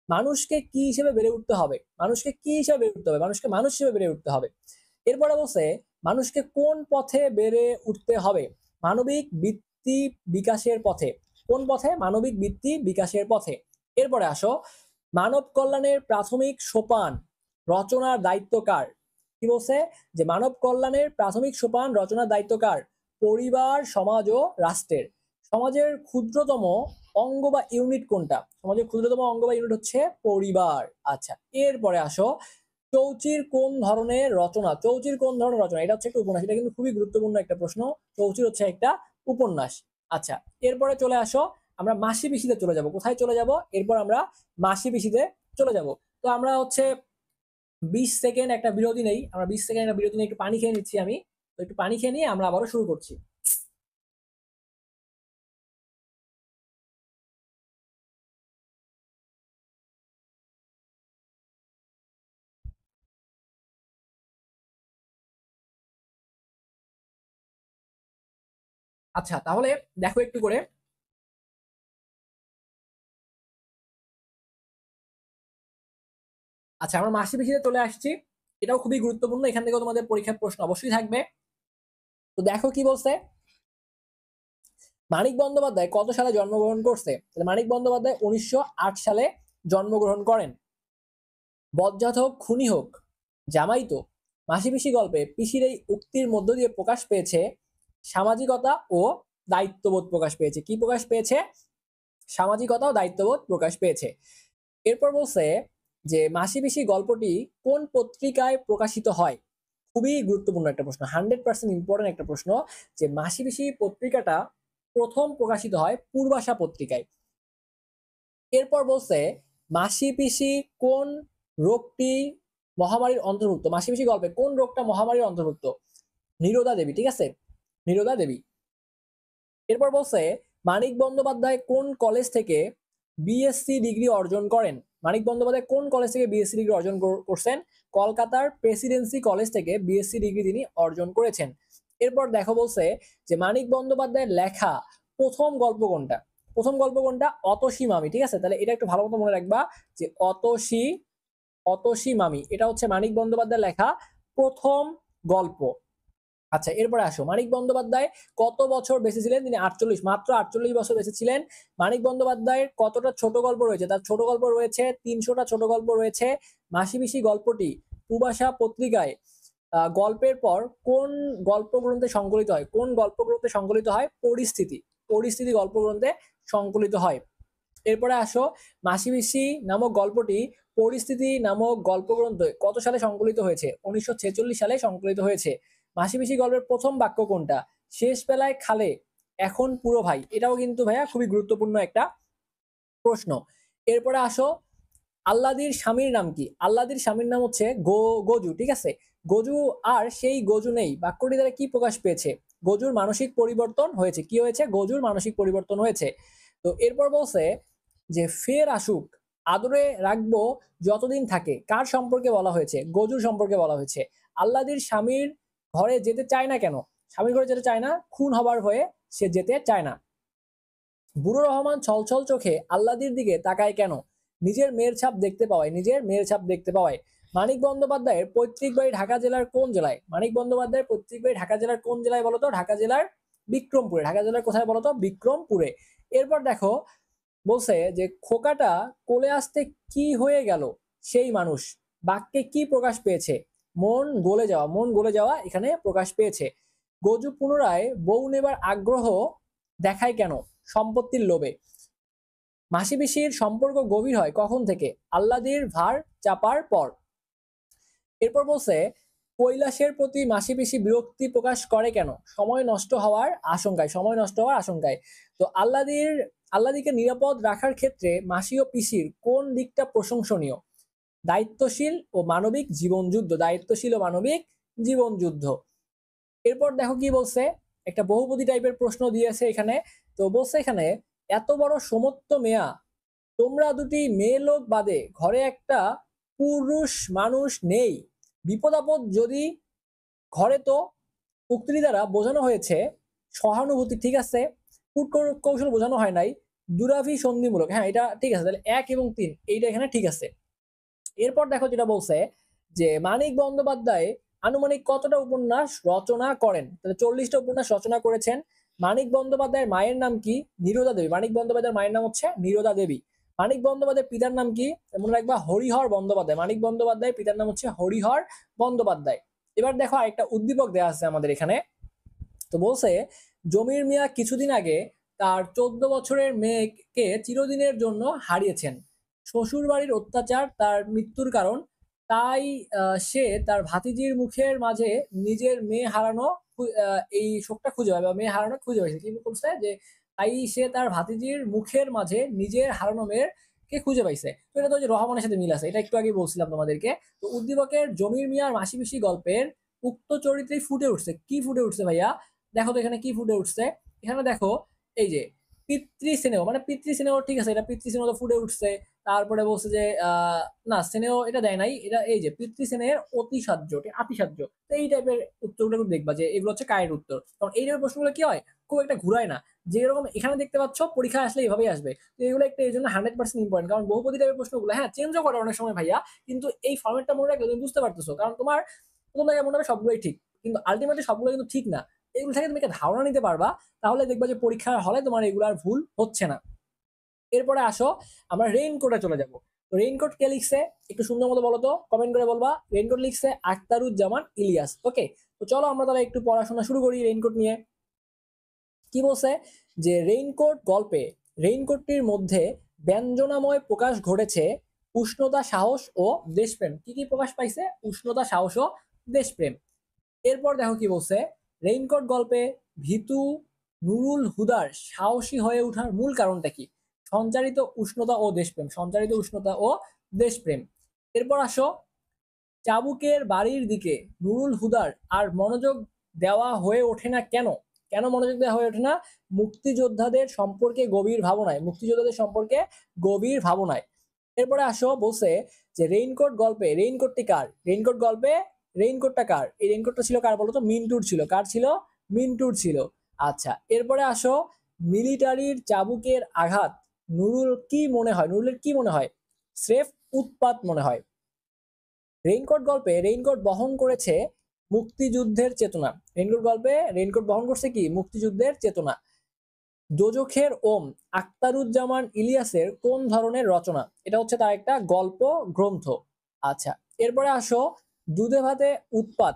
মানুষকে কি হিসেবে বেড়ে উঠতে হবে, মানুষকে কি হিসেবে বেড়ে উঠতে হবে, মানুষকে মানুষ হিসেবে বেড়ে উঠতে হবে। এরপরে বলছে মানুষকে কোন পথে বেড়ে উঠতে হবে, মানবিক বৃত্তি বিকাশের পথে। কোন পথে, মানবিক বৃত্তি বিকাশের পথে। এরপরে আসো, মানব কল্যাণের প্রাথমিক সোপান রচনার দায়িত্ব কার। কি বলছে, যে মানব কল্যাণের প্রাথমিক সোপান রচনার দায়িত্ব কার, পরিবার, সমাজ ও রাষ্ট্রের। সমাজের ক্ষুদ্রতম অঙ্গ বা ইউনিট কোনটা, সমাজের ক্ষুদ্রতম অঙ্গ বা ইউনিট হচ্ছে পরিবার। আচ্ছা, এরপরে আসো, চৌচির কোন ধরনের রচনা, চৌচির কোন ধরনের রচনা, এটা হচ্ছে একটা উপন্যাস, এটা কিন্তু খুবই গুরুত্বপূর্ণ একটা প্রশ্ন। চৌচির হচ্ছে একটা উপন্যাস। আচ্ছা, এরপরে চলে আসো, আমরা মাসি পিসিতে চলে যাব, কোথায় চলে যাব, এরপর আমরা মাসি পিসিতে চলে যাব। তো আমরা হচ্ছে 20 সেকেন্ড একটা বিরতি নেই, আমরা 20 সেকেন্ড একটা বিরতি নিয়ে একটু পানি খেয়ে নিচ্ছি আমি। তো একটু পানি খেয়ে নিয়ে আমরা আবারও শুরু করছি। আচ্ছা, তাহলে দেখো একটু করে। আচ্ছা, আমরা মাসি পিসিতে চলে আসছি, এটাও খুবই গুরুত্বপূর্ণ, এখান থেকেও তোমাদের পরীক্ষার প্রশ্ন অবশ্যই থাকবে। তো দেখো কি বলছে, মানিক বন্দ্যোপাধ্যায় কত সালে জন্মগ্রহণ করছে, মানিক বন্দ্যোপাধ্যায় 1908 সালে জন্মগ্রহণ করেন। বজ্জাত হোক খুনি হোক জামাই তো, মাসি পিসি গল্পে পিসির এই উক্তির মধ্য দিয়ে প্রকাশ পেয়েছে সামাজিকতা ও দায়িত্ববোধ প্রকাশ পেয়েছে, কি প্রকাশ পেয়েছে, সামাজিকতা ও দায়িত্ববোধ প্রকাশ পেয়েছে। এরপর বলছে যে মাসি পিসি গল্পটি কোন পত্রিকায় প্রকাশিত হয়। খুবই গুরুত্বপূর্ণ একটা প্রশ্ন, 100% ইম্পর্টেন্ট একটা প্রশ্ন, যে মাসি পিসি পত্রিকাটা প্রথম প্রকাশিত হয় পূর্বাশা পত্রিকায়। এরপর বলছে মাসি পিসি কোন রোগটি মহামারীর অন্তর্ভুক্ত? মাসি পিসি গল্পে কোন রোগটা মহামারীর অন্তর্ভুক্ত? নীরদা দেবী, ঠিক আছে, নীরদা দেবী। এরপর বলছে মানিক বন্দ্যোপাধ্যায় কোন কলেজ থেকে বিএসসি ডিগ্রি অর্জন করেন? মানিক বন্দ্যোপাধ্যায় কোন কলেজ থেকে বিএসসি ডিগ্রি অর্জন করছেন? কলকাতার প্রেসিডেন্সি কলেজ থেকে বিএসসি ডিগ্রি তিনি অর্জন করেছেন। এরপর দেখো বলছে যে মানিক বন্দ্যোপাধ্যায়ের লেখা প্রথম গল্প কোনটা? প্রথম গল্প কোনটা? অতসী মামি, ঠিক আছে, তাহলে এটা একটু ভালো মতো মনে রাখবা যে অতসী মামি এটা হচ্ছে মানিক বন্দ্যোপাধ্যায়ের লেখা প্রথম গল্প। আচ্ছা, এরপরে আসো, মানিক বন্দ্যোপাধ্যায় কত বছর বেঁচে ছিলেন? তিনি 48, মাত্র 48 বছর বেঁচে ছিলেন। মানিক বন্দ্যোপাধ্যায়ের কতটা ছোট গল্প রয়েছে? তার ছোট গল্প রয়েছে 300টা ছোট গল্প রয়েছে। মাসি পিসি গল্পটি পূবাশা পত্রিকায় গল্পের পর কোন গল্প গ্রন্থে সংকলিত হয়? কোন গল্প গ্রন্থে সংকলিত হয়? পরিস্থিতি গল্প গ্রন্থে সংকলিত হয়। এরপরে আসো, মাসি পিসি নামক গল্পটি পরিস্থিতি নামক গল্প গ্রন্থ কত সালে সংকলিত হয়েছে? 1946 সালে সংকলিত হয়েছে। মাসি পিসি গল্পের প্রথম বাক্য কোনটা? শেষ বেলায় খালে এখন পুরো ভাই। এটাও কিন্তু ভাইয়া খুবই গুরুত্বপূর্ণ একটা প্রশ্ন। এরপরে আসো, আল্লাদির স্বামীর নাম কি? আল্লাদির স্বামীর নাম হচ্ছে গজু, ঠিক আছে। গজু আর সেই গজু নেই বাক্যটি দ্বারা কি প্রকাশ পেয়েছে? গজুর মানসিক পরিবর্তন হয়েছে। কি হয়েছে? গজুর মানসিক পরিবর্তন হয়েছে। তো এরপর বলছে যে ফের আসুক আদরে রাখবো যতদিন থাকে কার সম্পর্কে বলা হয়েছে? গজুর সম্পর্কে বলা হয়েছে। আল্লাদির স্বামীর ঘরে যেতে চায় না কেন? স্বামীর ঘরে যেতে চায় না, খুন হবার হয়ে সে যেতে চায় না। বুড়ো রহমান ছলছল চোখে আল্লাদির দিকে তাকায় কেন? নিজের মেয়ের ছাপ দেখতে পাওয়ায়, নিজের মেয়ের ছাপ দেখতে পাওয়ায়। মানিক বন্দ্যোপাধ্যায়ের পৈতৃক বাড়ি ঢাকা জেলার কোন জেলায়? মানিক বন্দ্যোপাধ্যায়ের পৈতৃক বাড়ি ঢাকা জেলার কোন জেলায় বলতো? ঢাকা জেলার বিক্রমপুরে। ঢাকা জেলার কোথায় বলতো? বিক্রমপুরে। এরপর দেখো বলছে যে খোকাটা কোলে আসতে কি হয়ে গেল সেই মানুষ বাক্যে কি প্রকাশ পেয়েছে? মন গলে যাওয়া, মন গলে যাওয়া এখানে প্রকাশ পেয়েছে। গজু পুনরায় বউ নেবার আগ্রহ দেখায় কেন? সম্পত্তির লোভে। মাসি পিসির সম্পর্ক গভীর হয় কখন থেকে? আল্লাদির ভার চাপার পর। এরপর বলছে কৈলাসের প্রতি মাসি পিসি বিরক্তি প্রকাশ করে কেন? সময় নষ্ট হওয়ার আশঙ্কায়, সময় নষ্ট হওয়ার আশঙ্কায়। তো আল্লাদিকে নিরাপদ রাখার ক্ষেত্রে মাসি ও পিসির কোন দিকটা প্রশংসনীয়? দায়িত্বশীল ও মানবিক জীবনযুদ্ধ, দায়িত্বশীল ও মানবিক জীবনযুদ্ধ। এরপর দেখো কি বলছে, একটা বহুপদী টাইপের প্রশ্ন দিয়েছে এখানে। তো বলছে এখানে এত বড় সমত্ব মেয়া তোমরা দুটি মেয়ে লোক বাদে ঘরে একটা পুরুষ মানুষ নেই, বিপদ আপদ যদি ঘরে, তো উক্তিটি দ্বারা বোঝানো হয়েছে সহানুভূতি, ঠিক আছে, কূট কৌশল বোঝানো হয় নাই, দুরাভি সন্ধিমূলক। হ্যাঁ, এটা ঠিক আছে, তাহলে 1 এবং 3 এইটা এখানে ঠিক আছে। এরপর দেখো যেটা বলছে যে মানিক বন্দ্যোপাধ্যায় আনুমানিক কতটা উপন্যাস রচনা করেন? তাহলে 40টা উপন্যাস রচনা করেছেন। মানিক বন্দ্যোপাধ্যায়ের মায়ের নাম কি? নীরদা দেবী। মানিক বন্দ্যোপাধ্যায়ের মায়ের নাম হচ্ছে নীরদা দেবী। মানিক বন্দ্যোপাধ্যায়ের পিতার নাম কি? মনে রাখবা, হরিহর বন্দ্যোপাধ্যায়। মানিক বন্দ্যোপাধ্যায়ের পিতার নাম হচ্ছে হরিহর বন্দ্যোপাধ্যায়। এবার দেখো আরেকটা উদ্দীপক দেওয়া আছে আমাদের এখানে। তো বলছে জমির মিয়া কিছুদিন আগে তার 14 বছরের মেয়েকে চিরদিনের জন্য হারিয়েছেন। শ্বশুর বাড়ির অত্যাচার তার মৃত্যুর কারণ, তাই সে তার ভাতিজির মুখের মাঝে নিজের মেয়ে হারানো এই শোকটা খুঁজে পায়, বা মেয়ে হারানো খুঁজে পাইছে। কি বলছে যে তাই সে তার ভাতিজির মুখের মাঝে নিজের হারানো মেয়ের কে খুঁজে পাইছে। তো এটা তো যে রহমানের সাথে মিল আছে, এটা একটু আগে বলছিলাম তোমাদেরকে। তো উদ্দীপকের জমির মিয়ার মাসি পিসি গল্পের উক্ত চরিত্রেই ফুটে উঠছে। কি ফুটে উঠছে ভাইয়া? দেখো তো এখানে কি ফুটে উঠছে। এখানে দেখো এই যে পিতৃ স্নেহ, মানে পিতৃ স্নেহ, ঠিক আছে, এটা পিতৃ স্নেহ তো ফুটে উঠছে। তারপরে বলছে যে না, স্নেহ এটা দেয় নাই, এটা এই যে পিতৃ স্নেহের অতিসাহ্য, আতিসাহ্য। তো এই টাইপের উত্তরগুলো একটু দেখবা যে এগুলো হচ্ছে কায়ের উত্তর। কারণ এই টাইপের প্রশ্নগুলো কি হয়, খুব একটা ঘুরায় না। যেরকম এখানে দেখতে পাচ্ছ পরীক্ষা আসলে এভাবেই আসবে। তো এগুলো একটা এই জন্য 100% ইম্পর্টেন্ট। কারণ বহুপদী টাইপের প্রশ্নগুলো হ্যাঁ চেঞ্জও করে অনেক সময় ভাইয়া, কিন্তু এই ফর্মেটটা মনে রাখলে তুমি বুঝতে পারতেছো। কারণ তোমার প্রথম থেকে মনে হবে সবগুলোই ঠিক, কিন্তু আলটিমেটলি সবগুলো কিন্তু ঠিক না। এগুলো থেকে তুমি একটা ধারণা নিতে পারবা, তাহলে দেখবা যে পরীক্ষার হলে তোমার এগুলো আর ভুল হচ্ছে না। এরপরে আসো আমরা রেইনকোটে চলে যাব। তো রেইনকোট কে লিখছে একটু সুন্দর মতো বলো তো, কমেন্ট করে বলবা। রেইনকোট লিখছে আখতারুজ্জামান ইলিয়াস। ওকে, তো চলো আমরা তাহলে একটু পড়াশোনা শুরু করি রেইনকোট নিয়ে। কি বলছে যে রেইনকোট গল্পে রেইনকোটটির মধ্যে ব্যঞ্জনাময় প্রকাশ ঘটেছে উষ্ণতা, সাহস ও দেশপ্রেম। কি কি প্রকাশ পাইছে? উষ্ণতা, সাহস ও দেশপ্রেম। এরপর দেখো কি বলছে, রেইনকোট গল্পে ভীতু নুরুল হুদার সাহসী হয়ে ওঠার মূল কারণটা কি? সঞ্চারিত উষ্ণতা ও দেশপ্রেম, সঞ্চারিত উষ্ণতা ও দেশপ্রেম। এরপর আসো চাবুকের বাড়ির দিকে নুরুল হুদার আর মনোযোগ দেওয়া হয়ে ওঠে না কেন? কেন মনোযোগ দেওয়া হয়ে ওঠে না? মুক্তিযোদ্ধাদের সম্পর্কে গভীর ভাবনায়, মুক্তিযোদ্ধাদের সম্পর্কে গভীর ভাবনায়। এরপরে আসো বলছে যে রেইনকোট গল্পে রেইনকোটটি কার? রেইনকোট গল্পে রেইনকোটটা কার? এই রেইনকোটটা ছিল কার বলতো? মিন্টুর ছিল। কার ছিল? মিন্টুর ছিল। আচ্ছা, এরপরে আসো মিলিটারির চাবুকের আঘাত নুরুল কি মনে হয়? নুরুলের কি মনে হয়? স্রেফ উৎপাত মনে হয়। রেইনকোট গল্পে রেইনকোট বহন করেছে মুক্তিযুদ্ধের চেতনা। রেইনকোট গল্পে রেইনকোট বহন করছে কি? মুক্তিযুদ্ধের চেতনা। দোজখের ওম আখতারুজ্জামান ইলিয়াসের কোন ধরনের রচনা? এটা হচ্ছে তার একটা গল্প গ্রন্থ। আচ্ছা, এরপরে আসো দুধে ভাতে উৎপাত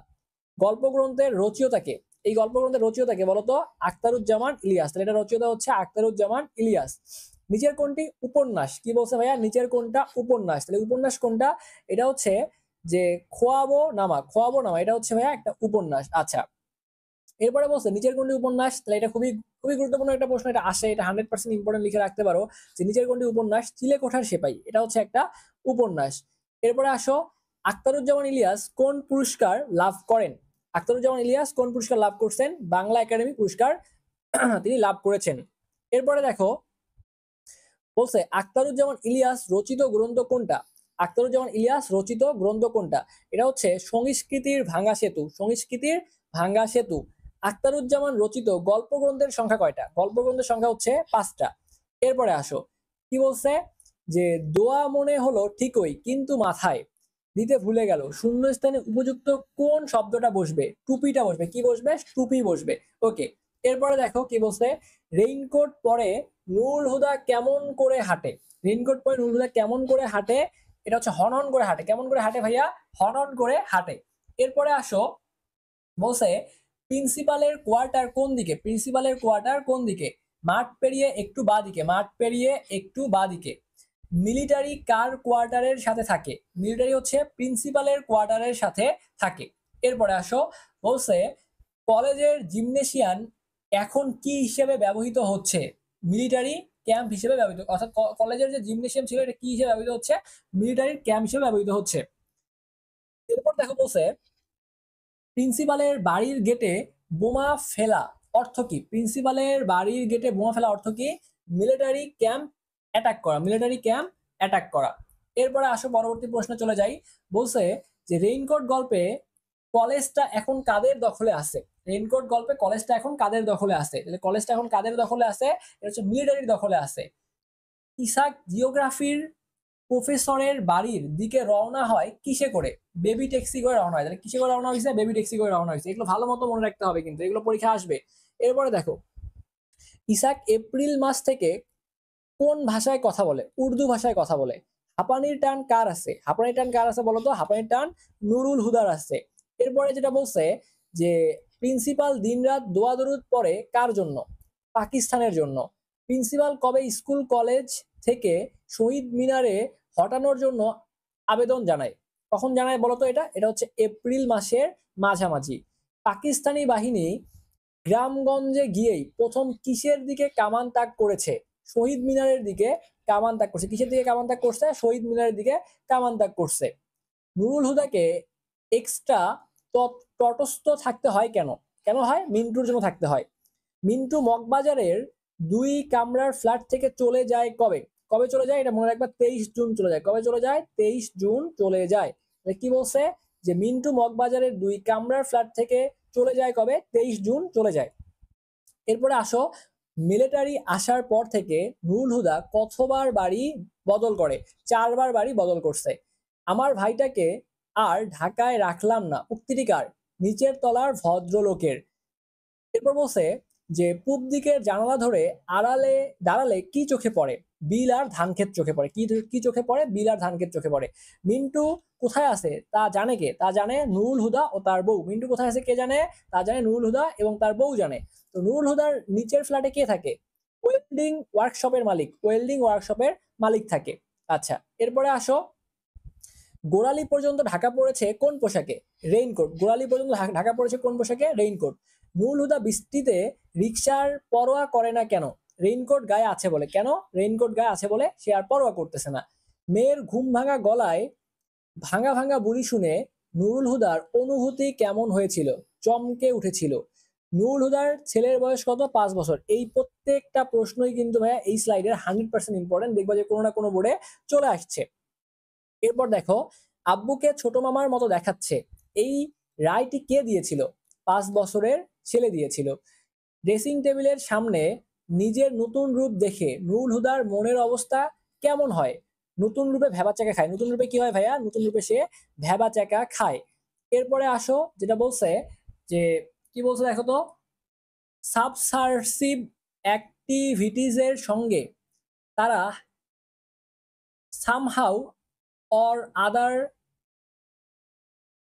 গল্প গ্রন্থের রচয়িতাকে। এই গল্প গ্রন্থের রচয়িতাকে বলতো? আখতারুজ্জামান ইলিয়াস। তাহলে এটা রচয়িতা হচ্ছে আখতারুজ্জামান ইলিয়াস। নিচের কোনটি উপন্যাস? কি বলছে ভাইয়া? নিচের কোনটা উপন্যাস? তাহলে উপন্যাস কোনটা? এটা হচ্ছে যে খোয়াবো নামা। খোয়াবো নামা এটা হচ্ছে ভাইয়া একটা উপন্যাস। আচ্ছা, এরপরে বলছে নিচের কোনটি উপন্যাস? তাহলে এটা খুবই খুবই গুরুত্বপূর্ণ একটা প্রশ্ন, এটা আসে, এটা 100% ইম্পর্টেন্ট লিখে রাখতে পারো যে নিচের কোনটি উপন্যাস? চিলেকোঠার সেপাই এটা হচ্ছে একটা উপন্যাস। এরপরে আসো আখতারুজ্জামান ইলিয়াস কোন পুরস্কার লাভ করেন? আখতারুজ্জামান ইলিয়াস কোন পুরস্কার লাভ করছেন? বাংলা একাডেমি পুরস্কার তিনি লাভ করেছেন। এরপরে দেখো বলছে আখতারুজ্জামান ইলিয়াস রচিত গ্রন্থ কোনটা? আখতারুজ্জামান ইলিয়াস রচিত গ্রন্থ কোনটা? এটা হচ্ছে সংস্কৃতির ভাঙা সেতু। সংস্কৃতির ভাঙা সেতু। আখতারুজ্জামান রচিত গল্প গ্রন্থের সংখ্যা কয়টা? গল্প গ্রন্থের সংখ্যা হচ্ছে 5টা। এরপরে আসো কি বলছে যে দোয়া মনে হলো ঠিকই কিন্তু মাথায় দিতে ভুলে গেল, শূন্যস্থানে উপযুক্ত কোন শব্দটা বসবে? টুপিটা বসবে। কি বসবে? টুপি বসবে। ওকে, এরপরে দেখো কি বলছে রেইনকোট পরে নুরুল হুদা কেমন করে হাঁটে? রেইনকোট পরে নুরুল হুদা কেমন করে হাঁটে? এটা হচ্ছে হনন করে হাঁটে। কেমন করে হাঁটে ভাইয়া? হনন করে হাঁটে। এরপরে আসো বলছে প্রিন্সিপালের কোয়ার্টার কোন দিকে? প্রিন্সিপালের কোয়ার্টার কোন দিকে? মাঠ পেরিয়ে একটু বাদিকে। মাঠ পেরিয়ে একটু বাদিকে। মিলিটারি কার কোয়ার্টারের সাথে থাকে? মিলিটারি হচ্ছে প্রিন্সিপালের কোয়ার্টারের সাথে থাকে। এরপরে আসো বলছে কলেজের জিমনেশিয়ান এখন কি হিসেবে ব্যবহৃত হচ্ছে? মিলিটারি ক্যাম্প হিসেবে ব্যবহৃত, অর্থাৎ কলেজের যে জিমনেশিয়াম ছিল এটা কি হিসেবে ব্যবহৃত হচ্ছে? মিলিটারি ক্যাম্প হিসেবে ব্যবহৃত হচ্ছে। এরপর দেখো বলছে প্রিন্সিপালের বাড়ির গেটে বোমা ফেলা অর্থ কি? প্রিন্সিপালের বাড়ির গেটে বোমা ফেলা অর্থ কি? মিলিটারি ক্যাম্প অ্যাটাক করা। মিলিটারি ক্যাম্প অ্যাটাক করা। এরপরে আসো পরবর্তী প্রশ্নে চলে যাই। বলছে যে রেইনকোট গল্পে কলেজটা এখন কাদের দখলে আছে? রেইনকোট গল্পে কলেজটা এখন কাদের দখলে আছে? তাহলে কলেজটা এখন কাদের দখলে আছে? এটা হচ্ছে মিলিটারির দখলে আছে। ইসাক জিওগ্রাফির প্রফেসরের বাড়ির দিকে রওনা হয় কিসে করে? বেবি ট্যাক্সি করে রওনা হয়। তাহলে কিসে করে রওনা হয়েছে? বেবি ট্যাক্সি করে রওনা হয়েছে। এগুলো ভালো মতো মনে রাখতে হবে, কিন্তু এগুলো পরীক্ষা আসবে। এরপরে দেখো ইসাক এপ্রিল মাস থেকে কোন ভাষায় কথা বলে? উর্দু ভাষায় কথা বলে। হাঁপানির টান কার আছে? হাঁপানির টান কার আছে বলতো? হাঁপানির টান নুরুল হুদার আছে। এরপরে যেটা বলছে যে প্রিন্সিপাল দিনরাত দোয়া দরুদ পড়ে কার জন্য? পাকিস্তানের জন্য। প্রিন্সিপাল কবে স্কুল কলেজ থেকে শহীদ মিনারে হটানোর জন্য আবেদন জানায়? কখন জানায় বলতো? এটা এটা হচ্ছে এপ্রিল মাসের মাঝামাঝি। পাকিস্তানি বাহিনী গ্রামগঞ্জে গিয়েই প্রথম কিসের দিকে কামান তাক করেছে? শহীদ মিনারের দিকে কামান তাক করছে। কিসের দিকে কামান তাক করছে? শহীদ মিনারের দিকে কামান তাক করছে। নুরুল হুদাকে এক্সট্রা তটস্থ থাকতে হয় কেন? কেন হয়? মিন্টুর জন্য থাকতে হয়। মিন্টু মগবাজারের 2 কামরার ফ্ল্যাট থেকে চলে যায় কবে? কবে চলে যায়? এটা মনে রাখবা 23 জুন চলে যায়। কবে চলে যায়? 23 জুন চলে যায়। কি বলছে যে মিন্টু মগবাজারের 2 কামরার ফ্ল্যাট থেকে চলে যায় কবে? 23 জুন চলে যায়। এরপরে আসো মিলিটারি আসার পর থেকে নুরুল হুদা কতবার বাড়ি বদল করে? 4বার বাড়ি বদল করছে। আমার ভাইটাকে আর ঢাকায় রাখলাম না উক্তিটি কার? নিচের তলার ভদ্রলোকের। এরপর বলছে যে পূব দিকের জানালা ধরে আড়ালে দাঁড়ালে কি চোখে পড়ে? বিল আর ধান ক্ষেত চোখে পড়ে। কি কি চোখে পড়ে? বিল আর ধান ক্ষেত চোখে পড়ে। মিন্টু কোথায় আছে তা জানে কে? তা জানে নুরুল হুদা ও তার বউ। মিন্টু কোথায় আছে কে জানে? তা জানে নুরুল হুদা এবং তার বউ জানে। তো নুরুল হুদার নিচের ফ্ল্যাটে কে থাকে? ওয়েল্ডিং ওয়ার্কশপের মালিক। ওয়েল্ডিং ওয়ার্কশপের মালিক থাকে। আচ্ছা, এরপরে আসো গোড়ালি পর্যন্ত ঢাকা পড়েছে কোন পোশাকে? রেইনকোট। গোড়ালি পর্যন্ত ঢাকা পড়েছে কোন পোশাকে? রেইনকোট। নুরুল হুদা বৃষ্টিতে রিক্সার পরোয়া করে না কেন? রেইনকোট গায়ে আছে বলে। কেন? রেইনকোট গায়ে আছে বলে সে আর পরোয়া করতেছে না। মেয়ের ঘুম ভাঙা গলায় ভাঙা ভাঙা বুলি শুনে নুরুল হুদার অনুভূতি কেমন হয়েছিল? চমকে উঠেছিল। নুরুল হুদার ছেলের বয়স কত? 5 বছর। এই প্রত্যেকটা প্রশ্নই কিন্তু ভাইয়া এই স্লাইডের 100% ইম্পর্টেন্ট, দেখবা যে কোনো না কোনো বোর্ডে চলে আসছে। এরপর দেখো, আব্বুকে ছোট মামার মতো দেখাচ্ছে, এই রায়টি কে দিয়েছিল? 5 বছরের ছেলে দিয়েছিল। ড্রেসিং টেবিলের সামনে নিজের নতুন রূপ দেখে নুরুল হুদার মনের অবস্থা কেমন হয়? নতুন রূপে ভ্যাবাচ্যাকা খায়। নতুন রূপে কি হয় ভাইয়া? নতুন রূপে সে ভ্যাবাচ্যাকা খায়। এরপরে আসো, যেটা বলছে যে কি বলছে দেখো তো, সাবসার্সিভ অ্যাক্টিভিটিজের সঙ্গে তারা সামহাউ অর আদার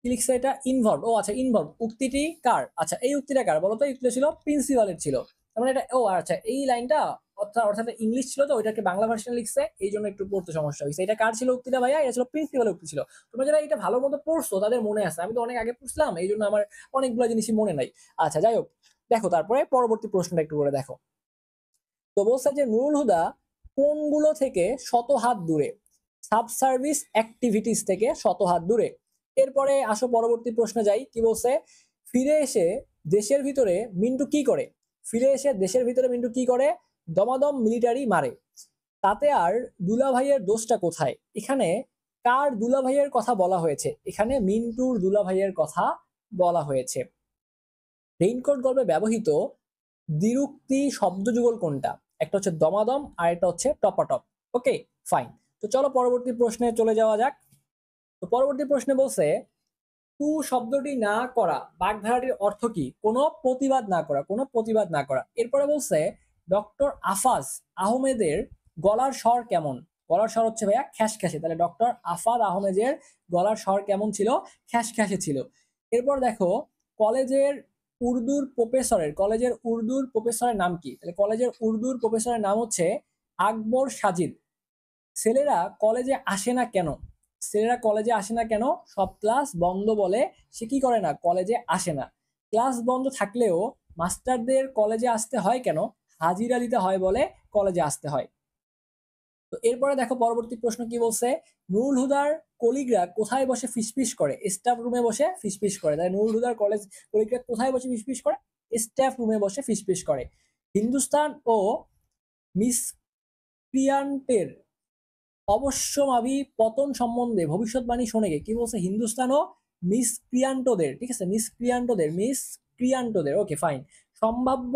কি লিখছে এটা? ইনভলভ। ও আচ্ছা, ইনভলভ উক্তিটি কার? আচ্ছা, এই উক্তিটা কার বলতো? এই উক্তিটা ছিল প্রিন্সিপালের ছিল। তার মানে এটা, ও আচ্ছা, এই লাইনটা অর্থাৎ ইংলিশ ছিল তো, ওইটাকে বাংলা ভার্সন লিখছে, এই জন্য একটু পড়তে সমস্যা হয়েছে। এটা কার ছিল উক্তিটা ভাইয়া? এটা ছিল প্রিন্সিপালের উক্তি ছিল। তোমরা যারা এটা ভালো মতো পড়ছো তাদের মনে আছে, আমি তো অনেক আগে পড়ছিলাম, এই জন্য আমার অনেকগুলো জিনিসই মনে নাই। আচ্ছা, যাই হোক, দেখো তারপরে পরবর্তী প্রশ্নটা একটু করে দেখো। তো বলছে যে নুরুল হুদা কোনগুলো থেকে শত হাত দূরে? সাবসার্ভিস অ্যাক্টিভিটিস থেকে শত হাত দূরে। এরপরে আসো পরবর্তী প্রশ্নে যাই, কি বলছে? ফিরে এসে দেশের ভিতরে মিন্টু কি করে? ফিরে এসে দেশের ভিতরে মিন্টু কি করে? দমাদম মিলিটারি মারে। তাতে আর দুলাভাইয়ের দোষটা কোথায়? এখানে কার দুলাভাইয়ের কথা বলা হয়েছে? এখানে মিন্টুর দুলাভাইয়ের কথা বলা হয়েছে। রেইনকোট গল্পে ব্যবহৃত দ্বিরুক্তি শব্দযুগল কোনটা? একটা হচ্ছে দমাদম আর একটা হচ্ছে টপাটপ। ওকে, ফাইন। তো চলো পরবর্তী প্রশ্নে চলে যাওয়া যাক। তো পরবর্তী প্রশ্নে বলছে, টু শব্দটি না করা বাগধারাটির অর্থ কি? কোনো প্রতিবাদ না করা, কোনো প্রতিবাদ না করা। এরপরে বলছে, ডক্টর আফাজ আহমেদের গলার স্বর কেমন? গলার স্বর হচ্ছে ভাইয়া খ্যাসখ্যাসে। তাহলে ডক্টর আফাজ আহমেদের গলার স্বর কেমন ছিল? খ্যাসখ্যাসে ছিল। এরপর দেখো, কলেজের উর্দুর প্রফেসরের নাম কি? তাহলে কলেজের উর্দুর প্রফেসরের নাম হচ্ছে আকবর সাজিদ। ছেলেরা কলেজে আসে না কেন? ছেলেরা কলেজে আসে না কেন? সব ক্লাস বন্ধ বলে সে কি করে না? কলেজে আসে না। ক্লাস বন্ধ থাকলেও মাস্টারদের কলেজে আসতে হয় কেন? হাজিরা দিতে হয় বলে কলেজে আসতে হয়। তো এরপরে দেখো পরবর্তী প্রশ্ন কি বলছে? নুরুল হুদার কলিগরা কোথায় বসে ফিসফিস করে? স্টাফ রুমে বসে ফিসফিস করে। তাই নুরুল হুদার কলিগরা কোথায় বসে ফিসফিস করে? স্টাফ রুমে বসে ফিসফিস করে। হিন্দুস্তান ও মিসক্রিয়ান্টের অবশ্যমাভি পতন সম্বন্ধে ভবিষ্যৎবাণী শোনে গে? কি বলছে? হিন্দুস্তান ও মিসক্রিয়ান্টদের, ঠিক আছে, মিসক্রিয়ান্টদের। ওকে, ফাইন। সম্ভাব্য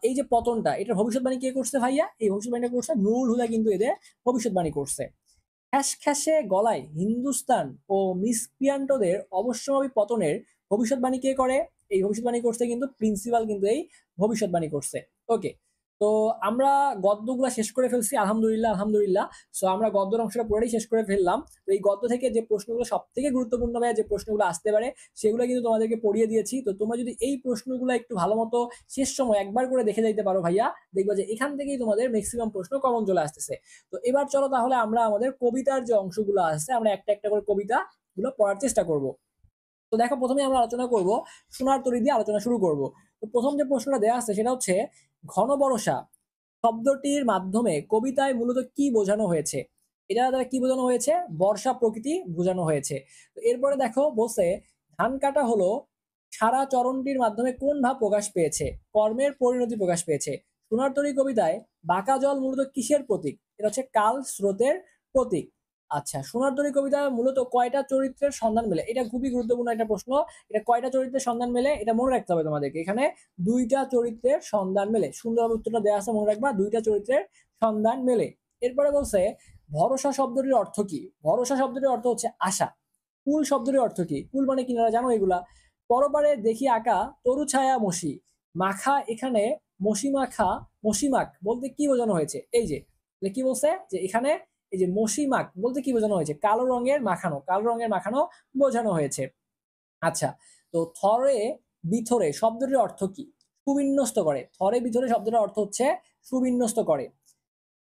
এই যে পতনটা, এটার ভবিষ্যৎবাণী কে করছে ভাইয়া? এই ভবিষ্যৎবাণীটা করছে নুরুল হুদা, কিন্তু এদের ভবিষ্যৎবাণী করছে। খ্যাসখ্যাসে গলায় হিন্দুস্তান ও মিসক্রিয়ান্টদের অবশ্যমাভি পতনের ভবিষ্যৎবাণী কে করে? এই ভবিষ্যৎবাণী করছে কিন্তু প্রিন্সিপাল, কিন্তু এই ভবিষ্যৎবাণী করছে। ওকে, তো আমরা গদ্যগুলা শেষ করে ফেলছি, আলহামদুলিল্লাহ আলহামদুলিল্লাহ। সো আমরা গদ্যর অংশটা পুরোটাই শেষ করে ফেললাম। তো এই গদ্য থেকে যে প্রশ্নগুলো সব থেকে গুরুত্বপূর্ণ ভাবে যে প্রশ্নগুলো আসতে পারে সেগুলো কিন্তু তোমাদেরকে পড়িয়ে দিয়েছি। তো তোমরা যদি এই প্রশ্নগুলো একটু ভালো মতো শেষ সময় একবার করে দেখে যাইতে পারো ভাইয়া, দেখবা যে এখান থেকেই তোমাদের ম্যাক্সিমাম প্রশ্ন কমন চলে আসতেছে। তো এবার চলো তাহলে আমরা আমাদের কবিতার যে অংশগুলো আছে, আমরা একটা একটা করে কবিতা গুলো পড়ার চেষ্টা করব। তো দেখো, প্রথমে আমরা আলোচনা করব, সোনার তরী দিয়ে আলোচনা শুরু করব। তো প্রথম যে প্রশ্নটা দেওয়া আছে সেটা হচ্ছে, ঘন বরষা শব্দটির মাধ্যমে কবিতায় মূলত কি বোঝানো হয়েছে? এটা দ্বারা কি বোঝানো হয়েছে? বর্ষা প্রকৃতি বোঝানো হয়েছে। তো এরপরে দেখো বলছে, ধান কাটা হলো সারা চরণটির মাধ্যমে কোন ভাব প্রকাশ পেয়েছে? কর্মের পরিণতি প্রকাশ পেয়েছে। সোনার তরী কবিতায় বাঁকা জল মূলত কিসের প্রতীক? এটা হচ্ছে কাল স্রোতের প্রতীক। আচ্ছা, সোনার তরী কবিতায় মূলত কয়টা চরিত্রের সন্ধান মেলে? এটা খুবই গুরুত্বপূর্ণ একটা প্রশ্ন। এটা কয়টা চরিত্রের সন্ধান মেলে এটা মনে রাখতে হবে তোমাদেরকে। এখানে দুইটা চরিত্রের সন্ধান মেলে। সুন্দরভাবে উত্তরটা দেওয়া আছে, মনে রাখবা, দুইটা চরিত্রের সন্ধান মেলে। এরপরে বলছে, ভরসা শব্দটির অর্থ কি? ভরসা শব্দটির অর্থ হচ্ছে আশা। কুল শব্দটির অর্থ কি? কুল মানে কিনারা, জানো এগুলা? পরপারে দেখি আঁকা তরু ছায়া মসি মাখা, এখানে মসি মাখা, মসিমাক বলতে কি বোঝানো হয়েছে? এই যে কি বলছে যে এখানে এই যে মসিমাক বলতে কি বোঝানো হয়েছে? কালো রঙের মাখানো, কালো রঙের মাখানো বোঝানো হয়েছে। আচ্ছা, তো থরে বিথরে শব্দটির অর্থ কি? সুবিন্যস্ত করে। থরে বিথরে শব্দটার অর্থ হচ্ছে সুবিন্যস্ত করে।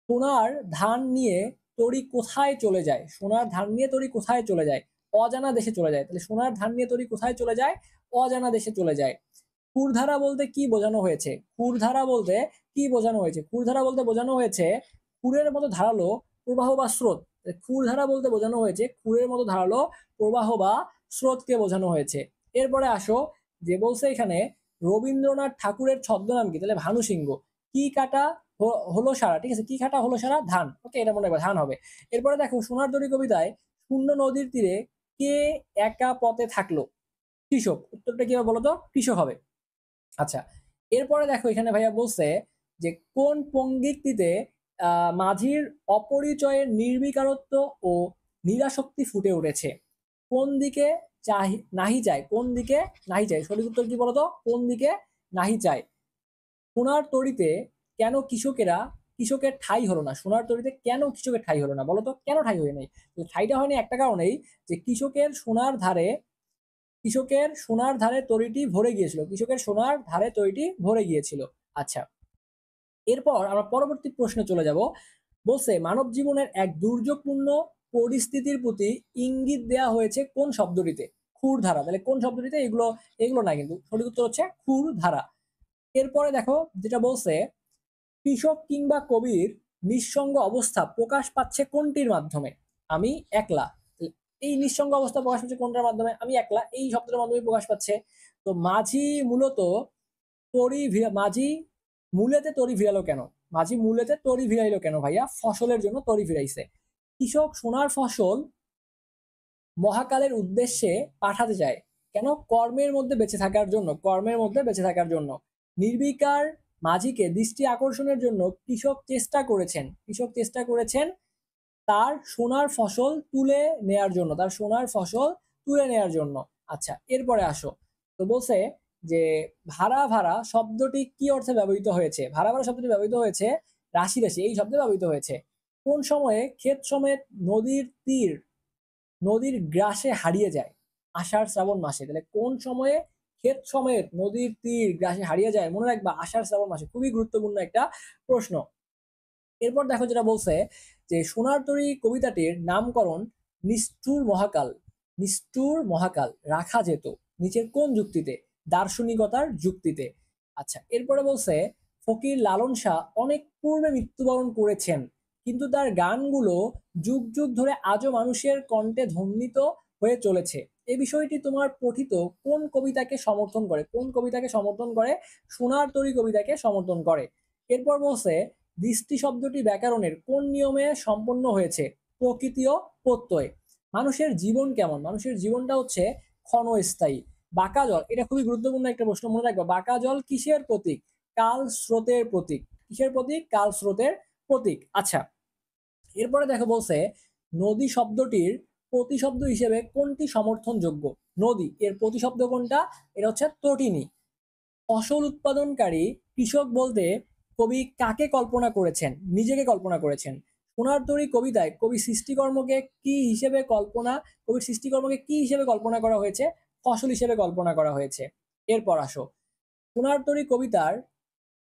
সোনার ধান নিয়ে তরি কোথায় চলে যায়? সোনার ধান নিয়ে তরি কোথায় চলে যায়? অজানা দেশে চলে যায়। তাহলে সোনার ধান নিয়ে তরি কোথায় চলে যায়? অজানা দেশে চলে যায়। ক্ষুরধারা বলতে কি বোঝানো হয়েছে? ক্ষুরধারা বলতে কি বোঝানো হয়েছে? ক্ষুরধারা বলতে বোঝানো হয়েছে ক্ষুরের মতো ধারালো প্রবাহ বা স্রোত। ক্ষুরধারা বলতে বোঝানো হয়েছে ক্ষুরের মতো ধারালো প্রবাহ বা স্রোতকে বোঝানো হয়েছে। এরপরে আসো, যে বলছে এখানে রবীন্দ্রনাথ ঠাকুরের ছদ্মনাম কি, তাহলে ভানু সিংহ। কি কাটা হলো সারা, ঠিক আছে, কি কাটা হলো সারা ধান, ওকে, এটা মনে রাখবে, ধান হবে। এরপরে দেখো সোনার তরী কবিতায় শূন্য নদীর তীরে কে একা পথে থাকলো, কৃষক। উত্তরটা কি হবে বলো তো, কৃষক হবে। আচ্ছা, এরপরে দেখো এখানে ভাইয়া বলছে যে কোন পঙ্ক্তিতে মাঝির অপরিচয়ের নির্বিকারত্ব ও নিরাসক্তি ফুটে উঠেছে, কোন দিকে নাহি চায়, কোন দিকে নাহি চায়, সঠিক উত্তর কি বলতো, কোন দিকে নাহি চায়। সোনার তরীতে কেন কৃষকের ঠাঁই হলো না, সোনার তরীতে কেন কৃষকের ঠাঁই হলো না বলতো, কেন ঠাঁই হয়ে নাই? তো ঠাঁইটা হয়নি একটা কারণেই, যে কৃষকের সোনার ধারে তরীটি ভরে গিয়েছিল, কৃষকের সোনার ধারে তরীটি ভরে গিয়েছিল। আচ্ছা, এরপর আমরা পরবর্তী প্রশ্নে চলে যাব। বলছে মানব জীবনের এক দুর্যোগপূর্ণ পরিস্থিতির প্রতি ইঙ্গিত দেয়া হয়েছে কোন শব্দটিতে, ক্ষুর ধারা। তাহলে কোন শব্দটিতে, এগুলো এগুলো না, কিন্তু সঠিক উত্তর হচ্ছে ক্ষুর ধারা। এরপরে দেখো যেটা বলছে, কৃষক কিংবা কবির নিঃসঙ্গ অবস্থা প্রকাশ পাচ্ছে কোনটির মাধ্যমে, আমি একলা। এই নিঃসঙ্গ অবস্থা প্রকাশ পাচ্ছে কোনটার মাধ্যমে, আমি একলা, এই শব্দের মাধ্যমে প্রকাশ পাচ্ছে। তো মাঝি মূলেতে তরি ভিড়ালো কেন, মাঝি মূলেতে তরি ভিড়াইলো কেন ভাইয়া, ফসলের জন্য তরি ভিড়াইছে। কৃষক সোনার ফসল মহাকালের উদ্দেশ্যে পাঠাতে চায় কেন, কর্মের মধ্যে বেঁচে থাকার জন্য, কর্মের মধ্যে বেঁচে থাকার জন্য। নির্বিকার মাঝিকে দৃষ্টি আকর্ষণের জন্য কৃষক চেষ্টা করেছেন তার সোনার ফসল তুলে নেয়ার জন্য, তার সোনার ফসল তুলে নেয়ার জন্য। আচ্ছা, এরপরে আসো, তো বলছে যে ভাড়া ভাড়া শব্দটি কি অর্থে ব্যবহৃত হয়েছে, ভাড়া ভাড়া শব্দটি ব্যবহৃত হয়েছে রাশি রাশি এই শব্দে ব্যবহৃত হয়েছে। কোন সময়ে ক্ষেত সমেত নদীর গ্রাসে হারিয়ে যায়, আষাঢ় শ্রাবণ মাসে। তাহলে কোন সময়ে ক্ষেত সমেত নদীর তীর গ্রাসে হারিয়ে যায়, মনে রাখবা আষাঢ় শ্রাবণ মাসে, খুবই গুরুত্বপূর্ণ একটা প্রশ্ন। এরপর দেখো যেটা বলছে যে সোনার তরী কবিতাটির নামকরণ নিষ্ঠুর মহাকাল রাখা যেত নিচের কোন যুক্তিতে, দার্শনিকতার যুক্তিতে। আচ্ছা, এরপরে বলছে ফকির লালন শাহ অনেক পূর্বে মৃত্যুবরণ করেছেন, কিন্তু তার গানগুলো যুগ যুগ ধরে আজও মানুষের কণ্ঠে ধ্বনিত হয়ে চলেছে। এই বিষয়টি তোমার পঠিত কোন কবিতাকে সমর্থন করে, কোন কবিতাকে সমর্থন করে, সোনার তরী কবিতাকে সমর্থন করে। এরপর বলছে দৃষ্টি শব্দটি ব্যাকরণের কোন নিয়মে সম্পন্ন হয়েছে, প্রকৃতি ও প্রত্যয়। মানুষের জীবন কেমন, মানুষের জীবনটা হচ্ছে ক্ষণস্থায়ী। বাঁকা জল, এটা খুবই গুরুত্বপূর্ণ একটা প্রশ্ন, মনে রাখবা, বাঁকা জল কিসের প্রতীক, কাল স্রোতের প্রতীক, কিসের প্রতীক, কাল স্রোতের প্রতীক। আচ্ছা, এরপরে দেখো বলছে নদী শব্দটির প্রতিশব্দ হিসেবে কোনটি সমর্থনযোগ্য, নদী এর প্রতিশব্দ কোনটা, এটা হচ্ছে তটিনী। ফসল উৎপাদনকারী কৃষক বলতে কবি কাকে কল্পনা করেছেন, নিজেকে কল্পনা করেছেন। সোনার তরী কবিতায় কবির সৃষ্টিকর্মকে কি হিসেবে কল্পনা করা হয়েছে, ফসল হিসেবে কল্পনা করা হয়েছে। এরপর আসো, সোনার তরী কবিতার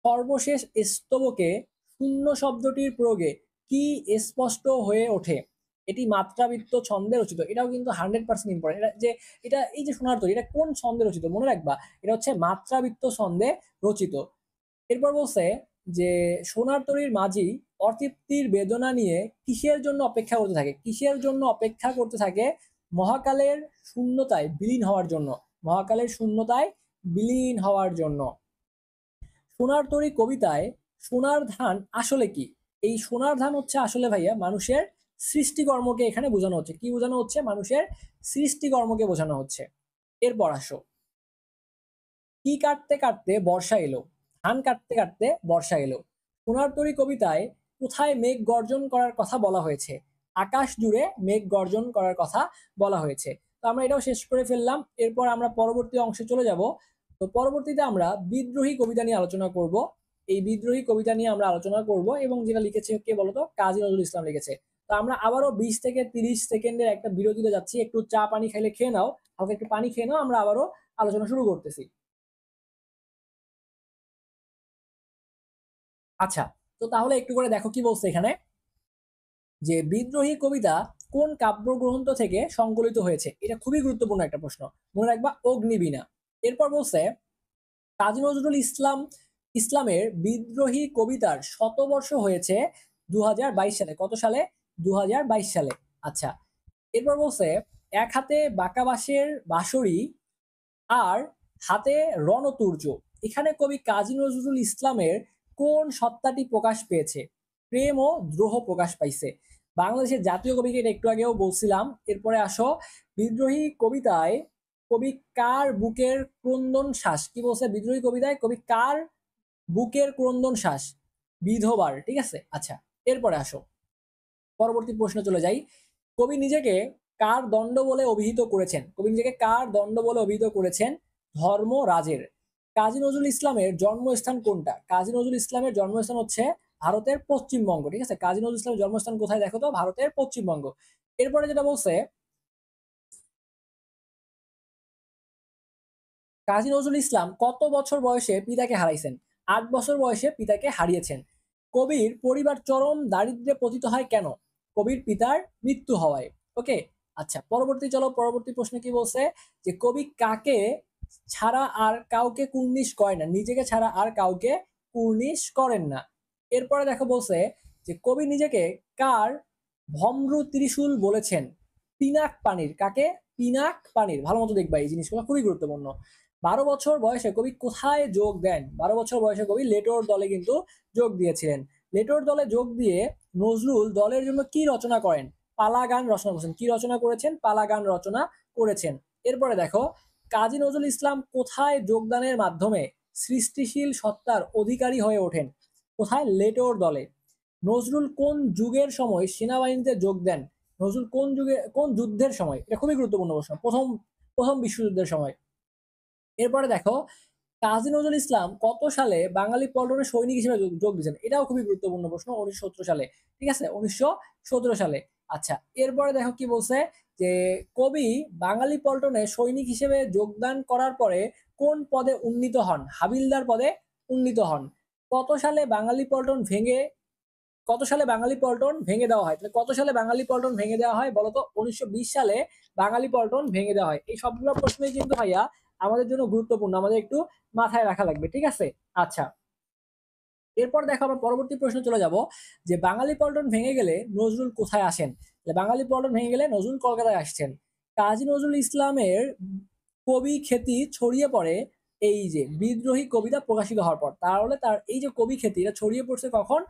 সর্বশেষ স্তবকে শূন্য শব্দটির প্রয়োগে কি স্পষ্ট হয়ে ওঠে, এটি মাত্রাবৃত্ত ছন্দে রচিত। এটাও কিন্তু 100% ইম্পর্টেন্ট, এটা এই যে সোনার তরী, এটা কোন ছন্দে রচিত মনে রাখবা, এটা হচ্ছে মাত্রাবৃত্ত ছন্দে রচিত। এরপর বলছে যে সোনার তরীর মাঝি অতৃপ্তির বেদনা নিয়ে কিসের জন্য অপেক্ষা করতে থাকে, কিসের জন্য অপেক্ষা করতে থাকে, মহাকালের শূন্যতায় বিলীন হওয়ার জন্য, মহাকালের শূন্যতায় বিলীন হওয়ার জন্য। সোনার তরী কবিতায় সোনার ধান আসলে কি, এই সোনার ধান হচ্ছে আসলে ভাইয়া মানুষের সৃষ্টিকর্মকে এখানে বোঝানো হচ্ছে, কি বোঝানো হচ্ছে, মানুষের সৃষ্টিকর্মকে বোঝানো হচ্ছে। এরপর আসো, কি কাটতে কাটতে বর্ষা এলো, ধান কাটতে কাটতে বর্ষা এলো। সোনার তরী কবিতায় কোথায় মেঘ গর্জন করার কথা বলা হয়েছে, আকাশ জুড়ে মেঘ গর্জন করার কথা বলা হয়েছে। তো আমরা এটাও শেষ করে ফেললাম। এরপর আমরা পরবর্তী অংশে চলে যাব। তো পরবর্তীতে আমরা বিদ্রোহী কবিতা নিয়ে আলোচনা করব। এই বিদ্রোহী কবিতা নিয়ে আমরা আলোচনা করব, এবং যেটা লিখেছে কে বলতো, কাজী নজরুল ইসলাম লিখেছে। তো আমরা আবারও 20 থেকে 30 সেকেন্ডের একটা বিরতিতে যাচ্ছি, একটু চা পানি খাইলে খেয়ে নাও, হালকা একটু পানি খেয়ে নাও, আমরা আবারও আলোচনা শুরু করতেছি। আচ্ছা, তো তাহলে একটু করে দেখো কি বলছে এখানে, যে বিদ্রোহী কবিতা কোন কাব্যগ্রন্থ থেকে সংকলিত হয়েছে, এটা খুবই গুরুত্বপূর্ণ একটা প্রশ্ন, মনে রাখবা, অগ্নিবীণা। এরপর বলছে কাজী নজরুল ইসলামের বিদ্রোহী কবিতার শতবর্ষ হয়েছে 2022 সালে, কত সালে, 2022 সালে। আচ্ছা, এরপর বলছে এক হাতে বাঁকা বাঁশের বাঁশরি আর হাতে রণতুর্য। এখানে কবি কাজী নজরুল ইসলামের কোন সত্তাটি প্রকাশ পেয়েছে? প্রেম ও দ্রোহ প্রকাশ পাইছে। বাংলাদেশের জাতীয় কবিকে এটা একটু আগেও বলছিলাম। এরপরে আসো, বিদ্রোহী কবিতায় কবি কার বুকের ক্রন্দন শ্বাস, কি বলছে বিদ্রোহী কবিতায় কবি কার বুকের ক্রন্দন শ্বাস? বিধবার। ঠিক আছে, আচ্ছা এরপরে আসো, পরবর্তী প্রশ্ন চলে যাই। কবি নিজেকে কার দণ্ড বলে অভিহিত করেছেন? কবি নিজেকে কার দণ্ড বলে অভিহিত করেছেন? ধর্মরাজের। কাজী নজরুল ইসলামের জন্মস্থান কোনটা? কাজী নজরুল ইসলামের জন্মস্থান হচ্ছে ভারতের পশ্চিমবঙ্গ। ঠিক আছে, কাজী নজরুল ইসলামের জন্মস্থান কোথায় দেখো তো? ভারতের পশ্চিমবঙ্গ। এরপরে যেটা বলছে, কাজী নজরুল ইসলাম কত বছর বয়সে পিতাকে হারাইছেন? 8 বছর বয়সে পিতাকে হারিয়েছেন। কবির পরিবার চরম দারিদ্র্যে পতিত হয় কেন? কবির পিতার মৃত্যু হওয়ায়। ওকে, আচ্ছা পরবর্তী চলো, পরবর্তী প্রশ্নে কি বলছে, যে কবি কাকে ছাড়া আর কাউকে কুর্নিশ করেন না? নিজেকে ছাড়া আর কাউকে কুর্নিশ করেন না। এরপরে দেখো বলছে যে কবি নিজেকে কার ভম্র ত্রিশূল বলেছেন? পিনাক পানির। কাকে? পিনাক পানির। ভালো মতো দেখবা, এই জিনিসগুলো খুবই গুরুত্বপূর্ণ। 12 বছর বয়সে কবি কোথায় যোগ দেন? 12 বছর বয়সে কবি লেটোর দলে কিন্তু যোগ দিয়েছিলেন। লেটোর দলে যোগ দিয়ে নজরুল দলের জন্য কি রচনা করেন? পালা গান রচনা করেছেন। কি রচনা করেছেন? পালা গান রচনা করেছেন। এরপরে দেখো, কাজী নজরুল ইসলাম কোথায় যোগদানের মাধ্যমে সৃষ্টিশীল সত্তার অধিকারী হয়ে ওঠেন? কোথায়? লেটোর দলে। নজরুল কোন যুগের সময় সেনাবাহিনীতে যোগ দেন? নজরুল কোন যুগে, কোন যুদ্ধের সময়? এটা খুবই গুরুত্বপূর্ণ প্রশ্ন। প্রথম প্রথম বিশ্বযুদ্ধের সময়। এরপরে দেখো, কাজী নজরুল ইসলাম কত সালে বাঙালি পল্টনে সৈনিক হিসেবে যোগ দিয়েছেন? এটাও খুবই গুরুত্বপূর্ণ প্রশ্ন। 1917 সালে। ঠিক আছে, 1917 সালে। আচ্ছা এরপরে দেখো কি বলছে, যে কবি বাঙালি পল্টনে সৈনিক হিসেবে যোগদান করার পরে কোন পদে উন্নীত হন? হাবিলদার পদে উন্নীত হন। কত সালে বাঙালি পল্টন ভেঙে কত সালে বাঙালি পল্টন ভেঙে দেওয়া হয়? তাহলে কত সালে বাঙালি পল্টন ভেঙে দেওয়া হয় বলতো? 1920 সালে বাঙালি পল্টন ভেঙে দেওয়া হয়। এই সবগুলো প্রশ্নই কিন্তু ভাইয়া আমাদের জন্য গুরুত্বপূর্ণ, আমাদের একটু মাথায় রাখা লাগবে। ঠিক আছে, আচ্ছা এরপর দেখো আমরা পরবর্তী প্রশ্ন চলে যাব, যে বাঙালি পল্টন ভেঙে গেলে নজরুল কোথায় আসেন? বাঙালি পল্টন ভেঙে গেলে নজরুল কলকাতায় আসছেন। কাজী নজরুল ইসলামের কবি খ্যাতি ছড়িয়ে পড়ে এই যে বিদ্রোহী কবিতা প্রকাশিত হওয়ার পর। তাহলে তার এই যে কবি খ্যাতি, এটা ছড়িয়ে পড়ছে কখন?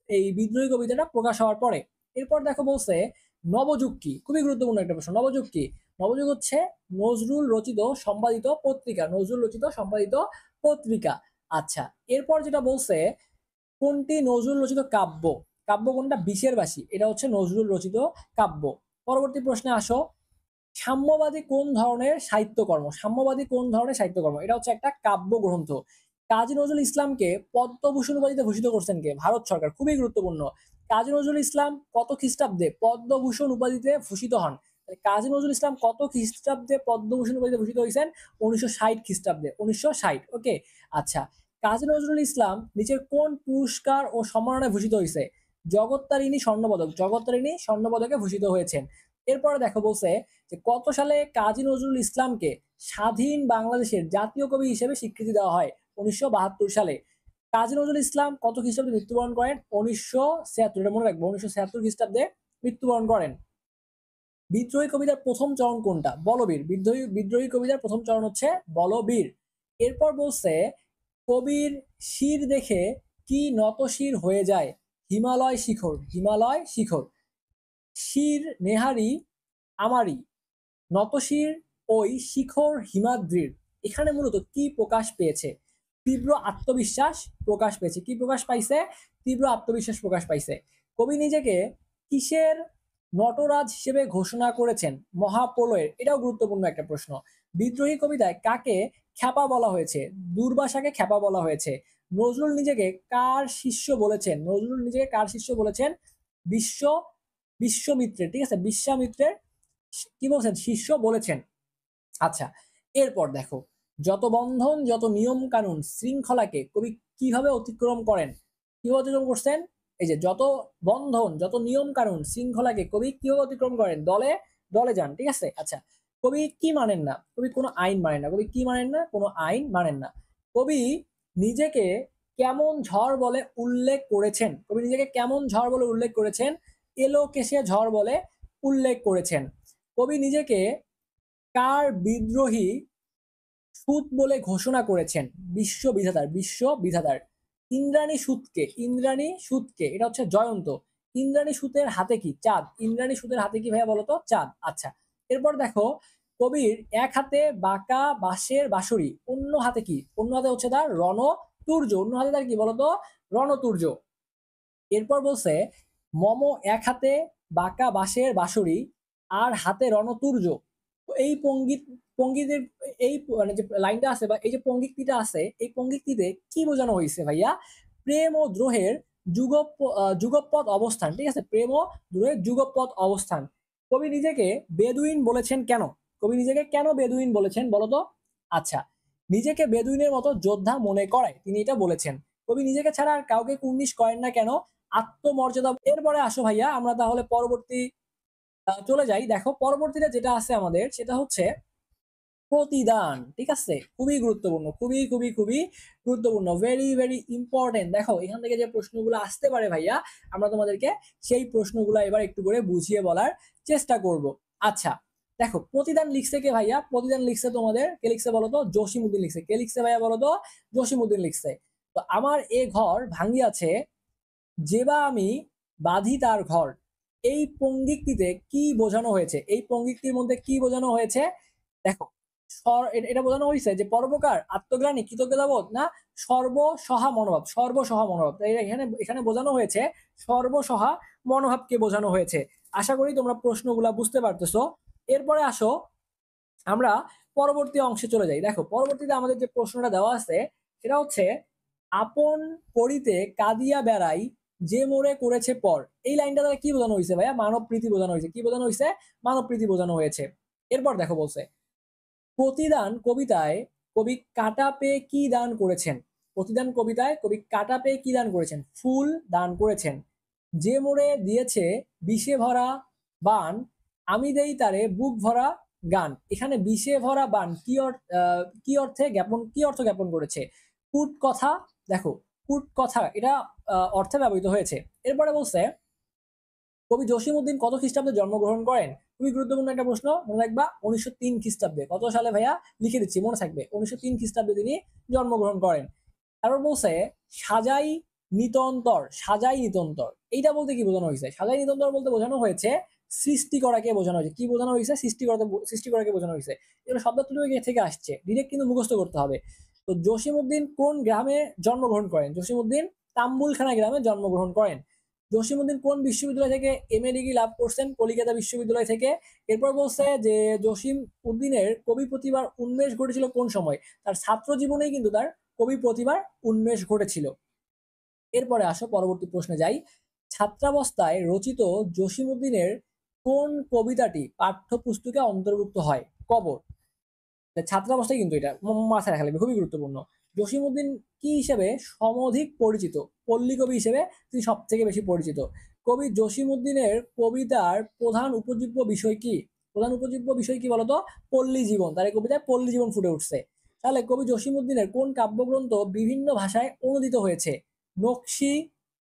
এই বিদ্রোহী কবিতাটা প্রকাশ হওয়ার পরে। এরপর দেখো বলছে নবযুগ কি? খুবই গুরুত্বপূর্ণ একটা প্রশ্ন। নবযুগ কি? নবযুগ হচ্ছে নজরুল রচিত সম্পাদিত পত্রিকা। নজরুল রচিত সম্পাদিত পত্রিকা। আচ্ছা এরপর যেটা বলছে, কোনটি নজরুল রচিত কাব্য? কাব্য কোনটা? বিষের বাসী। এটা হচ্ছে নজরুল রচিত কাব্য। পরবর্তী প্রশ্নে আসো, সাম্যবাদী কোন ধরনের সাহিত্যকর্ম? সাম্যবাদী কোন ধরনের সাহিত্যকর্ম? এটা হচ্ছে একটা কাব্য গ্রন্থ। কাজী নজরুল ইসলামকে পদ্মভূষণ উপাধিতে ভূষিত করছেন কে? ভারত সরকার। খুবই গুরুত্বপূর্ণ। কাজী নজরুল ইসলাম কত খ্রিস্টাব্দে পদ্মভূষণ উপাধিতে ভূষিত হন? কাজী নজরুল ইসলাম কত খ্রিস্টাব্দে পদ্মভূষণ উপাধিতে ভূষিত হয়েছেন? 1960 খ্রিস্টাব্দে। 1960। ওকে, আচ্ছা কাজী নজরুল ইসলাম নিচের কোন পুরস্কার ও সম্মাননায় ভূষিত হয়েছে? জগত্তারিণী স্বর্ণপদক। জগত্তারিণী স্বর্ণপদকে ভূষিত হয়েছেন। এরপরে দেখো বলছে যে কত সালে কাজী নজরুল ইসলামকে স্বাধীন বাংলাদেশের জাতীয় কবি হিসেবে স্বীকৃতি দেওয়া হয়? 1972 সালে। কাজী নজরুল ইসলাম কত খ্রিস্টাব্দে মৃত্যুবরণ করেন? 1976। এটা মনে রাখবো, 1976 খ্রিস্টাব্দে মৃত্যুবরণ করেন। বিদ্রোহী কবিতার প্রথম চরণ কোনটা? বলবীর। বিদ্রোহী কবিতার প্রথম চরণ হচ্ছে বলবীর। এরপর বলছে কবির শির দেখে কি নতশির হয়ে যায়? হিমালয় শিখর। হিমালয় শিখর। শির নেহারি আমারই, নতশির ওই শিখর হিমাদ্রির। এখানে মূলত কি প্রকাশ পেয়েছে? তীব্র আত্মবিশ্বাস প্রকাশ পেয়েছে। কি প্রকাশ পাইছে? তীব্র আত্মবিশ্বাস প্রকাশ পাইছে। কবি নিজেকে কিসের নটরাজ হিসেবে ঘোষণা করেছেন? মহাপ্রলয়ের। এটাও গুরুত্বপূর্ণ একটা প্রশ্ন। বিদ্রোহী কবিতায় কাকে খ্যাপা বলা হয়েছে? দুর্বাসাকে খ্যাপা বলা হয়েছে। নজরুল নিজেকে কার শিষ্য বলেছেন? নজরুল নিজেকে কার শিষ্য বলেছেন? বিশ্ব বিশ্বমিত্রের। ঠিক আছে, বিশ্বামিত্রের কি বলছেন? শিষ্য বলেছেন। আচ্ছা এরপর দেখো, যত বন্ধন যত নিয়ম কানুন শৃঙ্খলাকে কবি কিভাবে অতিক্রম করেন? কিভাবে অতিক্রম করছেন? এই যে যত বন্ধন যত নিয়ম কানুন শৃঙ্খলাকে কবি কিভাবে অতিক্রম করেন? দলে দলে যান। ঠিক আছে, আচ্ছা কবি কি মানেন না? কবি কোনো আইন মানেন না। কবি কি মানেন না? কোনো আইন মানেন না। কবি নিজেকে কেমন ঝড় বলে উল্লেখ করেছেন? কবি নিজেকে কেমন ঝড় বলে উল্লেখ করেছেন? এলোকেশে ঝড় বলে উল্লেখ করেছেন। কবি নিজেকে কার বিদ্রোহী সুত বলে ঘোষণা করেছেন? বিশ্ববিধাতার ইন্দ্রাণী সুতকে এটা হচ্ছে জয়ন্ত। ইন্দ্রাণী সুতের হাতে কি? চাঁদ। ইন্দ্রাণী সুতের হাতে কি ভাইয়া বলতো? চাঁদ। আচ্ছা, এরপর দেখো, কবির এক হাতে বাঁকা বাঁশের বাঁশরি, অন্য হাতে কি? অন্য হাতে হচ্ছে তার রণতুর্য। অন্য হাতে তার কি বলতো? রণতুর্য। এরপর বলছে মম এক হাতে বাঁকা বাঁশের বাঁশরি আর হাতে রণতুর্য। এই পঙ্গিতের এই মানে যে লাইনটা আছে বা এই যে পঙ্গিকটিটা আছে, এই পঙ্গিকটিতে কি বোঝানো হয়েছে ভাইয়া? প্রেম ও দ্রোহের যুগপৎ অবস্থান। ঠিক আছে, প্রেম ও দ্রোহের যুগপৎ অবস্থান। কবি নিজেকে বেদুইন বলেছেন কেন? কবি নিজেকে কেন বেদুইন বলেছেন বলতো? আচ্ছা, নিজেকে বেদুইনের মতো যোদ্ধা মনে করায় তিনি এটা বলেছেন। কবি নিজেকে ছাড়া আর কাউকে কুর্নিশ করেন না কেন? আত্মমর্যাদা। এরপরে আসো ভাইয়া, আমরা তাহলে পরবর্তী চলে যাই। দেখো পরবর্তীতে যেটা আছে আমাদের, সেটা হচ্ছে প্রতিদান। ঠিক আছে, খুবই গুরুত্বপূর্ণ, খুবই খুবই খুবই গুরুত্বপূর্ণ, ভেরি ভেরি ইম্পর্টেন্ট। দেখো এখান থেকে যে প্রশ্নগুলো আসতে পারে ভাইয়া, আমরা তোমাদেরকে সেই প্রশ্নগুলো এবার একটু করে বুঝিয়ে বলার চেষ্টা করব। আচ্ছা, দেখো প্রতিদান লিখছে কে ভাইয়া? প্রতিদান লিখছে তোমাদের কে লিখছে বলতো? জসিমউদ্দিন লিখছে। কে লিখছে ভাইয়া বলতো? জসিমউদ্দিন লিখছে। তো আমার এ ঘর ভাঙ্গিয়াছে, যেবা আমি বাঁধি তার ঘর, এই পঙ্গিকটিতে কি বোঝানো হয়েছে? এই পঙ্গিকটির মধ্যে কি বোঝানো হয়েছে? দেখো, এটা বোঝানো হয়েছে যে পরোপকার, আত্মগ্লানি, কৃতজ্ঞতাবোধ, না সর্বসহা মনোভাব। সর্বসহা মনোভাব, তাই এখানে এখানে বোঝানো হয়েছে সর্বসহা মনোভাবকে বোঝানো হয়েছে। আশা করি তোমরা প্রশ্নগুলা বুঝতে পারতেছো। এরপরে আসো, আমরা পরবর্তী অংশে চলে যাই। দেখো পরবর্তীতে আমাদের যে প্রশ্নটা দেওয়া আছে, সেটা হচ্ছে আপন করিতে কাঁদিয়া বেড়াই, যে মোরে করেছে পর। এই লাইনটা দ্বারা কি বোঝানো হয়েছে ভাইয়া? মানব প্রীতি বোঝানো হয়েছে। কি বোঝানো হয়েছে? মানব প্রীতি বোঝানো হয়েছে। এরপর দেখো বলছে প্রতিদান কবিতায় কবি কাটা পেয়ে কি দান করেছেন? প্রতিদান কবিতায় কবি কাটা পেয়ে কি দান করেছেন? ফুল দান করেছেন। যে মোড়ে দিয়েছে বিষে ভরা বান, আমি দেই তারে বুক ভরা গান। এখানে বিষে ভরা বান কি অর্থে জ্ঞাপন, কি অর্থ জ্ঞাপন করেছে? কূট কথা। দেখো, কূট কথা এটা অর্থে ব্যবহৃত হয়েছে। এরপরে বলছে কবি জসিমউদ্দিন কত খ্রিস্টাব্দে জন্মগ্রহণ করেন? খুবই গুরুত্বপূর্ণ একটা প্রশ্ন, মনে রাখবা। 1903 খ্রিস্টাব্দে। কত সালে ভাইয়া? লিখে দিচ্ছি, মনে থাকবে। 1903 খ্রিস্টাব্দে তিনি জন্মগ্রহণ করেন। তারপর বলছে সাজাই সাজাই নিতন্তর, এইটা বলতে কি বোঝানো হয়েছে? সাজাই নিতন্তর বলতে বোঝানো হয়েছে সৃষ্টি করাকে বোঝানো হয়েছে। কি বোঝানো হয়েছে? সৃষ্টি করাকে বোঝানো হয়েছে। এগুলো শব্দার্থ থেকে আসছে, ডিরেক্ট কিন্তু মুখস্থ করতে হবে। তো জসিমউদ্দিন কোন গ্রামে জন্মগ্রহণ করেন? জসিমউদ্দিন তাম্বুলখানা গ্রামে জন্মগ্রহণ করেন। জসিমউদ্দিন কোন বিশ্ববিদ্যালয় থেকে এম এ ডিগ্রি লাভ করছেন? কলিকাতা বিশ্ববিদ্যালয় থেকে। এরপর বলছে যে জসিম উদ্দিনের কবি প্রতিভার উন্মেষ ঘটেছিল কোন সময়? তার ছাত্র জীবনেই কিন্তু তার কবি প্রতিভার উন্মেষ ঘটেছিল। এরপরে আসো পরবর্তী প্রশ্নে যাই। ছাত্রাবস্থায় রচিত জসিমউদ্দিনের কোন কবিতাটি পাঠ্যপুস্তকে অন্তর্ভুক্ত হয়? কবর। ছাত্রাবস্থায় কিন্তু এটা মাথায় রাখা লাগবে, খুবই গুরুত্বপূর্ণ। জসিমউদ্দিন কি হিসেবে সমধিক পরিচিত? পল্লী কবি হিসেবে তিনি সব থেকে বেশি পরিচিত। কবি জসিমউদ্দিনের কবিতার প্রধান উপজীব্য বিষয় কি? প্রধান উপজীব্য বিষয় কি বলতো? পল্লী জীবন। তার এই কবিতায় পল্লী জীবন ফুটে উঠছে। তাহলে কবি জসিমউদ্দিনের কোন কাব্যগ্রন্থ বিভিন্ন ভাষায় অনুদিত হয়েছে? নকশি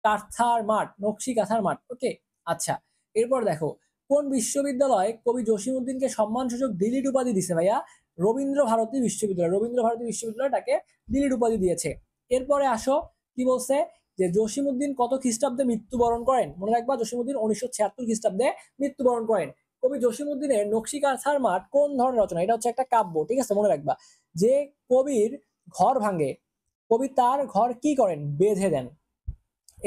কাঁথার মাঠ। ওকে, আচ্ছা। এরপর দেখো, কোন বিশ্ববিদ্যালয় কবি জসিমউদ্দিনকে সম্মানসূচক ডিলিট উপাধি দিছে ভাইয়া? রবীন্দ্র ভারতী বিশ্ববিদ্যালয় তাকে ডিলিট উপাধি দিয়েছে। এরপরে আসো, কি বলছে? যে জসিমউদ্দিন কত খ্রিস্টাব্দে মৃত্যুবরণ করেন? মনে রাখবা, জসিমউদ্দিন 1976 খ্রিস্টাব্দে মৃত্যুবরণ করেন। কবি জসিমউদ্দিনের নকশি কাঁথার মাঠ কোন ধরনের রচনা? এটা হচ্ছে একটা কাব্য। ঠিক আছে, মনে রাখবা। যে কবির ঘর ভাঙে, কবি তার ঘর কি করেন? বেঁধে দেন।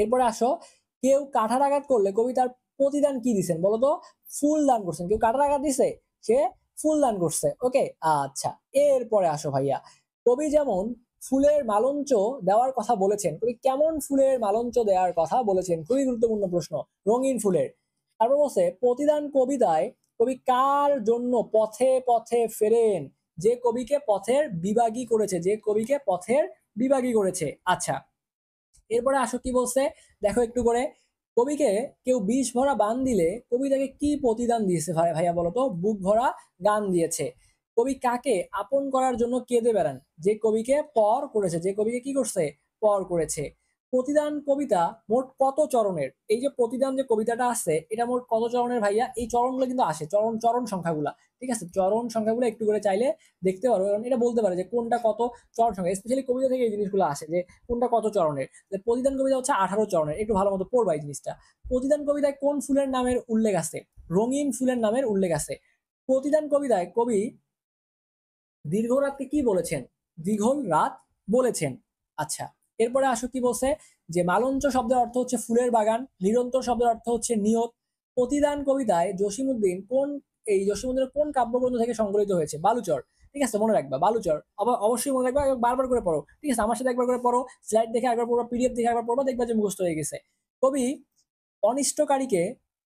এরপরে আসো, কেউ কাঠার আঘাত করলে কবি তার প্রতিদান কি দিচ্ছেন বলতো? ফুল দান করছেন। কেউ কাঠার আঘাত দিছে, সে ফুল দান করছে। ওকে, আচ্ছা। এরপরে আসো ভাইয়া, কবি যেমন ফুলের মালঞ্চ দেওয়ার কথা বলেছেন, কবি কেমন ফুলের মালঞ্চ দেওয়ার কথা বলেছেন? খুবই গুরুত্বপূর্ণ প্রশ্ন, রঙিন ফুলের। তারপর বলছে প্রতিদান কবিতায় কবি কার জন্য পথে পথে ফেরেন? যে কবিকে পথের বিভাগী করেছে, যে কবিকে পথের বিভাগী করেছে। আচ্ছা, এরপরে আসো কি বলছে, দেখো একটু করে। কবিকে কেউ বিষ ভরা বান দিলে কবি তাকে কি প্রতিদান দিয়েছে ভাইয়া বলতো? বুক ভরা গান দিয়েছে। কবি কাকে আপন করার জন্য কেঁদে বেড়ান? যে কবিকে পর করেছে, যে কবিকে কি করছে? পর করেছে। প্রতিদান কবিতা মোট কত চরণের? এই যে প্রতিদান যে কবিতাটা আছে এটা মোট কত চরণের ভাইয়া? এই চরণগুলো কিন্তু আসে, চরণ চরণ সংখ্যাগুলা, ঠিক আছে, চরণ সংখ্যাগুলো একটু করে চাইলে দেখতে পারো, কারণ এটা বলতে পারে যে কোনটা কত চরণ সংখ্যা, স্পেশালি কবিতা থেকে এই জিনিসগুলো আসে যে কোনটা কত চরণের। প্রতিদান কবিতা হচ্ছে 18 চরণের, একটু ভালো মতো পড়বা এই জিনিসটা। প্রতিদান কবিতায় কোন ফুলের নামের উল্লেখ আছে? রঙিন ফুলের নামের উল্লেখ আছে। প্রতিদান কবিতায় কবি দীর্ঘ রাতকে কি বলেছেন? দীঘল রাত বলেছেন। আচ্ছা, এরপরে আসো কি বলছে, যে মালঞ্চ শব্দের অর্থ হচ্ছে ফুলের বাগান, নিরন্তর শব্দের অর্থ হচ্ছে নিয়ত। প্রতিদান কবিতায় জসীমউদ্দিন কোন, এই জসীমউদ্দিনের কোন কাব্যগ্রন্থ থেকে সংকলিত হয়েছে? বালুচর, ঠিক আছে, মনে রাখবা বালুচর, আবার অবশ্যই মনে রাখবা এবং বারবার করে পড়ো, ঠিক আছে, আমার সাথে একবার করে পড়ো, স্লাইড দেখে একবার পড়ো, পিডিএফ দেখে একবার পড়বা, দেখবা যে মুখস্থ হয়ে গেছে। কবি অনিষ্টকারীকে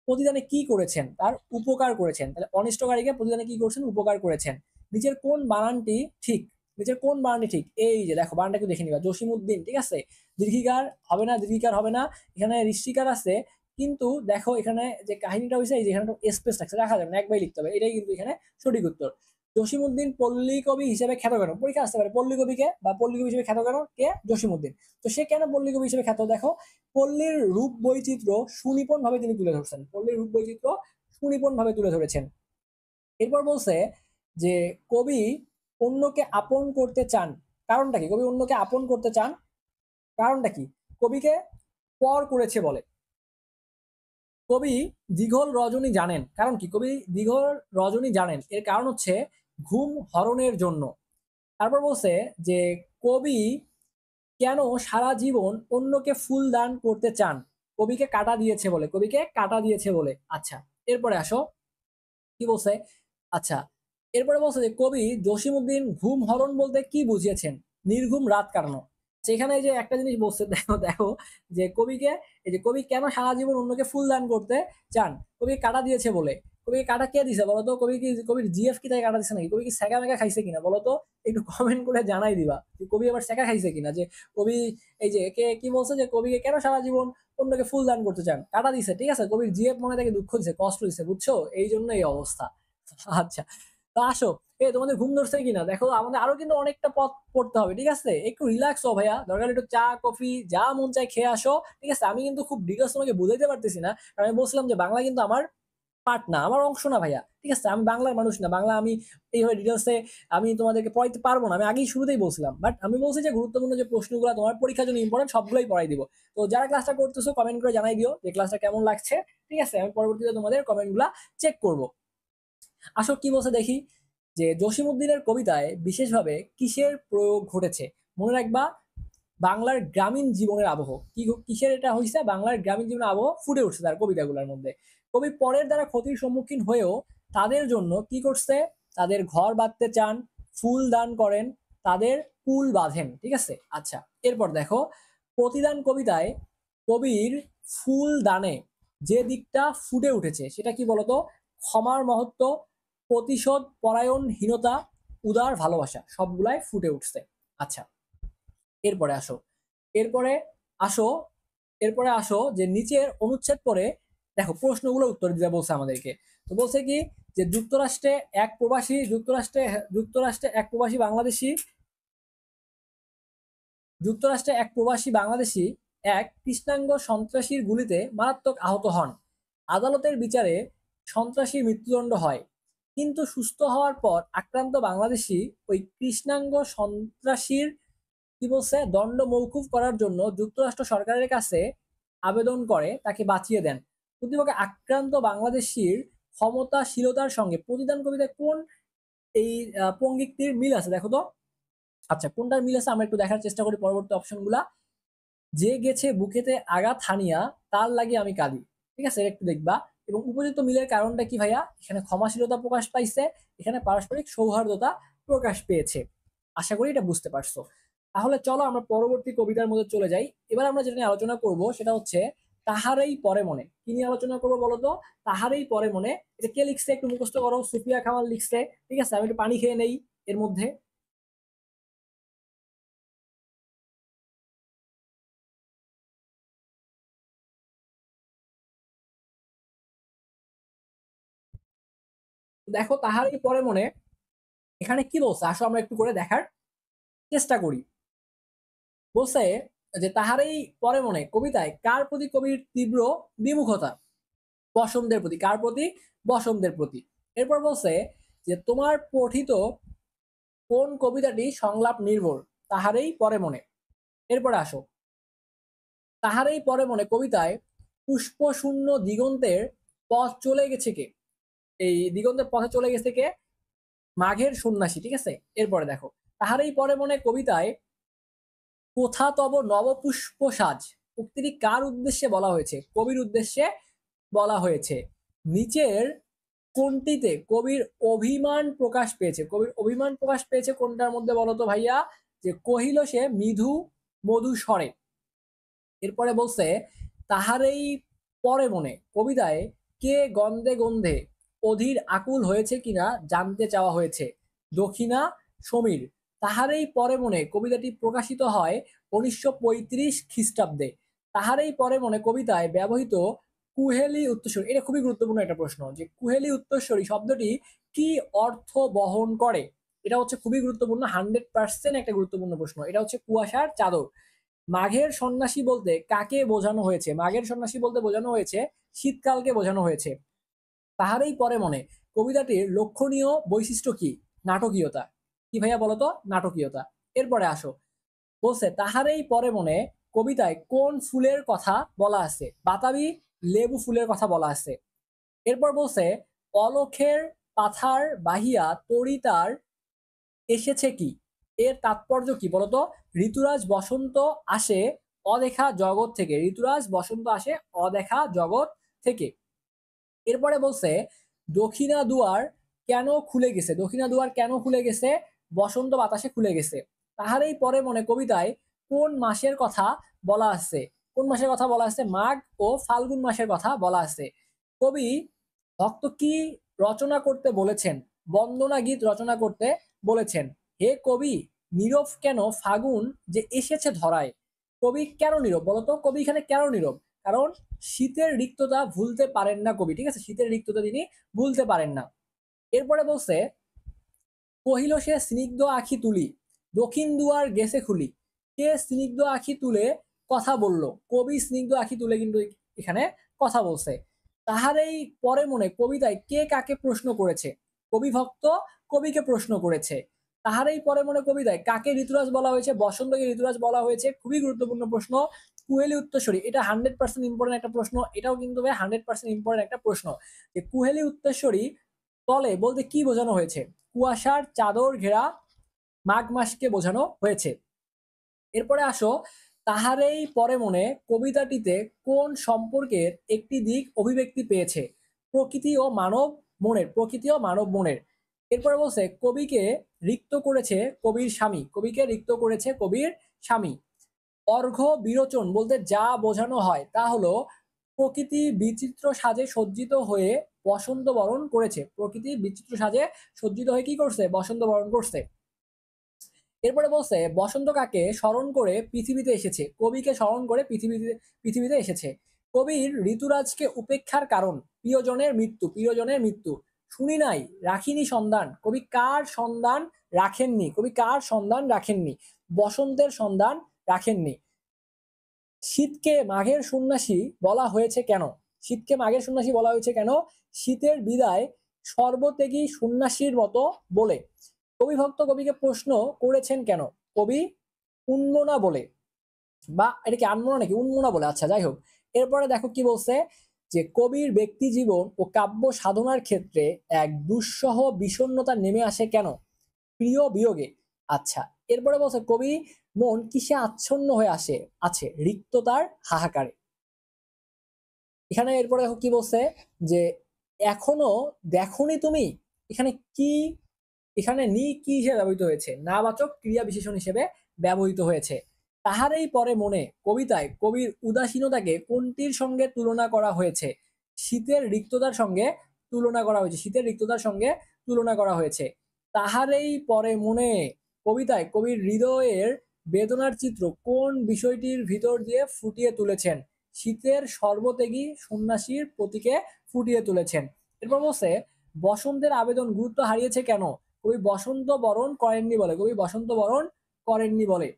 প্রতিদানে কি করেছেন? তার উপকার করেছেন। তাহলে অনিষ্টকারীকে প্রতিদানে কি করেছেন? উপকার করেছেন। নিচের কোন বানানটি ঠিক? নিচের কোন বানানটি ঠিক? এই যে দেখো বানানটা একটু দেখে নিবা, জসীমউদ্দিন, ঠিক আছে, দীর্ঘিকার হবে না, দীর্ঘিকার হবে না, এখানে ঋষিকার আছে, কিন্তু দেখো এখানে যে কাহিনীটা হয়েছে, এই যে এখানে স্পেস রাখছে, রাখা যাবে না, একবারই লিখতে হবে, এটাই কিন্তু এখানে সঠিক উত্তর। জসীমউদ্দিন পল্লী কবি হিসেবে খ্যাত কেন? পরীক্ষা আসতে পারে, পল্লী কবিকে বা পল্লী কবি হিসেবে খ্যাত কেন? কে? জসীমউদ্দিন। তো সে কেন পল্লী কবি হিসেবে খ্যাত? দেখো, পল্লীর রূপ বৈচিত্র্য সুনিপুণ ভাবে তিনি তুলে ধরছেন, পল্লীর রূপ বৈচিত্র্য সুনিপুণ ভাবে তুলে ধরেছেন। এরপর বলছে যে কবি অন্যকে আপন করতে চান, কারণটা কি? কবি অন্যকে আপন করতে চান, কারণটা কি? কবিকে পর করেছে বলে। কবি দীঘল রজনী জানেন, কারণ কি? কবি দীঘল রজনী জানেন এর কারণ হচ্ছে ঘুম হরণের জন্য। তারপর বলছে যে কবি কেন সারা জীবন অন্যকে ফুল দান করতে চান? কবিকে কাটা দিয়েছে বলে, কবিকে কাটা দিয়েছে বলে। আচ্ছা, এরপরে আসো কি বলছে। আচ্ছা, এরপরে বলছে যে কবি জসীমউদ্দিন ঘুম হরণ বলতে কি বুঝিয়েছেন? নির্ঘুম রাত কাটানো। সেখানে যে একটা জিনিস বলছে, দেখো দেখো, যে কবিকে, এই যে কবি কেন সারা জীবন অন্যকে ফুল দান করতে চান? কবি কাটা দিয়েছে বলে। কবি কাটা কে দিছে বলতো? কবি কি, কবির জিএফ কি তাই কাটা দিছে নাকি? কবি কি সেকা মেকা খাইছে কিনা বলতো? একটু কমেন্ট করে জানাই দিবা যে কবি আবার সেকা খাইছে কিনা। যে কবি, এই যে কে কি বলছে যে কবিকে কেন সারা জীবন অন্যকে ফুল দান করতে চান? কাটা দিছে, ঠিক আছে, কবির জিএফ মনে থেকে দুঃখ দিছে, কষ্ট দিছে, বুঝছো, এই জন্য এই অবস্থা। আচ্ছা, তো আসো, তোমাদের ঘুম ধরছে কিনা দেখো, আমাদের আরো কিন্তু অনেকটা পথ পড়তে হবে, ঠিক আছে, একটু রিল্যাক্স হও ভাইয়া, দরকার একটু চা কফি যা মন চায় খেয়ে আসো, ঠিক আছে। আমি কিন্তু খুব ডিটেলস তোমাকে বুঝাইতে পারতেছি না, কারণ আমি বলছিলাম যে বাংলা কিন্তু আমার পার্ট না, আমার অংশ না ভাইয়া, ঠিক আছে, আমি বাংলার মানুষ না, বাংলা আমি এইভাবে ডিটেলসে আমি তোমাদেরকে পড়াইতে পারবো না, আমি আগেই শুরুতেই বলছিলাম, বাট আমি বলছি যে গুরুত্বপূর্ণ যে প্রশ্নগুলো তোমার পরীক্ষার জন্য ইম্পর্টেন্ট সবগুলোই পড়াই দিব। তো যারা ক্লাসটা করতেছো কমেন্ট করে জানাই দিও যে ক্লাসটা কেমন লাগছে, ঠিক আছে, আমি পরবর্তীতে তোমাদের কমেন্টগুলো চেক করবো। আসো কি বলছে দেখি, যে জসীমউদ্দিনের কবিতায় বিশেষভাবে কিসের প্রয়োগ ঘটেছে? মনে রাখবা, বাংলার গ্রামীণ জীবনের আবহ, কি কিসের এটা হয়েছে? বাংলার গ্রামীণ জীবনের আবহ ফুটে উঠছে তার কবিতাগুলোর মধ্যে। কবি পরের দ্বারা ক্ষতির সম্মুখীন হয়েও তাদের জন্য কি করছে? তাদের ঘর বাঁধতে চান, ফুল দান করেন, তাদের কুল বাঁধেন, ঠিক আছে। আচ্ছা, এরপর দেখো, প্রতিদান কবিতায় কবির ফুল দানে যে দিকটা ফুটে উঠেছে সেটা কি বলতো? ক্ষমার মহত্ব, প্রতিশোধ পরায়ণহীনতা, উদার ভালোবাসা, সবগুলাই ফুটে উঠছে। আচ্ছা, এরপরে আসো, এরপরে আসো, এরপরে আসো যে নিচের অনুচ্ছেদ পরে দেখো প্রশ্নগুলো উত্তর দিতে বলছে আমাদেরকে। তো বলছে কি, যে যুক্তরাষ্ট্রে এক প্রবাসী, যুক্তরাষ্ট্রে এক প্রবাসী বাংলাদেশি, যুক্তরাষ্ট্রে এক প্রবাসী বাংলাদেশি এক কৃষ্ণাঙ্গ সন্ত্রাসীর গুলিতে মারাত্মক আহত হন। আদালতের বিচারে সন্ত্রাসীর মৃত্যুদণ্ড হয়, কিন্তু সুস্থ হওয়ার পর আক্রান্ত বাংলাদেশি ওই কৃষ্ণাঙ্গ সন্ত্রাসীর কি বলছে, দণ্ড মৌকুফ করার জন্য যুক্তরাষ্ট্র সরকারের কাছে আবেদন করে তাকে বাঁচিয়ে দেন। প্রতিপক্ষে আক্রান্ত বাংলাদেশির ক্ষমতাশীলতার সঙ্গে প্রতিদান কবিতায় কোন এই পঙ্ক্তির মিল আছে দেখো তো। আচ্ছা, কোনটার মিল আছে আমরা একটু দেখার চেষ্টা করি পরবর্তী অপশনগুলা। যে গেছে বুকেতে আঘাত হানিয়া তার লাগে আমি কাঁদি, ঠিক আছে, এটা একটু দেখবা। এবং উপযুক্ত মিলের কারণটা কি ভাইয়া? এখানে ক্ষমাশীলতা প্রকাশ পাইছে, এখানে পারস্পরিক সৌহার্দ্যতা প্রকাশ পেয়েছে। আশা করি এটা বুঝতে পারছো। তাহলে চলো আমরা পরবর্তী কবিতার মধ্যে চলে যাই। এবার আমরা যেটা নিয়ে আলোচনা করব সেটা হচ্ছে তাহারেই পরে মনে। কি নিয়ে আলোচনা করবো বলতো? তাহারেই পরে মনে। এটা কে লিখছে একটু মুখস্থ করো, সুফিয়া কামাল লিখছে, ঠিক আছে, আমি একটু পানি খেয়ে নেই এর মধ্যে। দেখো তাহারেই পরে মনে, এখানে কি বলছে আসো আমরা একটু করে দেখার চেষ্টা করি। বলছে যে তাহারই পরে মনে কবিতায় কার প্রতি কবির তীব্র বিমুখতা? বসন্তের প্রতি। কার প্রতি? বসন্তের প্রতি। এরপর বলছে যে তোমার পঠিত কোন কবিতাটি সংলাপ নির্ভর? তাহারই পরে মনে। এরপরে আসো, তাহারই পরে মনে কবিতায় পুষ্পশূন্য দিগন্তের পথ চলে গেছে কে? এই দিগন্তের পথে চলে গেছে কে? মাঘের সন্ন্যাসী, ঠিক আছে। এরপরে দেখো, তাহারই পরে মনে কবিতায় কোথা তব নবপুষ্প সাজ উক্তিটি কার উদ্দেশ্যে বলা হয়েছে? কবির উদ্দেশ্যে বলা হয়েছে। নিচের কোনটিতে কবির অভিমান প্রকাশ পেয়েছে? কবির অভিমান প্রকাশ পেয়েছে কোনটার মধ্যে বলতো ভাইয়া? যে কহিল সে মৃদু মধু স্বরে। এরপরে বলছে তাহারই পরে মনে কবিতায় কে গন্ধে গন্ধে অধীর আকুল হয়েছে কিনা জানতে চাওয়া হয়েছে। দক্ষিণা সমীর। তাহারই পরে মনে কবিতাটি প্রকাশিত হয় 1935 খ্রিস্টাব্দে। তাহারই পরে মনে কবিতায় ব্যবহৃত কুহেলি উত্তরস্বরী, এটা খুবই গুরুত্বপূর্ণ একটা প্রশ্ন, যে কুহেলি উত্তরস্বরী শব্দটি কি অর্থ বহন করে? এটা হচ্ছে খুবই গুরুত্বপূর্ণ, 100% একটা গুরুত্বপূর্ণ প্রশ্ন। এটা হচ্ছে কুয়াশার চাদর। মাঘের সন্ন্যাসী বলতে কাকে বোঝানো হয়েছে? মাঘের সন্ন্যাসী বলতে বোঝানো হয়েছে শীতকালকে বোঝানো হয়েছে। তাহারই পরে মনে কবিতাটির লক্ষণীয় বৈশিষ্ট্য কি? নাটকীয়তা। কি ভাইয়া বলতো? নাটকীয়তা। এরপরে আসো, বলছে তাহারই পরে মনে কবিতায় কোন ফুলের কথা বলা আছে? বাতাবি লেবু ফুলের কথা বলা আছে। এরপর বলছে অলখের পাথার বাহিয়া তরিতার এসেছে কি? এর তাৎপর্য কি বলতো? ঋতুরাজ বসন্ত আসে অদেখা জগৎ থেকে। ঋতুরাজ বসন্ত আসে অদেখা জগৎ থেকে। এরপরে বলছে দক্ষিণা দুয়ার কেন খুলে গেছে? দক্ষিণা দুয়ার কেন খুলে গেছে? বসন্ত বাতাসে খুলে গেছে। তাহারই পরে মনে কবিতায় কোন মাসের কথা বলা আছে? কোন মাসের কথা বলা আছে? মাঘ ও ফাল্গুন মাসের কথা বলা আছে। কবি ভক্ত কি রচনা করতে বলেছেন? বন্দনা গীত রচনা করতে বলেছেন। হে কবি, নীরব কেন ফাগুন যে এসেছে ধরায়? কবি কেন নীরব বলতো? কবি এখানে কেন নীরব? কারণ শীতের রিক্ততা ভুলতে পারেন না কবি, ঠিক আছে। শীতের রিক্ততা তিনি ভুলতে পারেন না। এরপরে বলছে কহিল সে স্নিগ্ধ আখি তুলি দক্ষিণ দুয়ার গেছে খুলি। কে স্নিগ্ধ আখি তুলে কথা বলল? কবি স্নিগ্ধ আখি তুলে কিন্তু এখানে কথা বলছে। তাহারই পরে মনে কবিতায় কে কাকে প্রশ্ন করেছে? কবি ভক্ত কবিকে প্রশ্ন করেছে। তাহারই পরে মনে কবিতায় কাকে ঋতুরাজ বলা হয়েছে? বসন্তকে ঋতুরাজ বলা হয়েছে। খুবই গুরুত্বপূর্ণ প্রশ্ন। কুহেলি উত্তরস্বরী, এটা 100% ইম্পর্টেন্ট একটা প্রশ্ন। এটাও কিন্তু 100% ইম্পর্টেন্ট একটা প্রশ্ন, যে কুহেলি উত্তরস্বরী তলে বলতে কি বোঝানো হয়েছে? কুয়াশার চাদর ঘেরা মাঘ মাসকে বোঝানো হয়েছে। এরপরে আসো, তাহারেই পরে মনে কবিতাটিতে কোন সম্পর্কের একটি দিক অভিব্যক্তি পেয়েছে? প্রকৃতি ও মানব মনের। প্রকৃতি ও মানব মনের। এরপরে বলছে কবিকে রিক্ত করেছে কবির স্বামী। কবিকে রিক্ত করেছে কবির স্বামী। অর্ঘ্য বিরোচন বলতে যা বোঝানো হয় তা হলো প্রকৃতি বিচিত্র সাজে সজ্জিত হয়ে বসন্ত বরণ করেছে। প্রকৃতি বিচিত্র সাজে সজ্জিত হয়ে কি করছে? বসন্ত বরণ করছে। এরপরে বলছে বসন্ত কাকে স্মরণ করে পৃথিবীতে এসেছে? কবিকে স্মরণ করে পৃথিবীতে পৃথিবীতে এসেছে। কবির ঋতুরাজকে উপেক্ষার কারণ? প্রিয়জনের মৃত্যু। প্রিয়জনের মৃত্যু। শুনি নাই রাখিনি সন্ধান। কবি কার সন্ধান রাখেননি? কবি কার সন্ধান রাখেননি? বসন্তের সন্ধান রাখেননি। শীতকে মাঘের সন্ন্যাসী বলা হয়েছে কেন? শীতকে মাঘের সন্ন্যাসী বলা হয়েছে কেন? শীতের বিদায় সর্বত্যাগী সন্ন্যাসীর মতো বলে। কবি ভক্ত কবিকে প্রশ্ন করেছেন কেন? কবি উন্মনা বলে, বা এটা কি আনমনা নাকি উন্মনা বলে, আচ্ছা যাই হোক। এরপরে দেখো কি বলছে, যে কবির ব্যক্তি জীবন ও কাব্য সাধনার ক্ষেত্রে এক দুঃসহ বিষণ্ণতা নেমে আসে কেন? প্রিয় বিয়োগে। আচ্ছা, এরপরে বলছে কবি মন কিসে আচ্ছন্ন হয়ে আসে আছে? রিক্ততার হাহাকারে। এখানে এরপরে দেখো কি বলছে, যে এখনো দেখনি তুমি। এখানে কি, এখানে নি কি হিসেবে ব্যবহৃত হয়েছে? নাবাচক ক্রিয়া বিশেষণ হিসেবে ব্যবহৃত হয়েছে। তাহারই পরে মনে কবিতায় কবির উদাসীনতাকে কোনটির সঙ্গে তুলনা করা হয়েছে? শীতের রিক্ততার সঙ্গে তুলনা করা হয়েছে। শীতের রিক্ততার সঙ্গে তুলনা করা হয়েছে। তাহারই পরে মনে কবিতায় কবির হৃদয়ের বেদনার চিত্র কোন বিষয়টির ভিতর দিয়ে ফুটিয়ে তুলেছেন? শীতের সর্বত্যাগী সন্ন্যাসীর প্রতীকে ফুটিয়ে তুলেছেন। এরপর বলছে বসন্তের আবেদন গুরুত্ব হারিয়েছে কেন? কবি বসন্ত বরণ করেননি বলে। কবি বসন্ত বরণ করেননি বলে।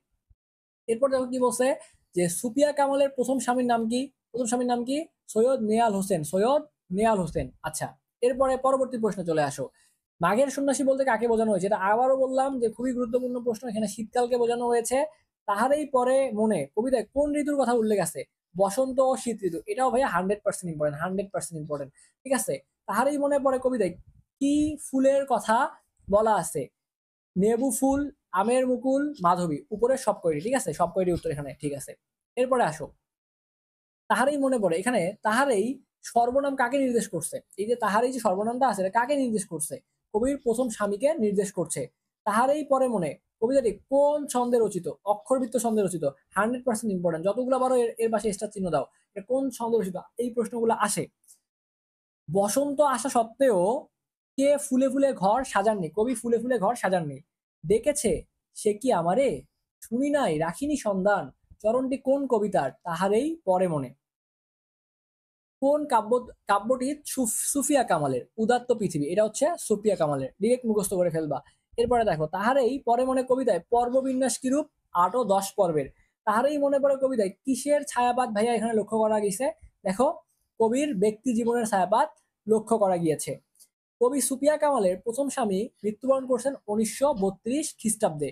এরপর দেখো কি বলছে, যে সুফিয়া কামালের প্রথম স্বামীর নাম কি? প্রথম স্বামীর নাম কি? সৈয়দ নেয়াল হোসেন, সৈয়দ নেয়াল হোসেন। আচ্ছা, এরপরে পরবর্তী প্রশ্ন চলে আসো। মাঘের সন্ন্যাসী বলতে কাকে বোঝানো হয়েছে? এটা আবারও বললাম যে খুবই গুরুত্বপূর্ণ প্রশ্ন। এখানে শীতকালকে বোঝানো হয়েছে। তাহারেই পরে মনে কবিতায় কোন ঋতুর কথা উল্লেখ আছে? বসন্ত ও শীত ঋতু। এটাও ভাইয়া 100% ইম্পর্টেন্ট, 100% ইম্পর্টেন্ট। ঠিক আছে, তাহারেই মনে পড়ে কবিতায় কি ফুলের কথা বলা আছে? নেবু ফুল, আমের মুকুল, মাধবী। উপরে সব কয়টি, ঠিক আছে, সব কয়টি উত্তর এখানে ঠিক আছে। এরপরে আসো, তাহারেই মনে পড়ে, এখানে তাহারেই সর্বনাম কাকে নির্দেশ করছে? এই যে তাহারেই যে সর্বনামটা আছে এটা কাকে নির্দেশ করছে? কবির প্রথম স্বামীকে নির্দেশ করছে। তাহারেই পরে মনে কবিতাটি কোন ছন্দে রচিত? অক্ষরবৃত্ত ছন্দে রচিত। 100% ইম্পর্টেন্ট। যতগুলো বারো এর পাশে স্টার চিহ্ন দাও। এটা কোন ছন্দে রচিত? এই প্রশ্নগুলো আসে। বসন্ত আসা সত্ত্বেও কে ফুলে ফুলে ঘর সাজাননি? কবি ফুলে ফুলে ঘর সাজাননি। ডেকেছে সে কি আমারে, শুনি নাই রাখিনি সন্ধান। চরণটি কোন কবিতার? তাহারেই পরে মনে। কোন কাব্যটি সুফিয়া কামালের? উদাত্ত পৃথিবী। এটা হচ্ছে সুফিয়া কামালের, ডিরেক্ট মুখস্থ করে ফেলবা। এরপরে দেখো, তাহারেই পরে মনে কবিতায় পর্ববিন্যাস কিরূপ? 8 ও 10 পর্বের। তাহারেই মনে পড়ে কবিতায় কিসের ছায়াপাত ভাইয়া এখানে লক্ষ্য করা গেছে? দেখো, কবির ব্যক্তি জীবনের ছায়াপাত লক্ষ্য করা গিয়েছে। কবি সুফিয়া কামালের প্রথম স্বামী মৃত্যুবরণ করছেন 1932 খ্রিস্টাব্দে।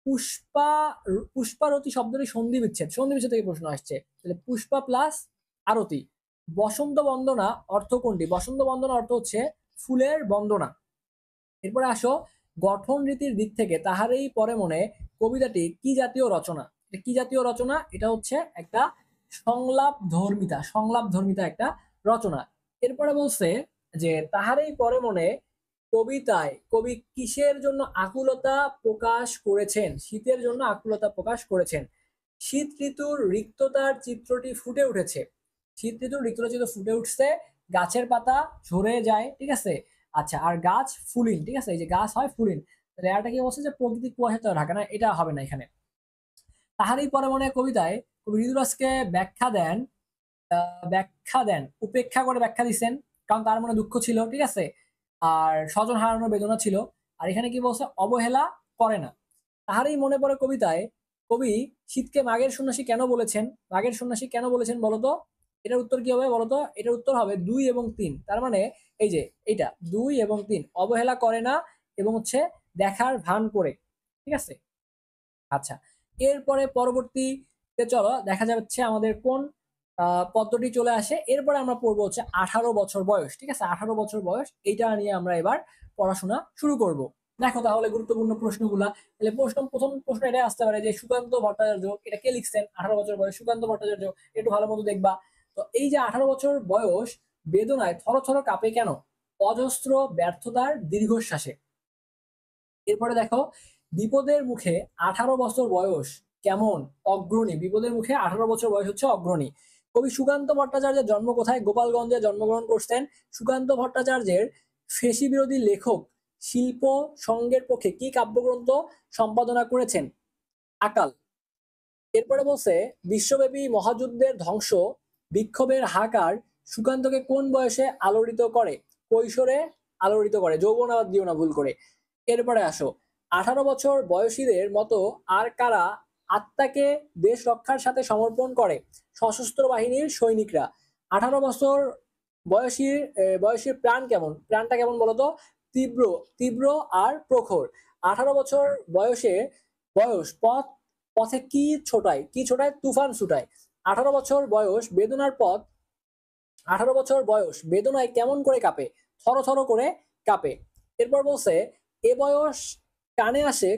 পুষ্পা পুষ্পারতি শব্দটি সন্ধি বিচ্ছেদ, সন্ধি বিচ্ছেদ থেকে প্রশ্ন আসছে। তাহলে পুষ্পা প্লাস আরতি। বসন্ত বন্দনা অর্থ কোনটি? বসন্ত বন্দনা অর্থ হচ্ছে ফুলের বন্দনা। এরপরে আসো, গঠন রীতির দিক থেকে তাহারেই পরে মনে কবিতাটি কি জাতীয় রচনা? এটা কি জাতীয় রচনা? এটা হচ্ছে একটা সংলাপ ধর্মিতা একটা রচনা। এরপরে বলছে যে তাহারেই পরে মনে কবিতায় কবি কিসের জন্য আকুলতা প্রকাশ করেছেন? শীতের জন্য আকুলতা প্রকাশ করেছেন। শীত ঋতুর রিক্ততার চিত্রটি ফুটে উঠেছে। শীত ঋতুর রিক্ততার চিত্র ফুটে উঠছে। গাছের পাতা ঝরে যায়, ঠিক আছে। আচ্ছা, আর গাছ ফুলিন, ঠিক আছে, এই যে গাছ হয় ফুলিন। তাহলে এটা কি বলছে যে প্রকৃতি কুয়াশা ঢাকা না? এটা হবে না এখানে। তাহারই পরে মনে কবিতায় কবি ঋতুরাজকে ব্যাখ্যা দেন, উপেক্ষা করে ব্যাখ্যা দিচ্ছেন, কারণ তার মনে দুঃখ ছিল, ঠিক আছে, আর স্বজন হারানোর বেদনা ছিল। আর এখানে কি বলছে? অবহেলা করে না। তাহারই মনে পড়ে কবিতায় কবি শীতকে মাঘের সন্ন্যাসী কেন বলেছেন? মাঘের সন্ন্যাসী কেন বলেছেন বলতো? এটার উত্তর কি হবে বলতো? এটার উত্তর হবে 2 এবং 3। তার মানে এই যে এইটা 2 এবং 3, অবহেলা করে না এবং হচ্ছে দেখার ভান করে, ঠিক আছে। আচ্ছা, এরপরে পরবর্তীতে চলো দেখা যাচ্ছে আমাদের কোন পদ্ধতি চলে আসে। এরপরে আমরা পড়বো হচ্ছে 18 বছর বয়স, ঠিক আছে, 18 বছর বয়স। এইটা নিয়ে আমরা এবার পড়াশোনা শুরু করব। দেখো তাহলে গুরুত্বপূর্ণ প্রশ্নগুলা। তাহলে প্রথম প্রশ্ন এটাই আসতে পারে যে সুকান্ত ভট্টাচার্য এটা কে লিখছেন? 18 বছর বয়স সুকান্ত ভট্টাচার্য। একটু ভালো মতো দেখবা। তো এই যে 18 বছর বয়স, বেদনায় থরথর কাঁপে কেন? অজস্র ব্যর্থতার দীর্ঘশ্বাসে। এরপরে দেখো, বিপদের মুখে 18 বছর বয়স কেমন? অগ্রণী। বিপদের মুখে 18 বছর বয়স হচ্ছে অগ্রণী। কবি সুকান্ত ভট্টাচার্যের জন্ম কোথায়? গোপালগঞ্জে জন্মগ্রহণ করতেন। সুকান্ত ভট্টাচার্যের ফেসি বিরোধী লেখক শিল্প সঙ্গের পক্ষে কি কাব্যগ্রন্থ সম্পাদনা করেছেন? আকাল। এরপরে বলছে বিশ্বব্যাপী মহাযুদ্ধের ধ্বংস, বিক্ষোভের হাহাকার সুকান্তকে কোন বয়সে আলোড়িত করে? কৈশোরে আলোড়িত করে। যৌবন আবার দিও না ভুল করে। এরপরে আসো, 18 বছর বয়সীদের মতো আর কারা আত্মাকে দেশ রক্ষার সাথে সমর্পণ করে? সশস্ত্র বাহিনীর সৈনিকরা। 18 বছর বয়সীর প্রাণ কেমন? প্রাণটা কেমন বলতো? তীব্র, তীব্র আর প্রখর। 18 বছর বয়স পথে কি ছোটায়? তুফান ছুটায়। 18 বছর বয়স বেদনার পথ 18 বছর বয়স বেদনায় কেমন করে কাঁপে? থরথর করে কাঁপে। এরপর বলছে এ বয়স কানে আসে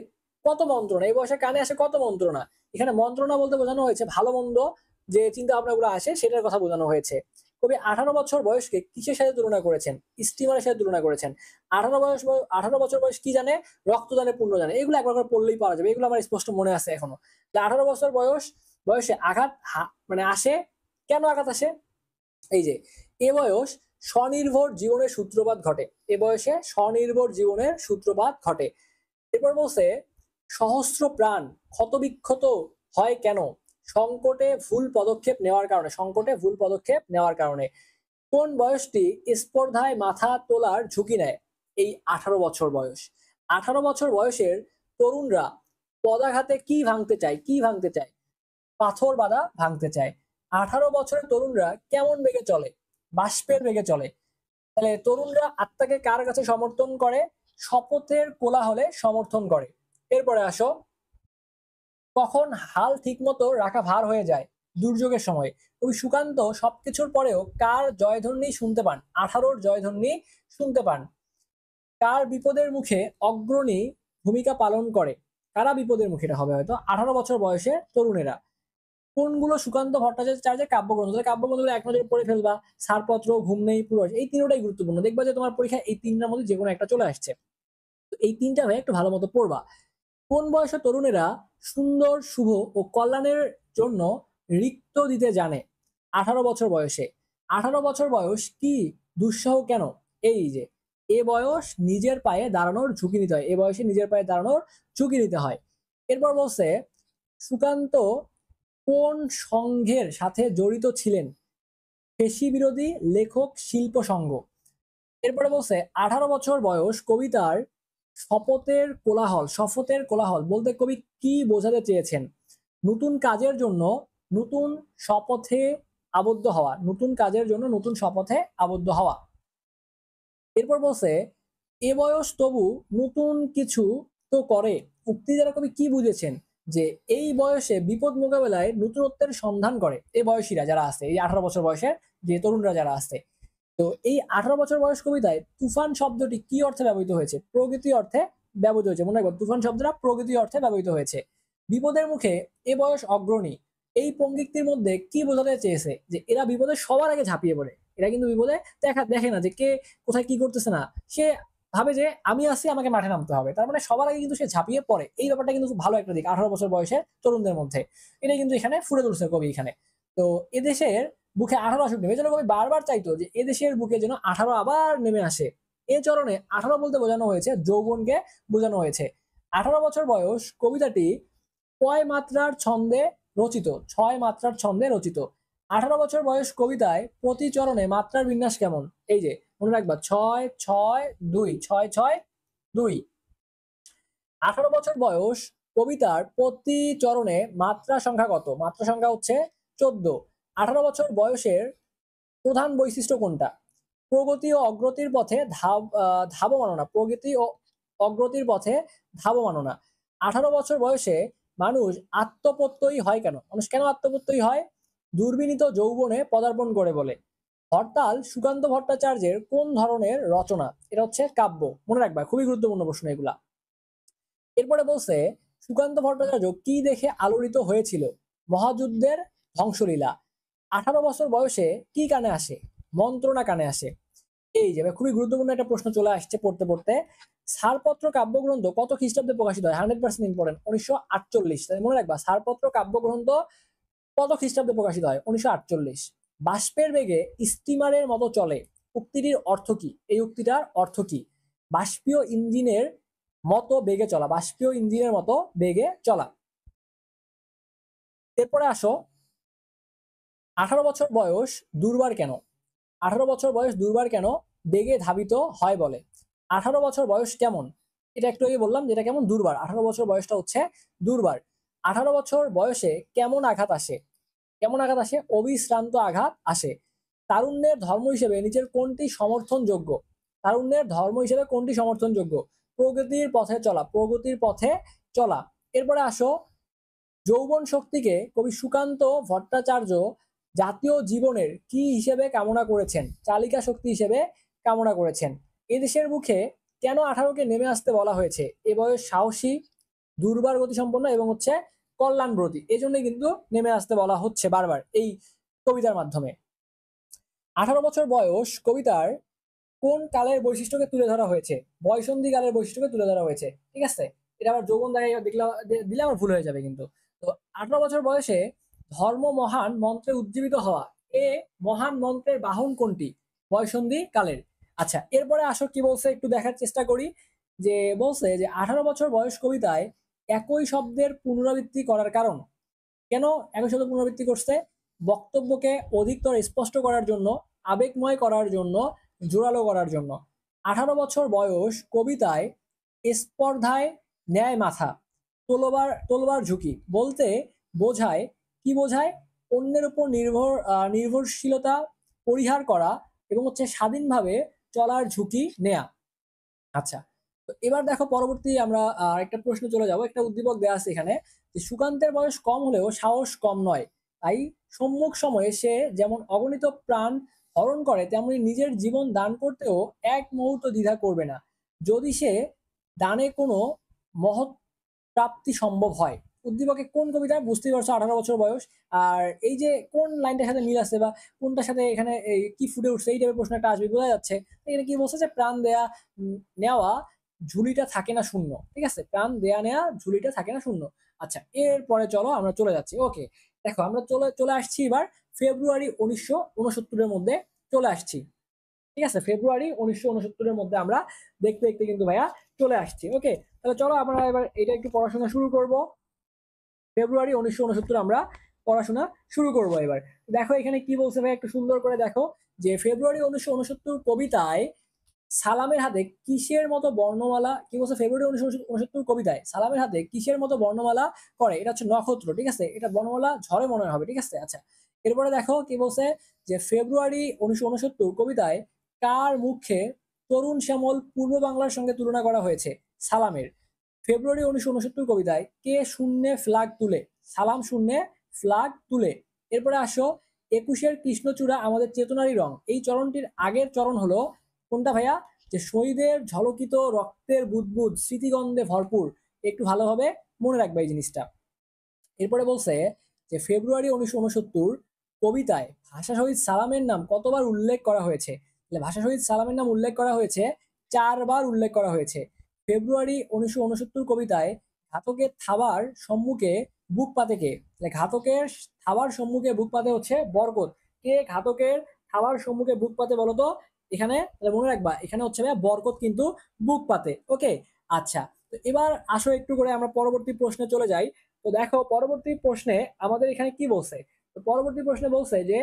কত মন্ত্রণা? এই বয়সে কানে আসে কত মন্ত্রণা? এখানে মন্ত্রণা বলতে বোঝানো হয়েছে ভালো মন্দ যে চিন্তা ভাবনা গুলো আসে সেটার কথা বোঝানো হয়েছে। কবি 18 বছর বয়সকে কিসের সাথে তুলনা করেছেন? স্টিমারের সাথে তুলনা করেছেন। 18 বছর বয়স কি জানে? রক্তদানে পুণ্য জানে। এগুলো একবার করে পড়লেই পারা যাবে, এগুলো আমার স্পষ্ট মনে আছে এখনো। 18 বছর বয়সে আঘাত মানে আসে কেন? আঘাত আসে এই যে এ বয়স স্বনির্ভর জীবনের সূত্রপাত ঘটে। এ বয়সে স্বনির্ভর জীবনের সূত্রপাত ঘটে। এরপর বলছে সহস্র প্রাণ ক্ষতবিক্ষত হয় কেন? সংকটে ভুল পদক্ষেপ নেওয়ার কারণে। সংকটে ভুল পদক্ষেপ নেওয়ার কারণে। কোন বয়সটি স্পর্ধায় মাথা তোলার ঝুঁকি নেয়? এই 18 বছর বয়স। 18 বছর বয়সের তরুণরা পদাঘাতে কি ভাঙতে চায়? পাথর বাঁধা ভাঙতে চায়। 18 বছরের তরুণরা কেমন বেগে চলে? বাষ্পের বেগে চলে। তাহলে তরুণরা আত্মাকে কার কাছে সমর্থন করে? শপথের কোলাহলে সমর্থন করে। এরপরে আসো, কখন হাল ঠিকমতো রাখা ভার হয়ে যায়? দুর্যোগের সময়। কবি সুকান্ত সবকিছুর পরেও কার জয়ধ্বনি শুনতে পান? 18র জয়ধ্বনি শুনতে পান। কার বিপদের মুখে অগ্রণী ভূমিকা পালন করে? কারা বিপদের মুখে? এটা হবে হয়তো 18 বছর বয়সে তরুণেরা। কোনগুলো সুকান্ত ভট্টাচার্যের কাব্যগ্রন্থ? তাহলে কাব্যগ্রন্থগুলো এক নজরে পড়ে ফেলবা। ছাড়পত্র, ঘুম নেই, পুরুষ, এই তিনটাই গুরুত্বপূর্ণ। দেখবা যে তোমার পরীক্ষায় এই তিনটার মধ্যে যে কোনো একটা চলে আসছে। তো এই তিনটা হয়ে একটু ভালো মতো পড়বা। কোন বয়সে তরুণেরা সুন্দর, শুভ ও কল্যাণের জন্য রিক্ত দিতে জানে? 18 বছর বয়সে। 18 বছর বয়স কি দুঃসহ কেন? এই যে এ বয়স নিজের পায়ে দাঁড়ানোর ঝুঁকি নিতে হয়, এ বয়সে নিজের পায়ে দাঁড়ানোর ঝুঁকি নিতে হয়। এরপর বলছে সুকান্ত কোন সংঘের সাথে জড়িত ছিলেন? পেশি বিরোধী লেখক শিল্প সংঘ। এরপরে বলছে 18 বছর বয়স কবিতার শপথের কোলাহল বলতে কবি কি বোঝাতে চেয়েছেন? নতুন কাজের জন্য নতুন শপথে আবদ্ধ হওয়া, নতুন কাজের জন্য নতুন শপথে আবদ্ধ হওয়া। এরপর বলছে এ বয়স তবু নতুন কিছু তো করে, উক্তি দ্বারা কবি কি বুঝেছেন? যে এই বয়সে বিপদ মোকাবেলায় নতুনত্বের সন্ধান করে এই বয়সীরা যারা আছে, এই 18 বছর বয়সের যে তরুণরা যারা আছে। তো এই 18 বছর বয়স কবিতায় তুফান শব্দটি কি অর্থে ব্যবহৃত হয়েছে? প্রগতি অর্থে ব্যবহৃত হয়েছে। মনে রাখবো, তুফান শব্দটা প্রগতি অর্থে ব্যবহৃত হয়েছে। বিপদের মুখে এ বয়স অগ্রণী, এই পঙ্ক্তির মধ্যে কি বোঝাতে চেয়েছে? যে এরা বিপদে সবার আগে ঝাঁপিয়ে পড়ে। এরা কিন্তু বিপদে দেখে না যে কে কোথায় কি করতেছে না, সে ভাবে যে আমি আছি, আমাকে মাঠে নামতে হবে। তার মানে সবার আগে কিন্তু সে ঝাঁপিয়ে পড়ে। এই ব্যাপারটা কিন্তু খুব ভালো একটা দিক 18 বছর বয়সের তরুণদের মধ্যে। এটাই কিন্তু এখানে ফুটে তুলছে কবি এখানে। তো এদেশের বুকে 18 আসুক নেমে, এই জন্য কবি বারবার চাইতো যে এদেশের বুকে যেন 18 আবার নেমে আসে। এ চরণে 18 বলতে বোঝানো হয়েছে যৌবনকে বোঝানো হয়েছে। 18 বছর বয়স কবিতাটি কয় মাত্রার ছন্দে রচিত? 6 মাত্রার ছন্দে রচিত। 18 বছর বয়স কবিতায় প্রতি চরণে মাত্রার বিন্যাস কেমন? এই যে মনে রাখবা, 6 6 2, 6 6 2। 18 বছর বয়স কবিতার প্রতি চরণে মাত্রা সংখ্যা কত? মাত্রা সংখ্যা হচ্ছে 14। 18 বছর বয়সের প্রধান বৈশিষ্ট্য কোনটা? প্রগতি ও অগ্রতির পথে ধাবমাননা, প্রগতি ও অগ্রতির পথে ধাবমাননা। 18 বছর বয়সে মানুষ আত্মপ্রত্যয়ী হয় কেন? মানুষ কেন আত্মপ্রত্যয়ী হয়? দুর্বিনীত যৌবনে পদার্পণ করে বলে। হরতাল সুকান্ত ভট্টাচার্যের কোন ধরনের রচনা? এটা হচ্ছে কাব্য। মনে রাখবা, খুবই গুরুত্বপূর্ণ প্রশ্ন এগুলা। এরপরে বলছে সুকান্ত ভট্টাচার্য কি দেখে আলোড়িত হয়েছিল? মহাযুদ্ধের ধ্বংসলীলা। 18 বছর বয়সে কি কানে আসে? মন্ত্রণা কানে আসে। এই যে খুবই গুরুত্বপূর্ণ একটা প্রশ্ন চলে আসছে পড়তে পড়তে। ছাড়পত্র কাব্যগ্রন্থ কত খ্রিস্টাব্দে প্রকাশিত হয়? 100% ইম্পর্টেন্ট, 1948। তাই মনে রাখবা, ছাড়পত্র কাব্যগ্রন্থ কত খ্রিস্টাব্দে প্রকাশিত হয়? 1948। বাষ্পের বেগে স্টিমারের মতো চলে, উক্তিটির অর্থ কি? এই উক্তিটার অর্থ কি? বাষ্পীয় ইঞ্জিনের মতো বেগে চলা, বাষ্পীয় ইঞ্জিনের মতো বেগে চলা। এরপরে আসো, 18 বছর বয়স দুর্বার কেন? 18 বছর বয়স দুর্বার কেন বেগে ধাবিত হয় বলে? 18 বছর বয়স কেমন? এটা একটু আগে বললাম যেটা কেমন, দুর্বার। 18 বছর বয়সটা হচ্ছে দুর্বার। 18 বছর বয়সে কেমন আঘাত আসে? কেমন আঘাত আসে? অবিশ্রান্ত আঘাত আসে। তারুণ্যের ধর্ম হিসেবে নিচের কোনটি সমর্থনযোগ্য? তারুণ্যের ধর্ম হিসেবে কোনটি সমর্থনযোগ্য? প্রগতির পথে চলা, প্রগতির পথে চলা। এরপরে আসো, যৌবন শক্তিকে কবি সুকান্ত ভট্টাচার্য জাতীয় জীবনের কি হিসেবে কামনা করেছেন? চালিকা শক্তি হিসেবে কামনা করেছেন। এদেশের বুকে কেন 18কে নেমে আসতে বলা হয়েছে? এ বয়স সাহসী, দুর্বার গতিসম্পন্ন এবং হচ্ছে কল্যাণব্রতী, এই জন্যই কিন্তু নেমে আসতে বলা হচ্ছে বারবার এই কবিতার মাধ্যমে। 18 বছর বয়স কবিতার কোন কালের বৈশিষ্ট্যকে তুলে ধরা হয়েছে? বয়সন্ধি কালের বৈশিষ্ট্যকে তুলে ধরা হয়েছে। ঠিক আছে, এটা আবার যৌবন দেখাই দিলে আমার ভুল হয়ে যাবে কিন্তু। তো 18 বছর বয়সে ধর্ম মহান মন্ত্রে উজ্জীবিত হওয়া, এ মহান মন্ত্রের বাহন কোনটি? বয়সন্ধি কালের। আচ্ছা, এরপরে আসো কি বলছে একটু দেখার চেষ্টা করি। যে বলছে যে 18 বছর বয়স কবিতায় একই শব্দের পুনরাবৃত্তি করার কারণ। কেন একই শব্দ পুনরাবৃত্তি করছে? বক্তব্যকে অধিকতর স্পষ্ট করার জন্য, আবেগময় করার জন্য, জোরালো করার জন্য। 18 বছর বয়স কবিতায় স্পর্ধায় ন্যায় মাথা, তোলবার ঝুঁকি বলতে বোঝায় কি বোঝায়? অন্যের উপর নির্ভরশীলতা পরিহার করা এবং হচ্ছে স্বাধীনভাবে চলার ঝুঁকি নেয়া। আচ্ছা, তো এবার দেখো পরবর্তী আমরা একটা প্রশ্ন চলে যাব। একটা উদ্দীপক দেওয়া আছে এখানে যে সুকান্তের বয়স কম হলেও সাহস কম নয়, তাই সম্মুখ সময়ে সে যেমন অগণিত প্রাণ হরণ করে তেমনি নিজের জীবন দান করতেও এক মুহূর্ত দ্বিধা করবে না, যদি সে দানে কোনো মহৎ প্রাপ্তি সম্ভব হয়। উদ্দীপকে কোন কবিতা বুঝতেই পারছো, 18 বছর বয়স। আর এই যে কোন লাইনটার সাথে মিল আছে বা কোনটার সাথে এখানে এই কি ফুটে উঠছে এই টাইপের প্রশ্ন একটা আসবে, বোঝা যাচ্ছে। এখানে কি বলছে যে প্রাণ দেয়া নেওয়া ঝুলিটা থাকে না শূন্য, ঠিক আছে, প্রাণ দেয়া নেয়া ঝুলিটা থাকে না শূন্য। আচ্ছা, এরপরে চলো আমরা চলে যাচ্ছি। ওকে, দেখো আমরা চলে চলে আসছি এবার ফেব্রুয়ারি 1969-এর মধ্যে চলে আসছি। ঠিক আছে, ফেব্রুয়ারি 1969-এর মধ্যে আমরা দেখতে দেখতে কিন্তু ভাইয়া চলে আসছি। ওকে, তাহলে চলো আমরা এবার এটা একটু পড়াশোনা শুরু করব। ফেব্রুয়ারি 1969 আমরা পড়াশোনা শুরু করব এবার। দেখো এখানে কি বলছে ভাই, একটু সুন্দর করে দেখো যে ফেব্রুয়ারি 1969 কবিতায় সালামের হাতে কিসের মতো বর্ণমালা, কি বলছে ফেব্রুয়ারি 1969 কবিতায় সালামের হাতে কিসের মতো বর্ণমালা করে, এটা হচ্ছে নক্ষত্র, ঠিক আছে, এটা বর্ণমালা ঝড়ে মনে হবে, ঠিক আছে। আচ্ছা, এরপরে দেখো কি বলছে যে ফেব্রুয়ারি 1969 কবিতায় কার মুখে তরুণ শ্যামল পূর্ব বাংলার সঙ্গে তুলনা করা হয়েছে? সালামের। ফেব্রুয়ারি 1969 কবিতায় কে শূন্যে ফ্ল্যাগ তুলে? সালাম শূন্যে ফ্ল্যাগ তুলে। এরপরে আসো, একুশের কৃষ্ণচূড়া আমাদের চেতনারই রং, এই চরণটির আগের চরণ হলো কোনটা ভাইয়া? যে শহীদের ঝলকিত রক্তের বুদবুদ স্মৃতিগন্ধে ভরপুর। একটু ভালোভাবে মনে রাখবে এই জিনিসটা। এরপরে বলছে যে ফেব্রুয়ারি 1969 কবিতায় ভাষা শহীদ সালামের নাম কতবার উল্লেখ করা হয়েছে? তাহলে ভাষা শহীদ সালামের নাম উল্লেখ করা হয়েছে 4বার উল্লেখ করা হয়েছে। ফেব্রুয়ারি 1969 কবিতায় ঘাতকের থাবার সম্মুখে বুক পাতে কে? তাহলে ঘাতকের থাবার সম্মুখে বুক পাতে হচ্ছে বরকত। কে ঘাতকের থাবার সম্মুখে বুক পাতে বলতো? এখানে তাহলে মনে রাখবা এখানে হচ্ছে বরকত কিন্তু বুক পাতে। ওকে, আচ্ছা, তো এবার আসো একটু করে আমরা পরবর্তী প্রশ্নে চলে যাই। তো দেখো পরবর্তী প্রশ্নে আমাদের এখানে কি বলছে। তো পরবর্তী প্রশ্নে বলছে যে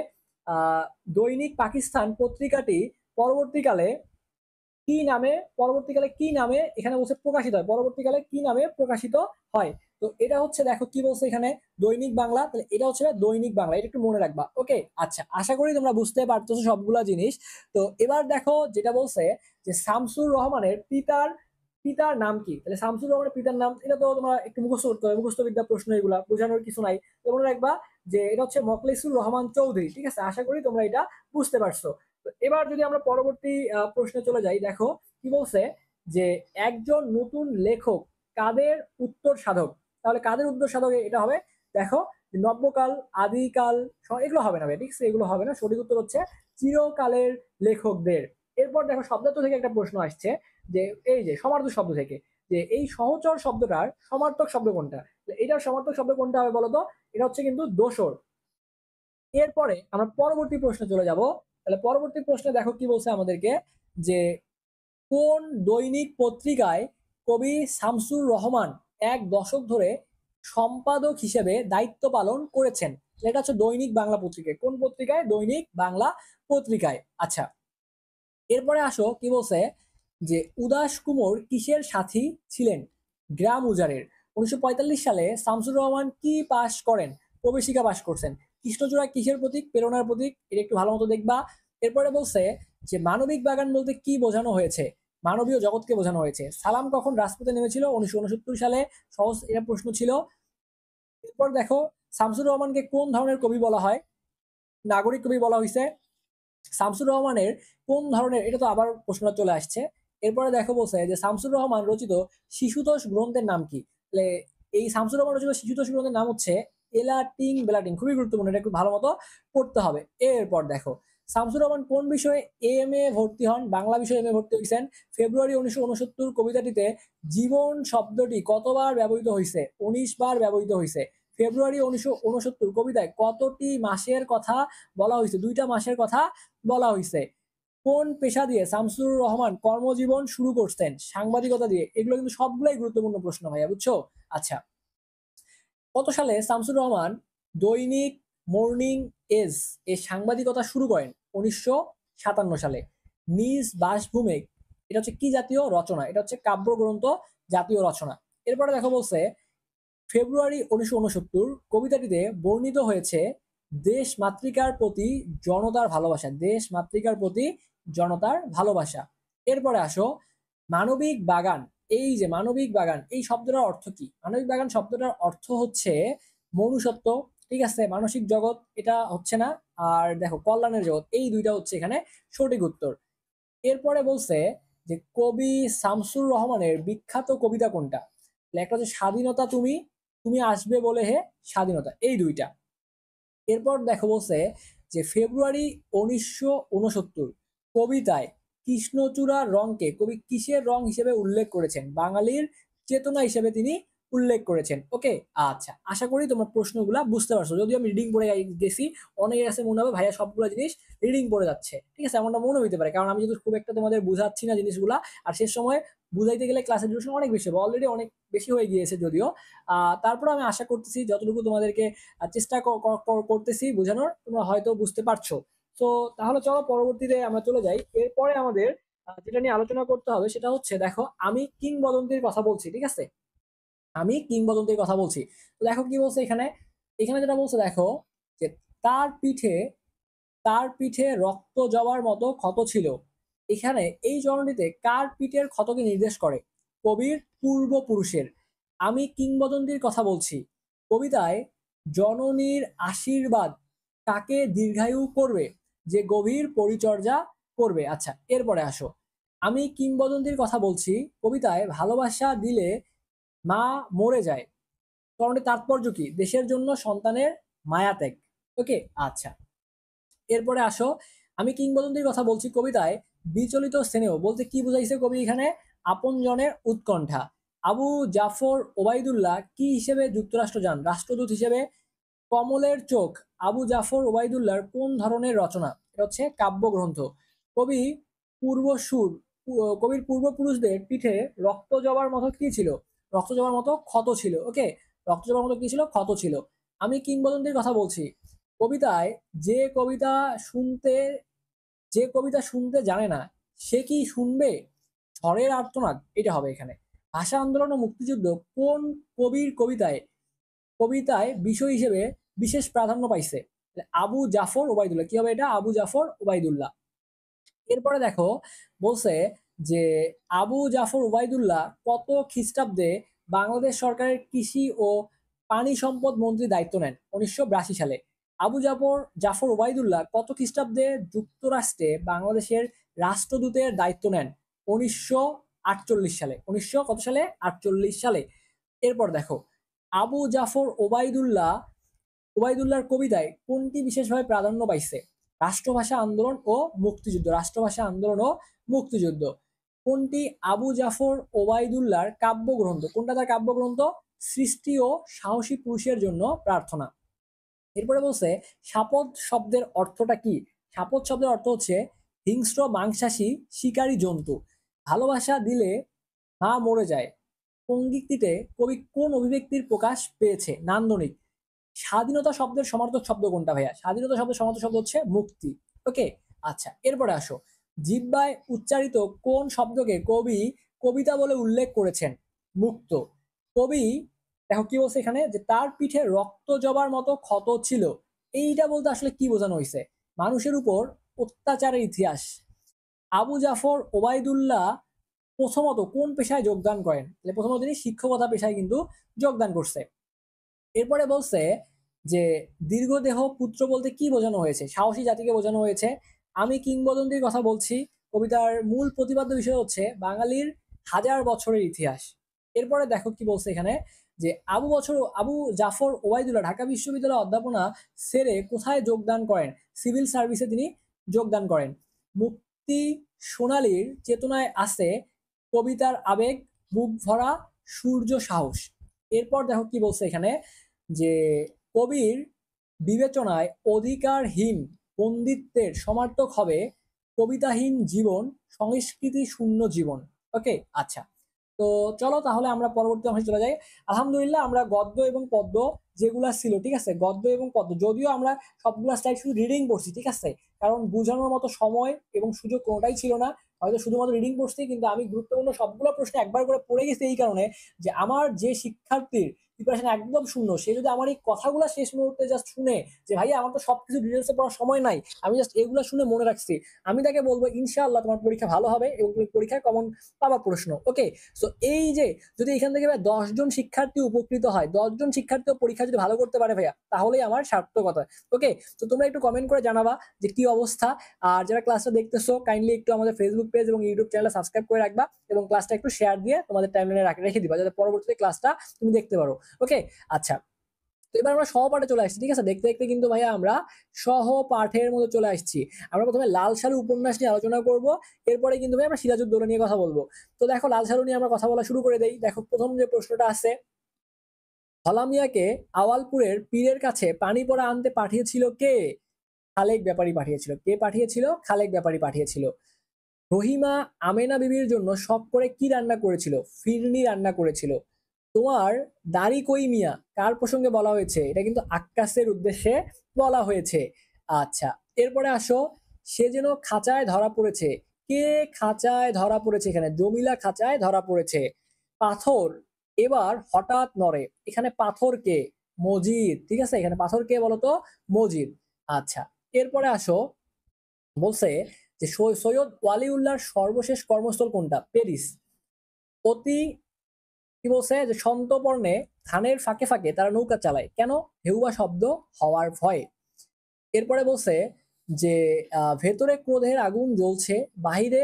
আহ দৈনিক পাকিস্তান পত্রিকাটি পরবর্তীকালে পরবর্তীকালে কি নামে এখানে বলছে প্রকাশিত হয়, পরবর্তীকালে কি নামে প্রকাশিত হয়। তো এটা হচ্ছে দেখো কি বলছে এখানে দৈনিক বাংলা, তাহলে এটা হচ্ছে দৈনিক বাংলা, এটা একটু মনে রাখবা। ওকে, আচ্ছা, আশা করি তোমরা বুঝতে পারতেছো সবগুলা জিনিস। তো এবার দেখো যেটা বলছে যে শামসুর রহমানের পিতার পিতার নাম কি? তাহলে শামসুর রহমানের পিতার নাম, এটা তো তোমরা একটু মুখস্থ করতে হবে, মুখস্থ বিদ্যা প্রশ্ন, এগুলা বোঝানোর কিছু নাই। তো মনে রাখবা যে এটা হচ্ছে মখলেসুর রহমান চৌধুরী, ঠিক আছে, আশা করি তোমরা এটা বুঝতে পারছো। তো এবার যদি আমরা পরবর্তী প্রশ্নে চলে যাই, দেখো কি বলছে যে একজন নতুন লেখক কাদের উত্তর সাধক? তাহলে কাদের উত্তর সাধক এটা হবে? দেখো নব্যকাল, আদিকাল, এগুলো হবে না ভাই, ঠিক আছে, এগুলো হবে না, সঠিক উত্তর হচ্ছে চিরকালের লেখকদের। এরপর দেখো শব্দার্থ থেকে একটা প্রশ্ন আসছে যে এই যে সমার্থক শব্দ থেকে, যে এই সহচর শব্দটার সমার্থক শব্দ কোনটা? এটার সমার্থক শব্দ কোনটা হবে বলতো? এটা হচ্ছে কিন্তু দোসর। এরপরে আমরা পরবর্তী প্রশ্নে চলে যাব। তাহলে পরবর্তী প্রশ্নে দেখো কি বলছে আমাদেরকে যে কোন দৈনিক পত্রিকায় কবি শামসুর রহমান 1 দশক ধরে সম্পাদক হিসেবে দায়িত্ব পালন করেছেন? এটা হচ্ছে দৈনিক বাংলা পত্রিকায়। কোন পত্রিকায়? দৈনিক বাংলা পত্রিকায়। আচ্ছা, এরপরে আসো কি বলছে যে উদাস কুমোর কিসের সাথী ছিলেন? গ্রাম উজাড়ের। 1945 সালে শামসুর রহমান কি পাশ করেন? প্রবেশিকা পাশ করছেন। কৃষ্ণচূড়া কিসের প্রতীক? প্রেরণার প্রতীক, এটা একটু ভালো মতো দেখবা। এরপরে বলছে যে মানবিক বাগান বলতে কি বোঝানো হয়েছে? মানবীয় জগৎকে বোঝানো হয়েছে। সালাম কখন রাজপথে নেমেছিল? 1969 সালে। সহজ এটা প্রশ্ন ছিল। এরপর দেখো শামসুর রহমানকে কোন ধরনের কবি বলা হয়? নাগরিক কবি বলা হয়েছে। শামসুর রহমানের কোন ধরনের, এটা তো আবার প্রশ্নটা চলে আসছে। এরপরে দেখো বলছে যে শামসুর রহমান রচিত শিশুতোষ গ্রন্থের নাম কি? তাহলে এই শামসুর রহমান রচিত শিশুতোষ গ্রন্থের নাম হচ্ছে এলাটিং বেলাটিং, খুবই গুরুত্বপূর্ণ, এটা একটু ভালো মতো পড়তে হবে। এরপর দেখো শামসুর রহমান কোন বিষয়ে এম এ ভর্তি হন? বাংলা বিষয়ে এম এ ভর্তি হয়েছেন। ফেব্রুয়ারি 1969 কবিতাটিতে জীবন শব্দটি কতবার ব্যবহৃত হয়েছে? 19 বার ব্যবহৃত হয়েছে। ফেব্রুয়ারি 1969 কবিতায় কতটি মাসের কথা বলা হয়েছে? 2টা মাসের কথা বলা হয়েছে। কোন পেশা দিয়ে শামসুর রহমান কর্মজীবন শুরু করতেন? সাংবাদিকতা দিয়ে। এগুলো কিন্তু সবগুলাই গুরুত্বপূর্ণ প্রশ্ন ভাইয়া, বুঝছো? আচ্ছা, কত সালে শামসুর রহমান দৈনিক মর্নিং এজ এ সাংবাদিকতা শুরু করেন? 1957 সালে। নিজ বাসভূমে, এটা হচ্ছে কি জাতীয় রচনা? এটা হচ্ছে কাব্যগ্রন্থ জাতীয় রচনা। এরপরে দেখো বলছে ফেব্রুয়ারি 1969 কবিতাটিতে বর্ণিত হয়েছে দেশ মাতৃকার প্রতি জনতার ভালোবাসা, দেশ মাতৃকার প্রতি জনতার ভালোবাসা। এরপরে আসো মানবিক বাগান। এই যে মানবিক বাগান, এই শব্দটার অর্থ কি? মানবিক বাগান শব্দটার অর্থ হচ্ছে মনুষ্যত্ব, ঠিক আছে, মানসিক জগৎ এটা হচ্ছে না, আর দেখো কল্যাণের জগৎ, এই দুইটা হচ্ছে এখানে সঠিক উত্তর। এরপরে বলছে যে কবি শামসুর রহমানের বিখ্যাত কবিতা কোনটা? একটা হচ্ছে স্বাধীনতা তুমি, তুমি আসবে বলে হে স্বাধীনতা, এই দুইটা। এরপর দেখো বলছে যে ফেব্রুয়ারি 1969 কবিতায় কৃষ্ণচূড়ার রংকে কবি কিসের রং হিসেবে উল্লেখ করেছেন? বাঙালির চেতনা হিসেবে তিনি উল্লেখ করেছেন। ওকে, আচ্ছা, আশা করি তোমরা প্রশ্নগুলা বুঝতে পারছো। যদিও আমি রিডিং পড়ে গেছি, অনেকের কাছে মনে হবে ভাইয়া সবগুলো জিনিস রিডিং পড়ে যাচ্ছে, ঠিক আছে, এমনটা মনে হইতে পারে, কারণ আমি যদি খুব একটা তোমাদের বুঝাচ্ছি না জিনিসগুলা, আর শেষ সময় বুঝাইতে গেলে ক্লাসের ডিউরেশন অনেক বেশি হবে, অলরেডি অনেক বেশি হয়ে গিয়েছে যদিও। তারপরে আমি আশা করতেছি যতটুকু তোমাদেরকে চেষ্টা করতেছি বোঝানোর, তোমরা হয়তো বুঝতে পারছো। তো তাহলে চলো পরবর্তীতে আমরা চলে যাই। এরপরে আমাদের যেটা নিয়ে আলোচনা করতে হবে সেটা হচ্ছে, দেখো আমি কিংবদন্তির কথা বলছি, ঠিক আছে, আমি কিংবদন্তির কথা বলছি। তো দেখো কি বলছে এখানে, এখানে যেটা বলছে দেখো যে তার পিঠে, তার পিঠে রক্ত জবার মতো ক্ষত ছিল। এখানে এই জনটিতে কার পিঠের ক্ষতকে নির্দেশ করে? কবির পূর্বপুরুষের। আমি কিংবদন্তির কথা বলছি কবিতায় জননীর আশীর্বাদ কাকে দীর্ঘায়ু করবে? যে গভীর পরিচর্যা করবে। আচ্ছা, এরপরে আসো আমি কিংবদন্তির কথা বলছি কবিতায় ভালোবাসা দিলে মা মরে যায়, কারণে তাৎপর্য কি? দেশের জন্য সন্তানের মায়া ত্যাগ। ওকে, আচ্ছা, এরপরে আসো আমি কিংবদন্তির কথা বলছি কবিতায় বিচলিত স্নেহ বলতে কি বুঝাইছে কবি এখানে? আপনজনের উৎকণ্ঠা। আবু জাফর ওবায়দুল্লাহ কি হিসেবে যুক্তরাষ্ট্র যান? রাষ্ট্রদূত হিসেবে। কমলের চোখ আবু জাফর ওবায়দুল্লাহর কোন ধরনের রচনা? এটা হচ্ছে কাব্যগ্রন্থ। কবি পূর্বসূর কবির পূর্বপুরুষদের পিঠে রক্ত জবার মতো কি ছিল? রক্ত জবার মতো ক্ষত ছিল। ওকে, রক্ত জবার মতো কি ছিল? ক্ষত ছিল। আমি কিংবদন্তির কথা বলছি কবিতায় যে কবিতা শুনতে, যে কবিতা শুনতে জানে না সে কি শুনবে? ঝড়ের আর্তনাদ, এটা হবে এখানে। ভাষা আন্দোলন ও মুক্তিযুদ্ধ কোন কবির কবিতায়, কবিতায় বিষয় হিসেবে বিশেষ প্রাধান্য পাইছে? আবু জাফর ওবায়দুল্লাহ। কি হবে এটা? আবু জাফর ওবায়দুল্লাহ। এরপরে দেখো বলছে যে আবু জাফর ওবায়দুল্লাহ কত খ্রিস্টাব্দে বাংলাদেশ সরকারের কৃষি ও পানি সম্পদ মন্ত্রী দায়িত্ব নেন? 1982 সালে। আবু জাফর জাফর ওবায়দুল্লাহ কত খ্রিস্টাব্দে যুক্তরাষ্ট্রে বাংলাদেশের রাষ্ট্রদূতের দায়িত্ব নেন? 1948 সালে। 1900 কত সালে? 48 সালে। এরপর দেখো আবু জাফর ওবায়দুল্লাহর কবিতায় কোনটি বিশেষভাবে প্রাধান্য পাইছে? রাষ্ট্রভাষা আন্দোলন ও মুক্তিযুদ্ধ। রাষ্ট্রভাষা আন্দোলন ও মুক্তিযুদ্ধ। কোনটি আবু জাফর ওবায়দুল্লাহর কাব্যগ্রন্থ? কোনটা তার কাব্যগ্রন্থ? সৃষ্টি ও সাহসী পুরুষের জন্য প্রার্থনা। এরপরে বলছে শাপদ শব্দের অর্থটা কি? শাপদ শব্দের অর্থ হচ্ছে হিংস্র মাংসাশী শিকারী জন্তু। ভালোবাসা দিলে মা মরে যায় পঙ্ক্তিতে কবি কোন অভিব্যক্তির প্রকাশ পেয়েছে? নান্দনিক। স্বাধীনতা শব্দের সমার্থক শব্দ কোনটা ভাইয়া? স্বাধীনতা শব্দের সমার্থক শব্দ হচ্ছে মুক্তি। ওকে, আচ্ছা, এরপরে আসো জিহ্বায় উচ্চারিত কোন শব্দকে কবি কবিতা বলে উল্লেখ করেছেন? মুক্ত। কবি দেখো কি বলছে এখানে যে তার পিঠে রক্ত জবার মতো ক্ষত ছিল, এইটা বলতে আসলে কি বোঝানো হয়েছে? মানুষের উপর অত্যাচারের ইতিহাস। আবু জাফর ওবায়দুল্লাহ প্রথমত কোন পেশায় যোগদান করেন? প্রথমত তিনি শিক্ষকতা পেশায় কিন্তু যোগদান করছে। এরপরে বলছে যে দীর্ঘদেহ পুত্র বলতে কি বোঝানো হয়েছে? সাহসী জাতিকে বোঝানো হয়েছে। আমি কিংবদন্তির কথা বলছি কবিতার মূল প্রতিপাদ্য বিষয় হচ্ছে বাঙালির হাজার বছরের ইতিহাস। এরপরে দেখো কি বলছে এখানে যে আবু জাফর ওবায়দুল্লাহ ঢাকা বিশ্ববিদ্যালয়ে অধ্যাপনা সেরে কোথায় যোগদান করেন? সিভিল সার্ভিসে তিনি যোগদান করেন। মুক্তি সোনালীর চেতনায় আছে কবিতার আবেগ, বুক ভরা সূর্য সাহস। এরপর দেখো কি বলছে এখানে যে কবির বিবেচনায় অধিকারহীন বন্দিত্বের সমার্থক হবে কবিতাহীন জীবন, সংস্কৃতি শূন্য জীবন। ওকে, আচ্ছা, তো চলো তাহলে আমরা পরবর্তী অংশে চলে যাই। আলহামদুলিল্লাহ আমরা গদ্য এবং পদ্য যেগুলা ছিল, ঠিক আছে, গদ্য এবং পদ্য, যদিও আমরা সবগুলা স্লাইড শুধু রিডিং করছি, ঠিক আছে, কারণ বোঝানোর মতো সময় এবং সুযোগ কোনোটাই ছিল না, হয়তো শুধুমাত্র রিডিং করছি, কিন্তু আমি গুরুত্বপূর্ণ সবগুলো প্রশ্ন একবার করে পড়ে গেছি এই কারণে যে আমার যে শিক্ষার্থীর প্রিপারেশন একদম শূন্য, সে যদি আমার এই কথাগুলো শেষ মুহূর্তে জাস্ট শুনে যে ভাই আমার তো সবকিছু ডিটেলসে পড়ার সময় নাই, আমি জাস্ট এগুলো শুনে মনে রাখছি, আমি তাকে বলবো ইনশাআল্লাহ তোমার পরীক্ষা ভালো হবে এবং তুমি পরীক্ষায় কমন পাবা প্রশ্ন। ওকে, সো এই যে যদি এখান থেকে 10 জন শিক্ষার্থী উপকৃত হয়, 10 জন শিক্ষার্থী পরীক্ষা যদি ভালো করতে পারে ভাইয়া, তাহলেই আমার সার্থকতা। ওকে, তো তোমরা একটু কমেন্ট করে জানাবা যে কি অবস্থা। আর যারা ক্লাসটা দেখতেছো কাইন্ডলি একটু আমাদের ফেসবুক পেজ এবং ইউটিউব চ্যানেল সাবস্ক্রাইব করে রাখবা এবং ক্লাসটা একটু শেয়ার দিয়ে তোমাদের টাইমলাইনে রেখে দিবা, যাতে পরবর্তীতে ক্লাসটা তুমি দেখতে পারো। ওকে, আচ্ছা, তো এবার আমরা সহপাঠে চলে আসছি। ঠিক আছে, দেখতে দেখতে কিন্তু ভাইয়া আমরা সহপাঠের মধ্যে চলে আসছি। আমরা প্রথমে লাল সালু উপন্যাস নিয়ে আলোচনা করব, এরপরে কিন্তু ভাই আমরা সিরাজউদ্দৌলা নিয়ে কথা বলবো। তো দেখো লাল সালু নিয়ে আমরা কথা বলা শুরু করে দেই। দেখো প্রথম যে প্রশ্নটা আছে, হলামিয়াকে আওয়ালপুরের পীরের কাছে পানি পড়া আনতে পাঠিয়েছিল কে? খালেক ব্যাপারী পাঠিয়েছিল। কে পাঠিয়েছিল? খালেক ব্যাপারী পাঠিয়েছিল। রহিমা আমেনা বিবির জন্য শখ করে কি রান্না করেছিল? ফিরনি রান্না করেছিল। তোমার দাড়ি কই মিয়া কার প্রসঙ্গে বলা হয়েছে? এটা কিন্তু আক্কাসের উদ্দেশ্যে বলা হয়েছে। আচ্ছা, এরপরে আসো, সে যেন খাঁচায় ধরা পড়েছে। কে খাঁচায় ধরা পড়েছে? এখানে জমিলা খাঁচায় ধরা পড়েছে। পাথর এবার হঠাৎ নড়ে, এখানে পাথর কে? মজিদ। ঠিক আছে, এখানে পাথর কে বলতো? মজিদ। আচ্ছা, এরপরে আসো, বলছে যে সৈয়দ ওয়ালিউল্লাহর সর্বশেষ কর্মস্থল কোনটা? প্যারিস। অতি কি বলছে যে সন্তপর্ণে ধানের ফাঁকে ফাঁকে তারা নৌকা চালায়, কেন? হেউয়া শব্দ হওয়ার ভয়ে। এরপরে বলছে যে ভেতরে ক্রোধের আগুন জ্বলছে, বাহিরে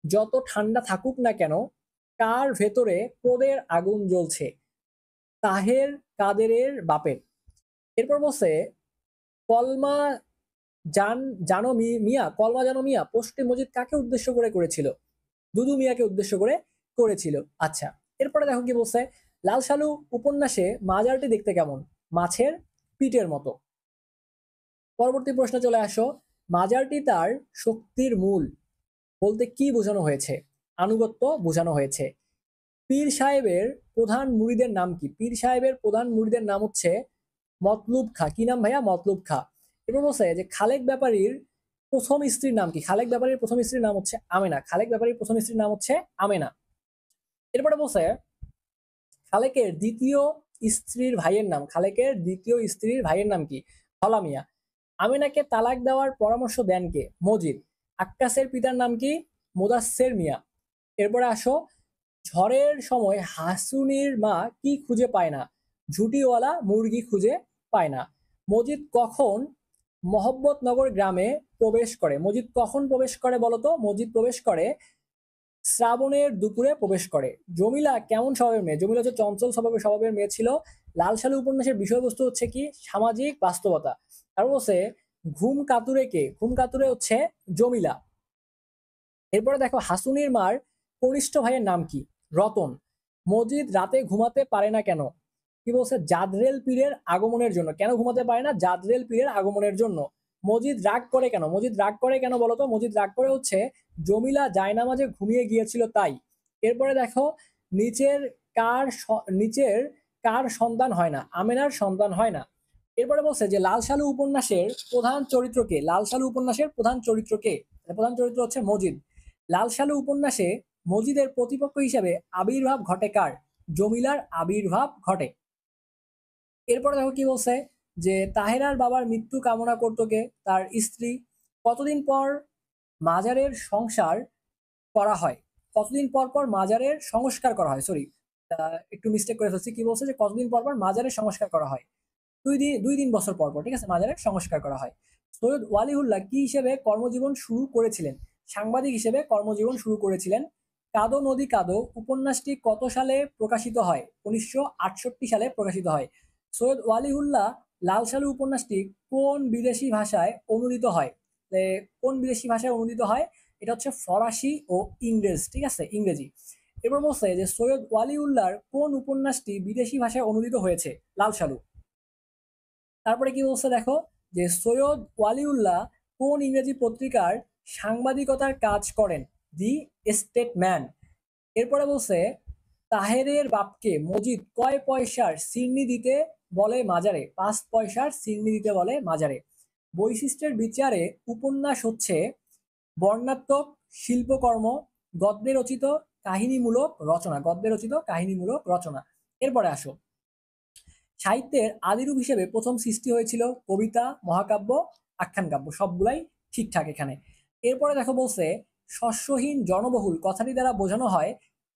যত ঠান্ডা থাকুক না কেন, কার ভেতরে ক্রোধের আগুন জ্বলছে? তাহের কাদেরের বাপের। এরপর বলছে কলমা জান জানো মিয়া, কলমা জানো মিয়া পোস্টে মজিদ কাকে উদ্দেশ্য করে করেছিল? দুদু মিয়াকে উদ্দেশ্য করে করেছিল। আচ্ছা, এরপরে দেখো কি বলছে, লাল সালু উপন্যাসে মাজারটি দেখতে কেমন? মাছের পিঠের মতো। পরবর্তী প্রশ্নে চলে আসো, মাজারটি তার শক্তির মূল বলতে কি বোঝানো হয়েছে? আনুগত্য বোঝানো হয়েছে। পীর সাহেবের প্রধান মুরিদের নাম কি? পীর সাহেবের প্রধান মুরিদের নাম হচ্ছে মতলুব খা। কি নাম ভাইয়া? মতলুব খা। এবার বলছে যে খালেক ব্যাপারীর প্রথম স্ত্রীর নাম কি? খালেক ব্যাপারীর প্রথম স্ত্রীর নাম হচ্ছে আমেনা। খালেক ব্যাপারীর প্রথম স্ত্রীর নাম হচ্ছে আমেনা। এরপরে বলছে খালেকের দ্বিতীয় স্ত্রীর ভাইয়ের নাম, খালেকের দ্বিতীয় স্ত্রীর ভাইয়ের নাম কি? হলামিয়া। আমিনাকে তালাক দেওয়ার পরামর্শ দেন কে? মজিদ। আক্কাসের পিতার নাম কি? মোদাসের মিয়া। এরপরে আসো, ঝড়ের সময় হাসুনির মা কি খুঁজে পায় না? ঝুটিওয়ালা মুরগি খুঁজে পায় না। মজিদ কখন মহব্বতনগর গ্রামে প্রবেশ করে? মজিদ কখন প্রবেশ করে বলতো? মজিদ প্রবেশ করে শ্রাবণের দুপুরে প্রবেশ করে। জমিলা কেমন স্বভাবের মেয়ে? জমিলা হচ্ছে চঞ্চল স্বভাবের মেয়ে ছিল। লাল সালু উপন্যাসের বিষয়বস্তু হচ্ছে কি? সামাজিক বাস্তবতা। আর বলছে ঘুম কাতুরে কে? ঘুম কাতুরে হচ্ছে জমিলা। এরপরে দেখো হাসুনির মার কনিষ্ঠ ভাইয়ের নাম কি? রতন। মজিদ রাতে ঘুমাতে পারে না কেন? কি বলছে? জাদরেল পীরের আগমনের জন্য। কেন ঘুমাতে পারে না? জাদরেল পীরের আগমনের জন্য। মজিদ রাগ করে কেন? মজিদ রাগ করে কেন বলতো? মজিদ রাগ করে হচ্ছে জমিলা জায়নামাজে ঘুমিয়ে গিয়েছিল তাই। এরপরে দেখো, নিচের নিচের কার সন্তান হয় না? আমেনার সন্তান হয় না। এরপরে বলছে যে লাল সালু উপন্যাসের প্রধান চরিত্র কে? লাল সালু উপন্যাসের প্রধান চরিত্র কে? প্রধান চরিত্র হচ্ছে মজিদ। লাল সালু উপন্যাসে মজিদের প্রতিপক্ষ হিসেবে আবির্ভাব ঘটে কার? জমিলার আবির্ভাব ঘটে। এরপরে দেখো কি বলছে যে তাহেরার বাবার মৃত্যু কামনা করতো কে? তার স্ত্রী। কতদিন পর মাজারের সংসার করা হয়? কতদিন পর পর মাজারের সংস্কার করা হয়? সরি, একটু মিস্টেক করে ফেলছি। কি বলছে যে কতদিন পর পর মাজারের সংস্কার করা হয়? 2-3 বছর পর পর। ঠিক আছে, মাজারের সংস্কার করা হয়। সৈয়দ ওয়ালিউল্লাহ কি হিসেবে কর্মজীবন শুরু করেছিলেন? সাংবাদিক হিসেবে কর্মজীবন শুরু করেছিলেন। কাদো নদী কাদো উপন্যাসটি কত সালে প্রকাশিত হয়? 1968 সালে প্রকাশিত হয়। সৈয়দ ওয়ালিউল্লাহ লাল সালু উপন্যাসটি কোন বিদেশি ভাষায় অনুদিত হয়? কোন বিদেশি ভাষায় অনুদিত হয়? এটা হচ্ছে ফরাসি ও ইংরেজ। ঠিক আছে, ইংরেজি। এবার বলছে যে সৈয়দ ওয়ালিউল্লাহর কোন উপন্যাসটি বিদেশি ভাষায় অনুদিত হয়েছে? লাল সালু। তারপরে কি বলছে দেখো, যে সৈয়দ ওয়ালিউল্লাহ কোন ইংরেজি পত্রিকার সাংবাদিকতার কাজ করেন? দি স্টেটম্যান। এরপরে বলছে তাহেরের বাপকে মজিদ কয় পয়সার সিন্নি দিতে বলে মাজারে? 5 পয়সার সিন্নি দিতে বলে মাজারে। বৈশিষ্ট্যের বিচারে উপন্যাস হচ্ছে বর্ণাত্মক শিল্পকর্ম, গদ্যে রচিত কাহিনীমূলক রচনা। গদ্যে রচিত কাহিনীমূলক রচনা। এরপরে আসো, সাহিত্যের আদিরূপ হিসেবে প্রথম সৃষ্টি হয়েছিল কবিতা, মহাকাব্য, আখ্যান কাব্য, সবগুলাই ঠিকঠাক এখানে। এরপরে দেখো বলছে শস্যহীন জনবহুল কথাটি দ্বারা বোঝানো হয়,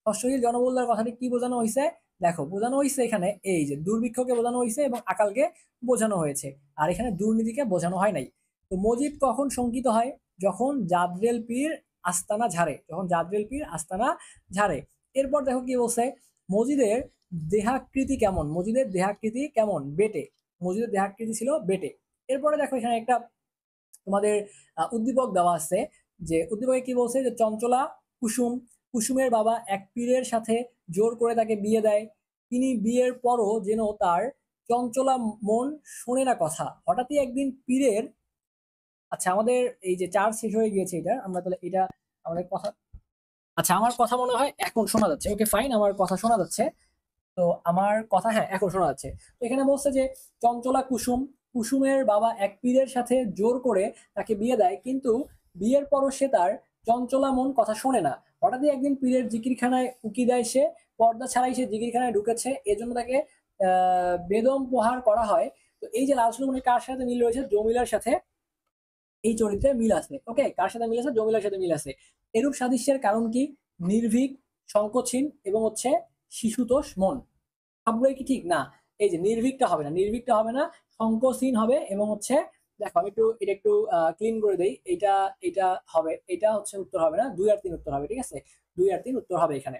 শস্যহীন জনবহুল দ্বারা কথাটি কি বোঝানো হয়েছে? দেখো বোঝানো হয়েছে এখানে এই যে দুর্ভিক্ষকে বোঝানো হয়েছে এবং আকালকে বোঝানো হয়েছে, আর এখানে দুর্নীতিকে বোঝানো হয় নাই। তো মজিদ কখন শঙ্কিত হয়? যখন জাদ্রেল পীর আস্তানা ঝাড়ে, যখন জাদ্রেল পীর আস্তানা ঝাড়ে। এরপর দেখো কি বলছে, মজিদের দেহাকৃতি কেমন? মজিদের দেহাকৃতি কেমন? বেটে। মজিদের দেহাকৃতি ছিল বেটে। এরপরে দেখো এখানে একটা তোমাদের উদ্দীপক দেওয়া আছে, যে উদ্দীপকে কি বলছে, যে চঞ্চলা কুসুম, কুসুমের বাবা এক পীরের সাথে জোর করে তাকে বিয়ে দেয়, তিনি বিয়ের পরও যেন তার চঞ্চলা মন শোনে না কথা। হঠাৎই একদিন পীরের, আচ্ছা আমাদের এই যে চার্জ শেষ হয়ে গিয়েছে, এটা আমরা তাহলে এটা আমাদের কথা, আচ্ছা আমার কথা মনে হয় এখন শোনা যাচ্ছে, ওকে ফাইন, আমার কথা শোনা যাচ্ছে। তো আমার কথা, হ্যাঁ এখন শোনা যাচ্ছে। তো এখানে বলছে যে চঞ্চলা কুসুম, কুসুমের বাবা এক পীরের সাথে জোর করে তাকে বিয়ে দেয়, কিন্তু বিয়ের পরও সে তার চঞ্চলা মন কথা শোনে না। হঠাৎই একদিন পীরের জিকিরখানায় উকি দেয় সে, পর্দা ছাড়াই সে জিকিরখানায় ঢুকেছে, এজন্য তাকে বেদম প্রহার করা হয়। তো এই যে লাল সলুনের কার সাথে মিল রয়েছে? জমিলার সাথে এই চরিত্রে মিল আছে। ওকে, কার সাথে মিল আছে? জমিলার সাথে মিল আছে। এরূপ সাদৃশ্যের কারণ কি? নির্ভীক, সংকোচহীন এবং হচ্ছে শিশুতোষ মন। সবগুলোই কি ঠিক? না, এই যে নির্ভীকটা হবে না, নির্ভীকটা হবে না, সংকোচহীন হবে এবং হচ্ছে, দেখো আমি একটু এটা একটু ক্লিন করে দেই, এইটা এটা হবে, এটা হচ্ছে উত্তর হবে না, 2 আর 3 উত্তর হবে, ঠিক আছে? 2 আর 3 উত্তর হবে এখানে।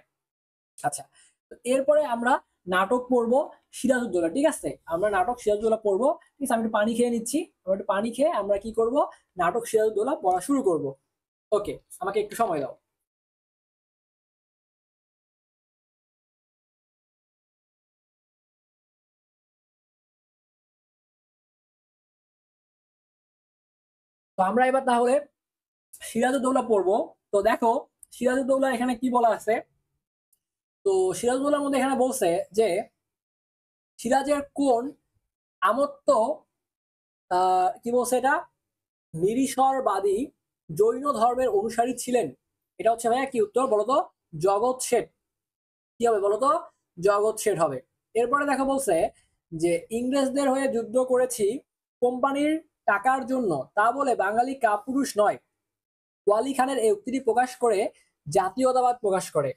আচ্ছা, তো এরপরে আমরা নাটক পড়বো সিরাজউদ্দৌলা, ঠিক আছে? আমরা নাটক সিরাজউদ্দৌলা পড়বো, ঠিক আছে? আমি একটু পানি খেয়ে নিচ্ছি, আমরা একটু পানি খেয়ে আমরা কি করব, নাটক সিরাজউদ্দৌলা পড়া শুরু করব। ওকে, আমাকে একটু সময় দাও। তো আমরা এবার তাহলে সিরাজউদ্দৌলা পড়বো। তো দেখো সিরাজউদ্দৌলা এখানে কি বলা আছে। তো সিরাজউদ্দৌলার মধ্যে এখানে বলছে যে সিরাজের কোন আমত্ত, কি বলছে এটা, নিরিশ্বরবাদী জৈন ধর্মের অনুসারী ছিলেন। এটা হচ্ছে ভাইয়া কি উত্তর বলতো? জগৎ শেঠ। কি হবে বলতো? জগৎ শেঠ হবে। এরপরে দেখো বলছে যে ইংরেজদের হয়ে যুদ্ধ করেছি কোম্পানির টাকার জন্য, তা বলে বাঙালি কাপুরুষ নয়। ওয়ালি খানের এই উক্তিটি প্রকাশ করে জাতীয়তাবাদ প্রকাশ করে।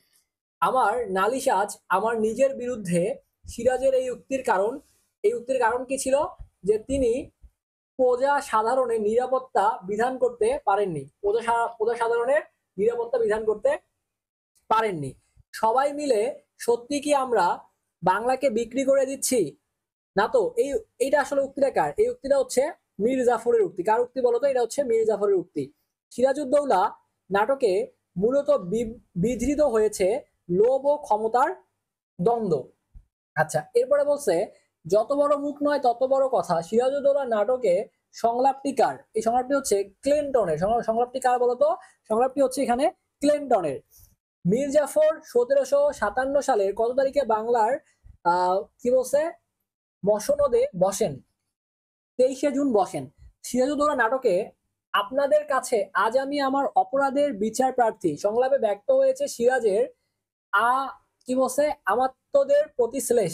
আমার নালিশ আজ আমার নিজের বিরুদ্ধে। সিরাজের এই উক্তির কারণ, এই উক্তির কারণ কি ছিল? যে তিনি প্রজা সাধারণের নিরাপত্তা বিধান করতে পারেননি, প্রজা সাধারণের নিরাপত্তা বিধান করতে পারেননি। সবাই মিলে সত্যি কি আমরা বাংলাকে বিক্রি করে দিচ্ছি? না তো। এইটা আসলে উক্তিটা কার? এই উক্তিটা হচ্ছে মীর জাফরের উক্তি। কার উক্তি বলতো? এটা হচ্ছে মীর জাফরের উক্তি। সিরাজউদ্দৌলা নাটকে মূলত বিধৃত হয়েছে লোভ ও ক্ষমতার দ্বন্দ্ব। আচ্ছা, এরপরে বলছে যত বড় মুখ নয় তত বড় কথা। সিরাজউদ্দৌলা নাটকে সংলাপটি কার? এই সংলাপটি হচ্ছে ক্লেনটনের। সংলাপটি কার বলতো? সংলাপটি হচ্ছে এখানে ক্লেনটনের। মীর জাফর 1757 সালের কত তারিখে বাংলার কি বলছে মসনদে বসেন? 23শে জুন বসেন। সিরাজউদ্দৌলা নাটকে আপনাদের কাছে আজ আমি আমার অপরাধের বিচার প্রার্থী সংলাপে ব্যক্ত হয়েছে সিরাজের আ কি বলছে আমাত্মদের প্রতি শ্লেষ।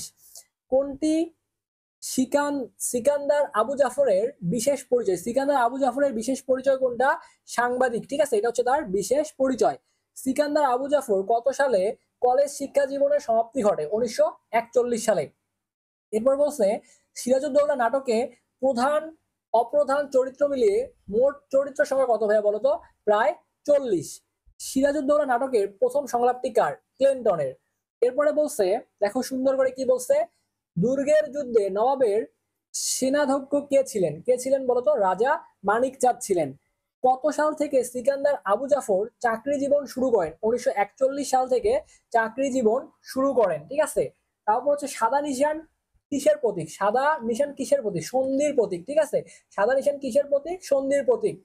কোনটি সিকান্দার আবু জাফরের বিশেষ পরিচয়? সিকান্দার আবু জাফরের বিশেষ পরিচয় কোনটা? সাংবাদিক, ঠিক আছে? এটা হচ্ছে তার বিশেষ পরিচয়। সিকান্দার আবু জাফর কত সালে কলেজ শিক্ষা জীবনের সমাপ্তি ঘটে? 1941 সালে। এরপর বলছে সিরাজউদ্দৌলা নাটকে প্রধান অপ্রধান চরিত্র মিলিয়ে মোট চরিত্র সংখ্যা কত ভাইয়া বলতো? প্রায় 40। সিরাজউদ্দৌলা নাটকের প্রথম সংলাপটি কার? ক্লেনটনের। এরপরে বলছে, দেখো সুন্দর করে কি বলছে, দুর্গের যুদ্ধে নবাবের সেনাধ্যক্ষ কে ছিলেন? কে ছিলেন বলতো? রাজা মানিক চাঁদ ছিলেন। কত সাল থেকে সিকান্দার আবু জাফর চাকরি জীবন শুরু করেন? 1941 সাল থেকে চাকরি জীবন শুরু করেন, ঠিক আছে? তারপর হচ্ছে সাদা নিশান কিসের প্রতীক? সাদা নিশান কিসের প্রতীক? সন্ধির প্রতীক, ঠিক আছে? সাদা নিশান কিসের প্রতীক? সন্ধির প্রতীক।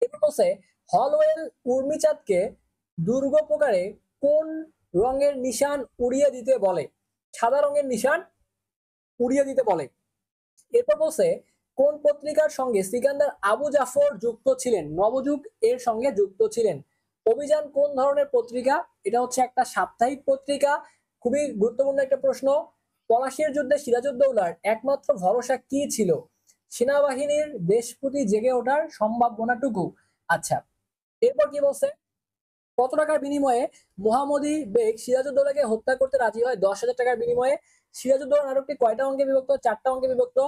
এরপর বলছে হলওয়েল উর্মিচাঁদকে দুর্গ প্রকারে কোন রঙের নিশান উড়িয়ে দিতে বলে? সাদা রঙের নিশান উড়িয়ে দিতে বলে। এরপর বলছে কোন পত্রিকার সঙ্গে সিকান্দার আবু জাফর যুক্ত ছিলেন? নবযুগ এর সঙ্গে যুক্ত ছিলেন। অভিযান কোন ধরনের পত্রিকা? এটা হচ্ছে একটা সাপ্তাহিক পত্রিকা। খুবই গুরুত্বপূর্ণ একটা প্রশ্ন। পলাশির যুদ্ধে সিরাজউদ্দৌলার একমাত্র ভরসা কি ছিল? সেনাবাহিনীর দেশপ্রতি জেগে ওঠার সম্ভাবনাটুকু। আচ্ছা, এরপর কি বলছে? কত টাকার বিনিময়ে মহামতি বেগ সিরাজউদ্দৌলাকে হত্যা করতে রাজি হয়? 10,000 টাকার বিনিময়ে। সিরাজউদ্দৌলা নাটকটি কয়টা অঙ্কে বিভক্ত? 4টা অঙ্কে বিভক্ত।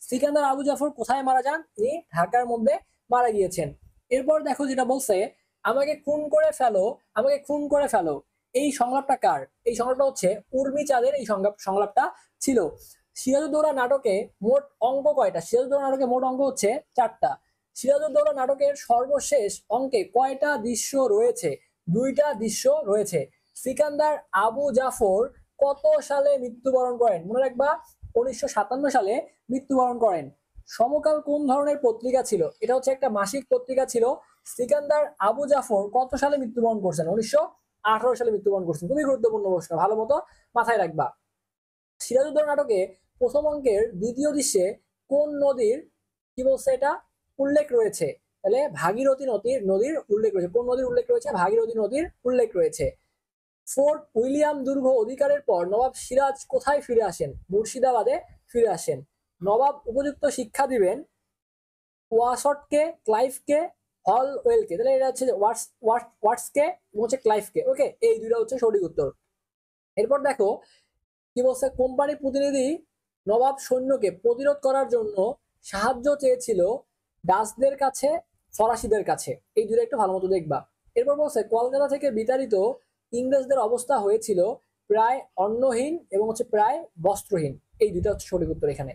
সিকান্দার আবু জাফর কোথায় মারা যান? তিনি ঢাকার মধ্যে মারা গিয়েছেন। এরপর দেখো যেটা বলছে, আমাকে খুন করে ফেলো, আমাকে খুন করে ফেলো, এই সংলাপটা কার? এই সংলাপটা হচ্ছে উর্মি চাঁদের এই সংলাপটা ছিল। সিরাজউদ্দৌলা নাটকে মোট অঙ্ক কয়টা? সিরাজউদ্দৌলা নাটকে মোট অঙ্ক হচ্ছে 4টা। সিরাজউদ্দৌলা নাটকের সর্বশেষ অঙ্কে কয়টা দৃশ্য রয়েছে? 2টা দৃশ্য রয়েছে। সিকান্দার আবু জাফর কত সালে মৃত্যুবরণ করেন? মনে রাখবা, 1957 সালে মৃত্যুবরণ করেন। সমকাল কোন ধরনের পত্রিকা ছিল? এটা হচ্ছে একটা মাসিক পত্রিকা ছিল। সিকান্দার আবু জাফর কত সালে মৃত্যুবরণ করছেন? 1918 সালে মৃত্যুবরণ করছেন। খুবই গুরুত্বপূর্ণ প্রশ্ন, ভালো মতো মাথায় রাখবা। সিরাজউদ্দৌলা নাটকে প্রথম অঙ্কের দ্বিতীয় দৃশ্যে কোন নদীর কি বলছে এটা উল্লেখ রয়েছে? তাহলে ভাগীরথী নদীর উল্লেখ রয়েছে। কোন নদীর উল্লেখ রয়েছে? ভাগীরথী নদীর উল্লেখ রয়েছে। ফোর্ট উইলিয়াম দুর্গ অধিকারের পর নবাব সিরাজ কোথায় ফিরে আসেন? মুর্শিদাবাদে ফিরে আসেন। নবাব উপযুক্ত শিক্ষা দিবেন ওয়াসটকে, ক্লাইভকে, হলওয়েলকে। তাহলে এটা হচ্ছে ওয়াটসকে এবং হচ্ছে ক্লাইভকে। ওকে, এই দুইটা হচ্ছে সঠিক উত্তর। এরপর দেখো কি বলছে, কোম্পানি প্রতিনিধি নবাব সৈন্যকে প্রতিরোধ করার জন্য সাহায্য চেয়েছিল ডাচদের কাছে, ফরাসিদের কাছে। এই দুটো একটু ভালো মতো দেখবা। এরপর বলছে কলকাতা থেকে বিতাড়িত ইংরেজদের অবস্থা হয়েছিল প্রায় অন্নহীন এবং হচ্ছে প্রায় বস্ত্রহীন। এই দুইটা হচ্ছে সঠিক উত্তর এখানে।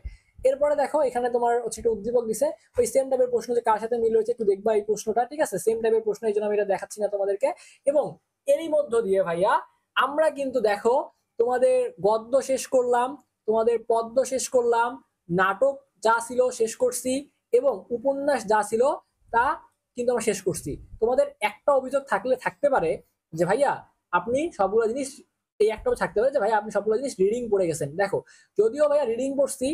এরপরে দেখো এখানে তোমার হচ্ছে একটা উদ্দীপক দিছে, ওই সেম টাইপের প্রশ্ন যে কার সাথে মিল হয়েছে একটু দেখবা এই প্রশ্নটা, ঠিক আছে? সেম টাইপের প্রশ্ন, এই জন্য আমি এটা দেখাচ্ছি না তোমাদেরকে। এবং এরই মধ্য দিয়ে ভাইয়া আমরা কিন্তু দেখো তোমাদের গদ্য শেষ করলাম, তোমাদের পদ্য শেষ করলাম, নাটক যা ছিল শেষ করছি, এবং উপন্যাস যা ছিল তা কিন্তু আমরা শেষ করছি। তোমাদের একটা অভিযোগ থাকতে পারে যে ভাইয়া আপনি সবগুলো জিনিস, এই একটা থাকতে পারে যে ভাইয়া আপনি সবগুলো জিনিস রিডিং পড়ে গেছেন। দেখো যদিও ভাইয়া রিডিং পড়ছি,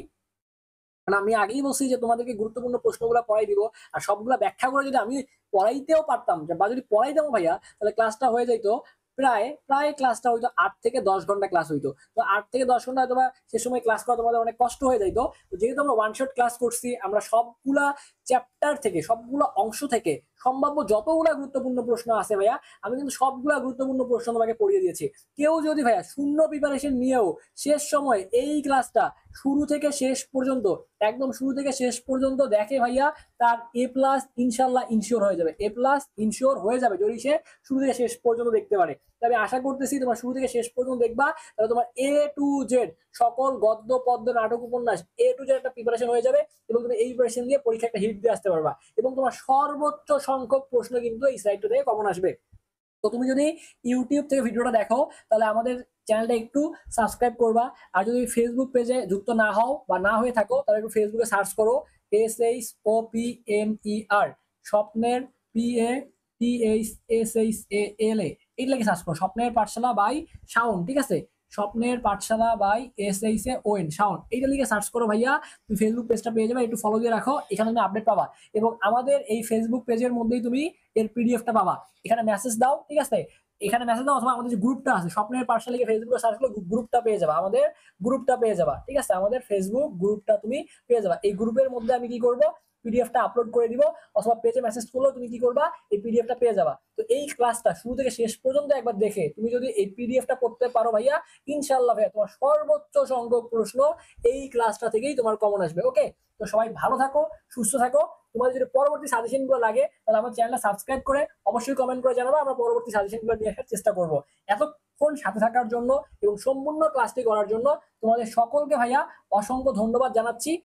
মানে আমি আগেই বলছি যে তোমাদেরকে গুরুত্বপূর্ণ প্রশ্নগুলো পড়াই দিব, আর সবগুলা ব্যাখ্যা করে যদি আমি পড়াইতেও পারতাম বা যদি পড়াইতাম ভাইয়া, তাহলে ক্লাসটা হয়ে যাইতো প্রায় প্রায় ক্লাসটা হইতো 8 থেকে 10 ঘন্টা ক্লাস হইতো। তো 8 থেকে 10 ঘন্টা হয়তো বা সে সময় ক্লাস করা তোমাদের অনেক কষ্ট হয়ে যাইতো। তো যেহেতু আমরা ওয়ান শট ক্লাস করছি, আমরা সবগুলা চ্যাপ্টার থেকে, সবগুলো অংশ থেকে সম্ভাব্য যতগুলা গুরুত্বপূর্ণ প্রশ্ন আছে ভাইয়া, আমি কিন্তু সবগুলা গুরুত্বপূর্ণ প্রশ্ন তোমাকে পড়িয়ে দিয়েছি। কেউ যদি ভাইয়া শূন্য প্রিপারেশন নিয়েও শেষ সময় এই ক্লাসটা শুরু থেকে শেষ পর্যন্ত, একদম শুরু থেকে শেষ পর্যন্ত দেখে ভাইয়া, তার এ প্লাস ইনশাল্লাহ ইনশিওর হয়ে যাবে। এ প্লাস ইনশিওর হয়ে যাবে যদি সে শুরু থেকে শেষ পর্যন্ত দেখতে পারে। তবে আশা করতেছি তোমার শুরু থেকে শেষ পর্যন্ত দেখবা, তাহলে তোমার এ টু জেড সকল গদ্য পদ্য নাটক উপন্যাস এ টু জেড একটা প্রিপারেশন হয়ে যাবে, এবং তুমি এই প্রিপারেশন দিয়ে পরীক্ষা একটা হিট দিয়ে আসতে পারবা, এবং তোমার সর্বোচ্চ সংখ্যক প্রশ্ন কিন্তু এই সাইটটা থেকে কমন আসবে। তো তুমি যদি ইউটিউব থেকে ভিডিওটা দেখো তাহলে আমাদের চ্যানেলটা একটু সাবস্ক্রাইব করবা। আর যদি ফেসবুক পেজে যুক্ত না হও বা না হয়ে থাকো তাহলে একটু ফেসবুকে সার্চ করো SHOPNER, স্বপ্নের PATHSHALA, এইটা লিখে সার্চ করো, স্বপ্নের পাঠশালা বাই শাওন, ঠিক আছে? স্বপ্নের পাঠশালা বাই SHAON, শাওন, এইটা লিখে সার্চ করো ভাইয়া, তুমি ফেসবুক পেজটা পেয়ে যাবে। একটু ফলো দিয়ে রাখো, এখানে তুমি আপডেট পাবা, এবং আমাদের এই ফেসবুক পেজের মধ্যেই তুমি এর পিডিএফটা পাবা। এখানে মেসেজ দাও, ঠিক আছে? এখানে মেসেজ দাও, অথবা আমাদের যে গ্রুপটা আছে স্বপ্নের পাঠশালা লিখে ফেসবুকে সার্চ করলে গ্রুপটা পেয়ে যাবা, আমাদের গ্রুপটা পেয়ে যাবা, ঠিক আছে? আমাদের ফেসবুক গ্রুপটা তুমি পেয়ে যাবা। এই গ্রুপের মধ্যে আমি কি করব, পিডিএফটা আপলোড করে দিব, অথবা পেজে মেসেজ করলেও তুমি কি করবা, এই পিডিএফটা পেয়ে যাবা। তো এই ক্লাসটা শুরু থেকে শেষ পর্যন্ত একবার দেখে তুমি যদি এই পিডিএফটা পড়তে পারো ভাইয়া, ইনশাআল্লাহ ভাইয়া তোমার সর্বোচ্চ সংখ্যক প্রশ্ন এই ক্লাসটা থেকেই তোমার কমন আসবে। ওকে, তো সবাই ভালো থাকো, সুস্থ থাকো। তোমাদের যদি পরবর্তী সাজেশন গুলো লাগে তাহলে আমার চ্যানেলটা সাবস্ক্রাইব করে অবশ্যই কমেন্ট করে জানাবো, আমরা পরবর্তী সাজেশন গুলো নিয়ে আসার চেষ্টা করবো। এতক্ষণ সাথে থাকার জন্য এবং সম্পূর্ণ ক্লাসটি করার জন্য তোমাদের সকলকে ভাইয়া অসংখ্য ধন্যবাদ জানাচ্ছি।